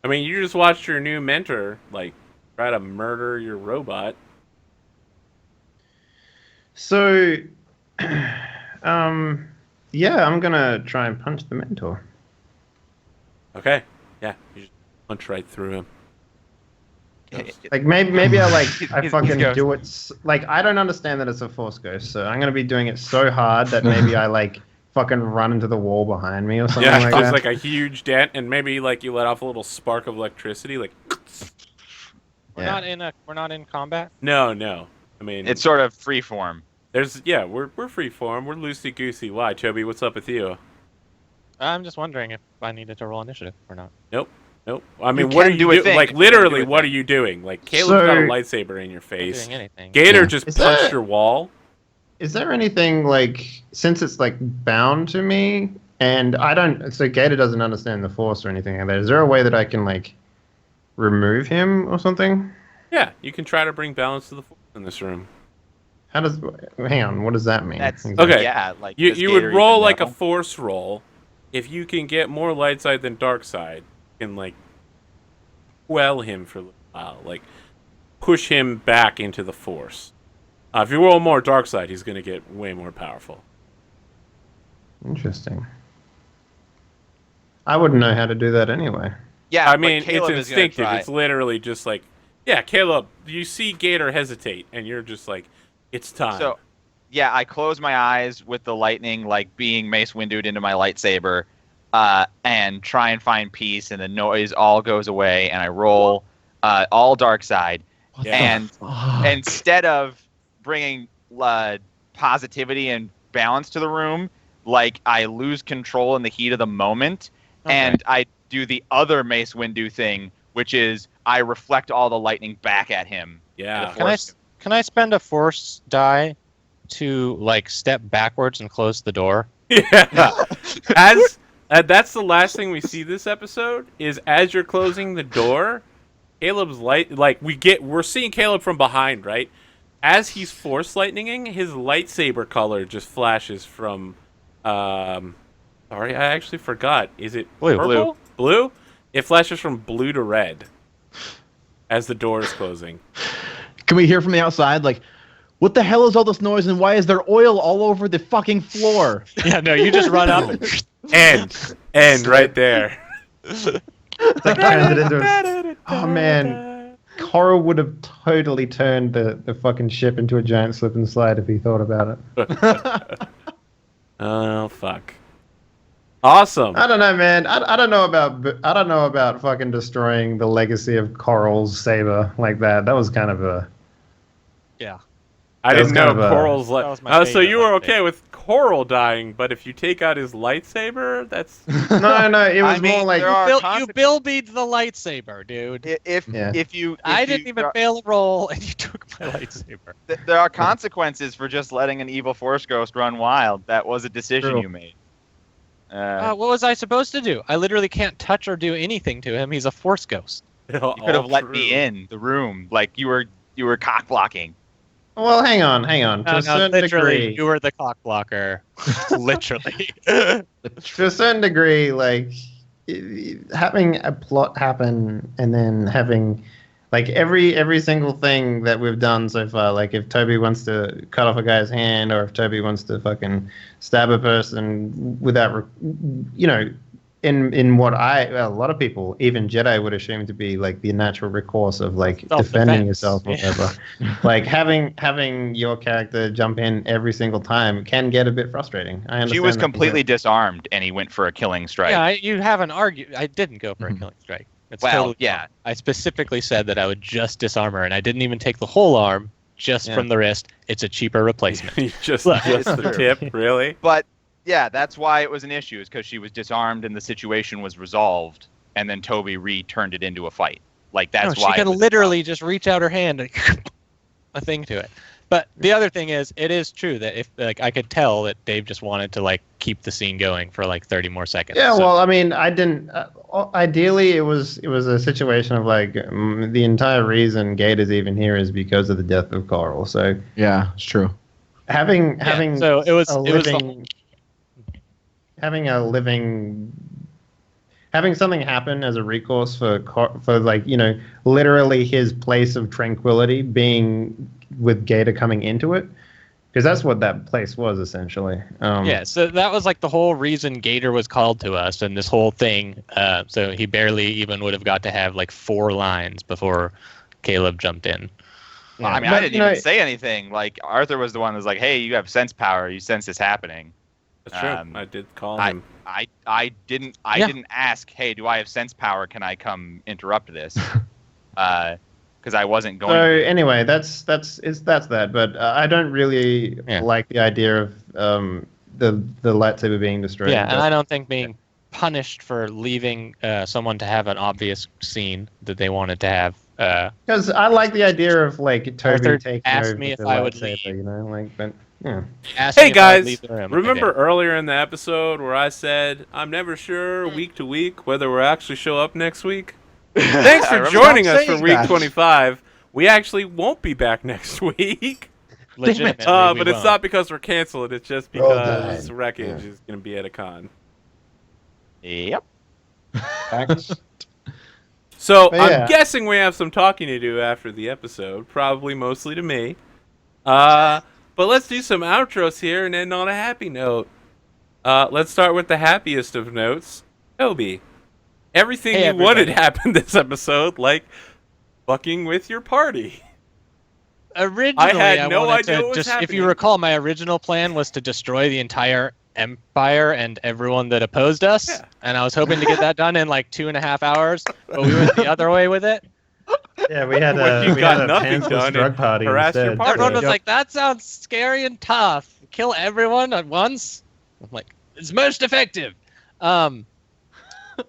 I mean, you just watched your new mentor, like, try to murder your robot. So, yeah, I'm gonna try and punch the mentor. Okay. Yeah, you just punch right through him. Like maybe I He's fucking ghost. do it. Like I don't understand that it's a force ghost, so I'm gonna be doing it so hard that maybe I like fucking run into the wall behind me or something Yeah, like there's that. like a huge dent, and maybe like you let off a little spark of electricity. Like, we're not in combat. no. I mean, It's sort of free form. we're free form. We're loosey goosey. Why, Toby? What's up with you? I'm just wondering if I needed to roll initiative or not. Nope. I mean, You what are can you do a doing? thing. Like, You can do literally, a what are thing. you doing? Like, Caleb's got a So- lightsaber in your Not face. doing anything. Gator Yeah. just Is punched that- your wall. Is there anything like since it's like bound to me and I don't so Gator doesn't understand the force or anything like that, is there a way that I can like remove him or something? Yeah, you can try to bring balance to the force in this room. How does hang on, what does that mean? That's exactly? Okay. Yeah, like You does would Gator roll even like know? a force roll. If you can get more light side than dark side, you can like quell him for a little while, like push him back into the force. If you roll more dark side, he's going to get way more powerful. Interesting. I wouldn't know how to do that anyway. Yeah, I but mean, Caleb it's is gonna instinctive. try. It's literally just like, yeah, Caleb, you see Gator hesitate, and you're just like, it's time. So, yeah, I close my eyes with the lightning, like being Mace Windu'd into my lightsaber, and try and find peace, and the noise all goes away, and I roll all dark side, What And the fuck? instead of bringing positivity and balance to the room, like I lose control in the heat of the moment, and I do the other Mace Windu thing, which is I reflect all the lightning back at him. Yeah. Can I spend a force die to like step backwards and close the door? Yeah. As that's the last thing we see this episode is as you're closing the door, Caleb's light like we're seeing Caleb from behind, right? As he's force lightninging, his lightsaber color just flashes from sorry, I actually forgot. Is it Blue. purple? Blue? It flashes from blue to red as the door is closing. Can we hear from the outside? Like, what the hell is all this noise and why is there oil all over the fucking floor? Yeah, no, you just run up and End right there. It's like turns it into oh man, Coral would have totally turned the fucking ship into a giant slip and slide if he thought about it. Oh fuck. Awesome. I don't know, man. I don't know about fucking destroying the legacy of Coral's saber like that. That was kind of a I That was didn't know kind of a- Coral's That was my oh, so favorite you were lightsaber. okay with Coral dying, but if you take out his lightsaber, that's no. It was I mean, more like there are you consequences. Bill beat the lightsaber, dude. If Yeah. I didn't even fail a roll, and you took my lightsaber. there are consequences for just letting an evil Force Ghost run wild. That was a decision True. you made. What was I supposed to do? I literally can't touch or do anything to him. He's a force ghost. You could have let me in the room, like you were cock blocking. well, hang on. To No, a certain literally, degree, you were the cock blocker. Literally. to a certain degree, like having a plot happen and then having like every single thing that we've done so far, like if Toby wants to cut off a guy's hand or if Toby wants to fucking stab a person without, in what a lot of people, even Jedi, would assume to be like the natural recourse of like Self-defense. defending yourself or Yeah. whatever. Like having your character jump in every single time can get a bit frustrating. I understand. She was that completely disarmed, and he went for a killing strike. Yeah, you haven't argued. I didn't go for a Mhm. killing strike. It's Well, totally yeah. wrong. I specifically said that I would just disarm her, and I didn't even take the whole arm, just Yeah. from the wrist. It's a cheaper replacement. You just Look. the tip, really? But yeah, that's why it was an issue, is because she was disarmed and the situation was resolved, and then Toby returned it into a fight. Like that's No, why she it could was a literally just reach out her hand and a thing to it. But the other thing is, it is true that if like I could tell that Dave just wanted to like keep the scene going for like 30 more seconds. Yeah, So- well, I mean, I didn't. Ideally, it was a situation of like the entire reason Gator's even here is because of the death of Coral. So Yeah, it's true. having so it was a it was the living having something happen as a recourse for like literally his place of tranquility being with Gator coming into it, because that's what that place was essentially. Yeah, so that was like the whole reason Gator was called to us, and this whole thing. So he barely even would have got to have like 4 lines before Caleb jumped in. Well, I mean, But, I didn't even say anything. Like Arthur was the one who was like, "Hey, you have sense power. You sense this happening." That's true. Um, I did call him. I didn't ask, "Hey, do I have sense power? Can I come interrupt this?" Because I wasn't going. So to. anyway, that's that. But I don't really Yeah. like the idea of the lightsaber being destroyed. Yeah, and I don't think being punished for leaving someone to have an obvious scene that they wanted to have. Because I like the idea of like Toby Arthur taking asked over me if the I would lightsaber, leave. but yeah. Asked me Hey if I would guys, leave the room. remember Okay. earlier in the episode where I said I'm never sure week to week whether we'll actually show up next week? Thanks I for remember joining Stop us for saying week that. 25. We actually won't be back next week. Legitimately, we But it's won't. not because we're canceled. It's just Roll because Tide. Wreckage is going to be at a con. Yep. Facts. So But I'm yeah. guessing we have some talking to do after the episode, probably mostly to me. But let's do some outros here and end on a happy note. Let's start with the happiest of notes. Toby, everything Hey, you wanted everybody. happened this episode, like fucking with your party. Originally, I had no wanted idea to what was just, if you happening. recall, my original plan was to destroy the entire empire and everyone that opposed us, Yeah. and I was hoping to get that done in like 2.5 hours, but we went the other way with it. Yeah, we had When you we got had a nothing pantsless done drug and party harassed your instead. partner. Everyone was Yep. like, "That sounds scary and tough. Kill everyone at once." I'm like, "It's most effective." No, it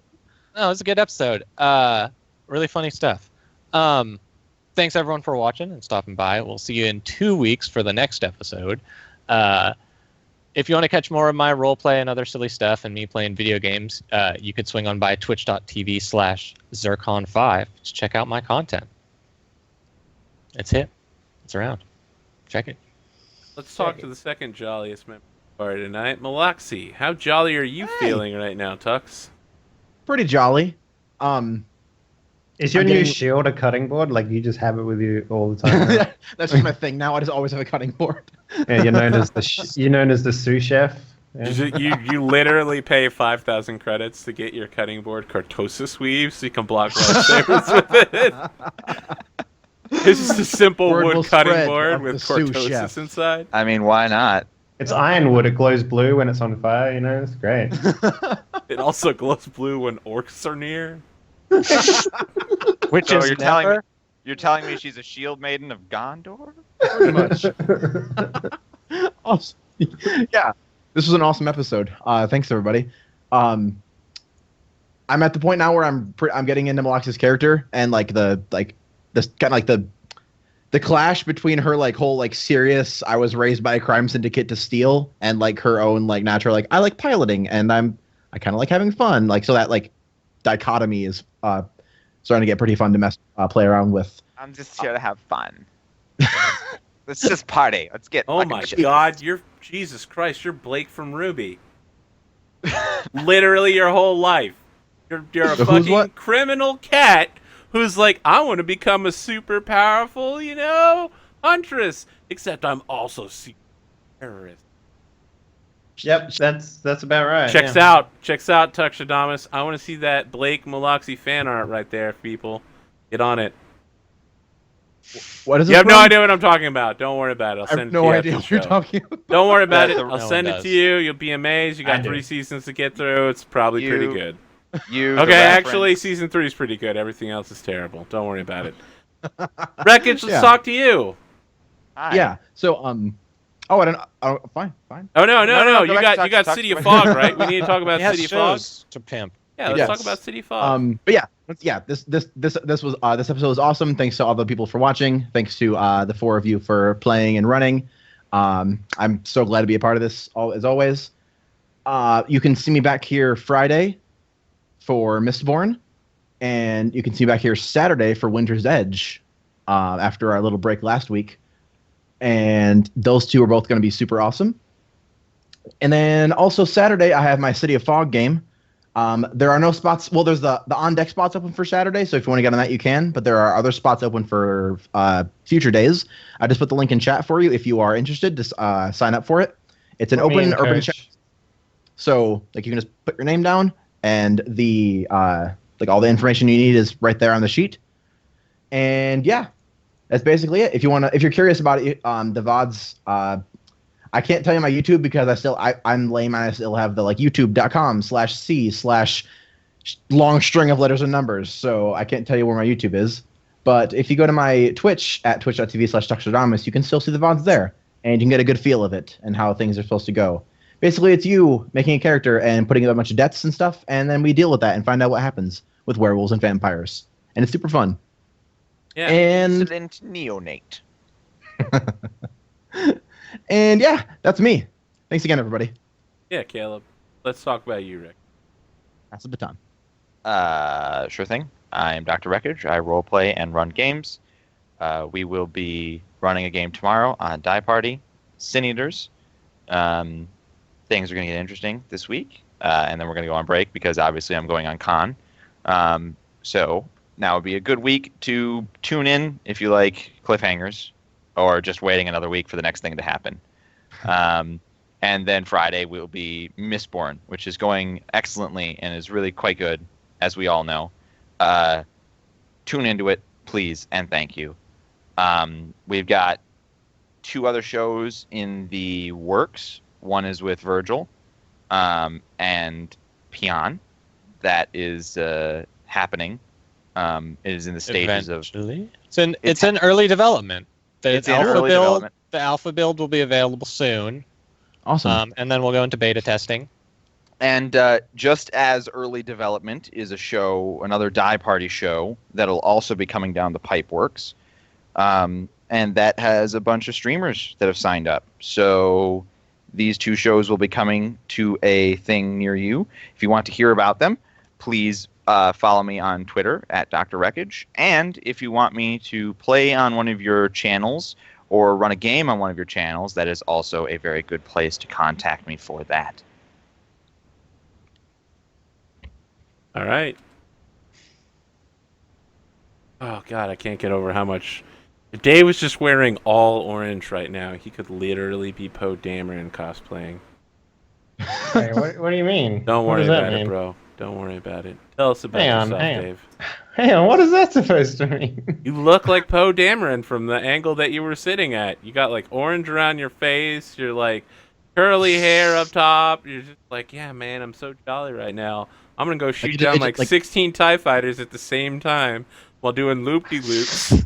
was a good episode. Really funny stuff. Thanks everyone for watching and stopping by. We'll see you in 2 weeks for the next episode. If you want to catch more of my roleplay and other silly stuff and me playing video games, you could swing on by twitch.tv/Zircon5 to check out my content. It's hit. It's around. Check it. Let's talk to the second jolliest member of the party tonight, Malaxi. How jolly are you feeling right now, Tux? Pretty jolly. Is your I'm new getting- shield a cutting board? Like you just have it with you all the time? now? That's just my thing now. I just always have a cutting board. Yeah, you're known as the sous chef. Yeah. You literally pay 5,000 credits to get your cutting board Cortosis weave so you can block lightsabers with it. It's just a simple Word wood will cutting spread board of with the sous Cortosis chef. inside. I mean, why not? It's ironwood. It glows blue when it's on fire. You know, it's great. It also glows blue when orcs are near. Which So is you're telling me never. you're telling me she's a shield maiden of Gondor? Pretty much. Awesome. Yeah, this was an awesome episode. Thanks everybody. I'm at the point now where I'm getting into Malaxi's character and the clash between her whole serious I was raised by a crime syndicate to steal and her own natural I like piloting and I kind of like having fun so that dichotomy is starting to get pretty fun to play around with. I'm just here to have fun. Let's just party. Let's get. Oh fucking my shit. god, you're Jesus Christ, you're Blake from Ruby. Literally your whole life. You're a So who's fucking what? criminal cat who's like, I want to become a super powerful, huntress. Except I'm also a super terrorist. Yep, that's about right. Checks out Tuxedamus. I want to see that Blake Malaxi fan art right there, people. Get on it. What is You this have no from? idea what I'm talking about. Don't worry about it. I'll I send have it no to you idea after what the you're show. talking about. Don't worry about it. No I'll one send it does. to you. You'll be amazed. You got I do. 3 seasons to get through. It's probably pretty You- good. You. the Okay, actually, reference- season 3 is pretty good. Everything else is terrible. Don't worry about it. Wreckage, let's Yeah. talk to you. Hi. Yeah. So Oh, I don't. Oh, fine. Oh no, No, you go back to got Tux, City of Tux. Fog, right? We need to talk about He has City of Fog. shows to pimp. Yeah, let's Yes. talk about City of Fog. But yeah, this was this episode was awesome. Thanks to all the people for watching. Thanks to the 4 of you for playing and running. I'm so glad to be a part of this as always. You can see me back here Friday for Mistborn, and you can see me back here Saturday for Winter's Edge. After our little break last week, and those 2 are both going to be super awesome. And then also Saturday, I have my City of Fog game. There are no spots. Well, there's the on-deck spots open for Saturday, so if you want to get on that, you can. But there are other spots open for future days. I just put the link in chat for you if you are interested. Just sign up for it. It's an Put me in, open urban coach. chat. So you can just put your name down, and the all the information you need is right there on the sheet. And yeah, that's basically it. If you're curious about it, the VODs, I can't tell you my YouTube because I'm lame and I still have the youtube.com/c/long string of letters and numbers. So I can't tell you where my YouTube is. But if you go to my Twitch at twitch.tv/Tuxedamus, you can still see the VODs there. And you can get a good feel of it and how things are supposed to go. Basically, it's you making a character and putting in a bunch of deaths and stuff, and then we deal with that and find out what happens with werewolves and vampires. And it's super fun. Yeah. And Excellent neonate. and yeah, that's me. Thanks again, everybody. Yeah, Caleb. Let's talk about you, Rick. That's the baton. Sure thing. I'm Dr. Wreckage. I roleplay and run games. We will be running a game tomorrow on Die Party, Sin Eaters. Things are going to get interesting this week, and then we're going to go on break because obviously I'm going on con. So now would be a good week to tune in if you like cliffhangers or just waiting another week for the next thing to happen. And then Friday will be Mistborn, which is going excellently and is really quite good, as we all know. Tune into it, please, and thank you. We've got 2 other shows in the works. One is with Virgil and Pion. That is happening. is in the stages Eventually. It's in early development. It's in early development. The alpha build will be available soon. Awesome. And then we'll go into beta testing. And just as early development is a show, another Die Party show that'll also be coming down the pipe works. And that has a bunch of streamers that have signed up. So these two shows will be coming to a thing near you. If you want to hear about them, please follow me on Twitter at Dr. Wreckage. And if you want me to play on one of your channels or run a game on one of your channels, that is also a very good place to contact me for that. All right. Oh God, I can't get over how much. If Dave was just wearing all orange right now, he could literally be Poe Dameron cosplaying. Hey, what do you mean? Don't What worry does that about it, mean? bro. Don't worry about it. Tell us about Hang on, yourself, hang on. Dave. Hang on, what is that supposed to mean? You look like Poe Dameron from the angle that you were sitting at. You got like orange around your face. You're like curly hair up top. You're just like, yeah, man, I'm so jolly right now. I'm gonna go shoot down like 16 TIE fighters at the same time while doing loop-de-loops.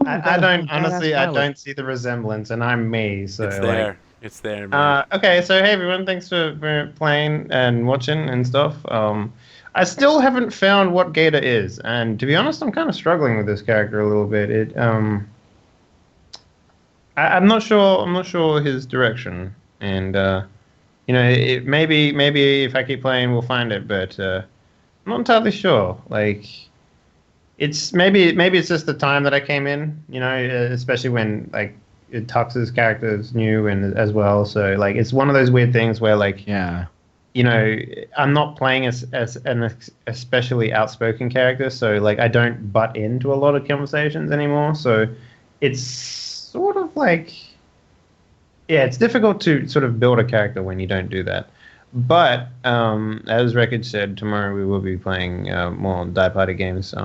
I don't honestly. I don't see the resemblance, and I'm me. So It's there. like, It's there, man. okay, so hey everyone, thanks for playing and watching and stuff. I still haven't found what Gator is, and to be honest, I'm kind of struggling with this character a little bit. I'm not sure. I'm not sure his direction, and maybe if I keep playing, we'll find it. But I'm not entirely sure. Like, it's maybe it's just the time that I came in. Especially when like Tux's character is new and as well. So like, it's one of those weird things where like, Yeah. I'm not playing as an especially outspoken character, so like I don't butt into a lot of conversations anymore. So it's sort of like, yeah, it's difficult to sort of build a character when you don't do that. But as Wreckage said, tomorrow we will be playing more Die Party games.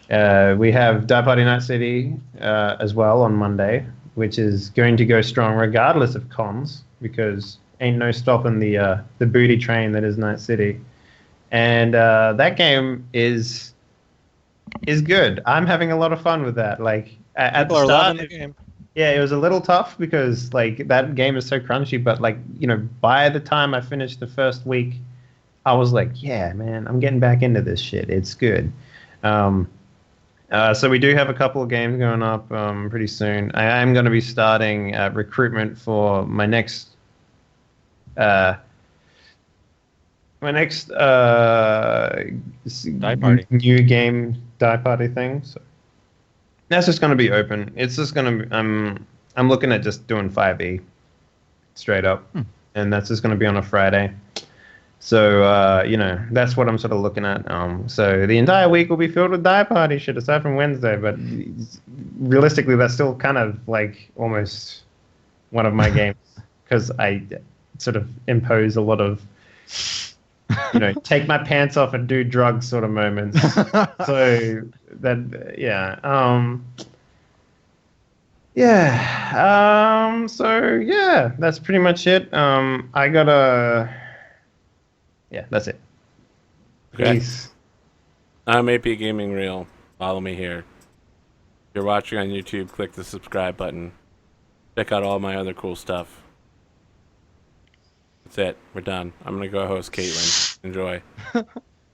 We have Die Party Night City as well on Monday, which is going to go strong regardless of cons, because ain't no stopping the booty train that is Night City. And that game is good. I'm having a lot of fun with that. Like at the People are start, loving the game. yeah, it was a little tough because like that game is so crunchy. But like by the time I finished the first week, I was like, yeah, man, I'm getting back into this shit. It's good. So we do have a couple of games going up pretty soon. I am going to be starting recruitment for my next Die Party. new game Die Party thing. So that's just going to be open. It's just going to be, I'm looking at just doing 5e straight up, and that's just going to be on a Friday. So that's what I'm sort of looking at. So the entire week will be filled with Die Party shit aside from Wednesday, but realistically that's still kind of like almost one of my games, because I sort of impose a lot of take my pants off and do drugs sort of moments. So that so yeah, that's pretty much it. That's it. Okay. Peace. I'm APGamingREAL. Follow me here. If you're watching on YouTube, click the subscribe button. Check out all my other cool stuff. That's it. We're done. I'm going to go host Caitlin. Enjoy. Good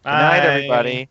night, everybody.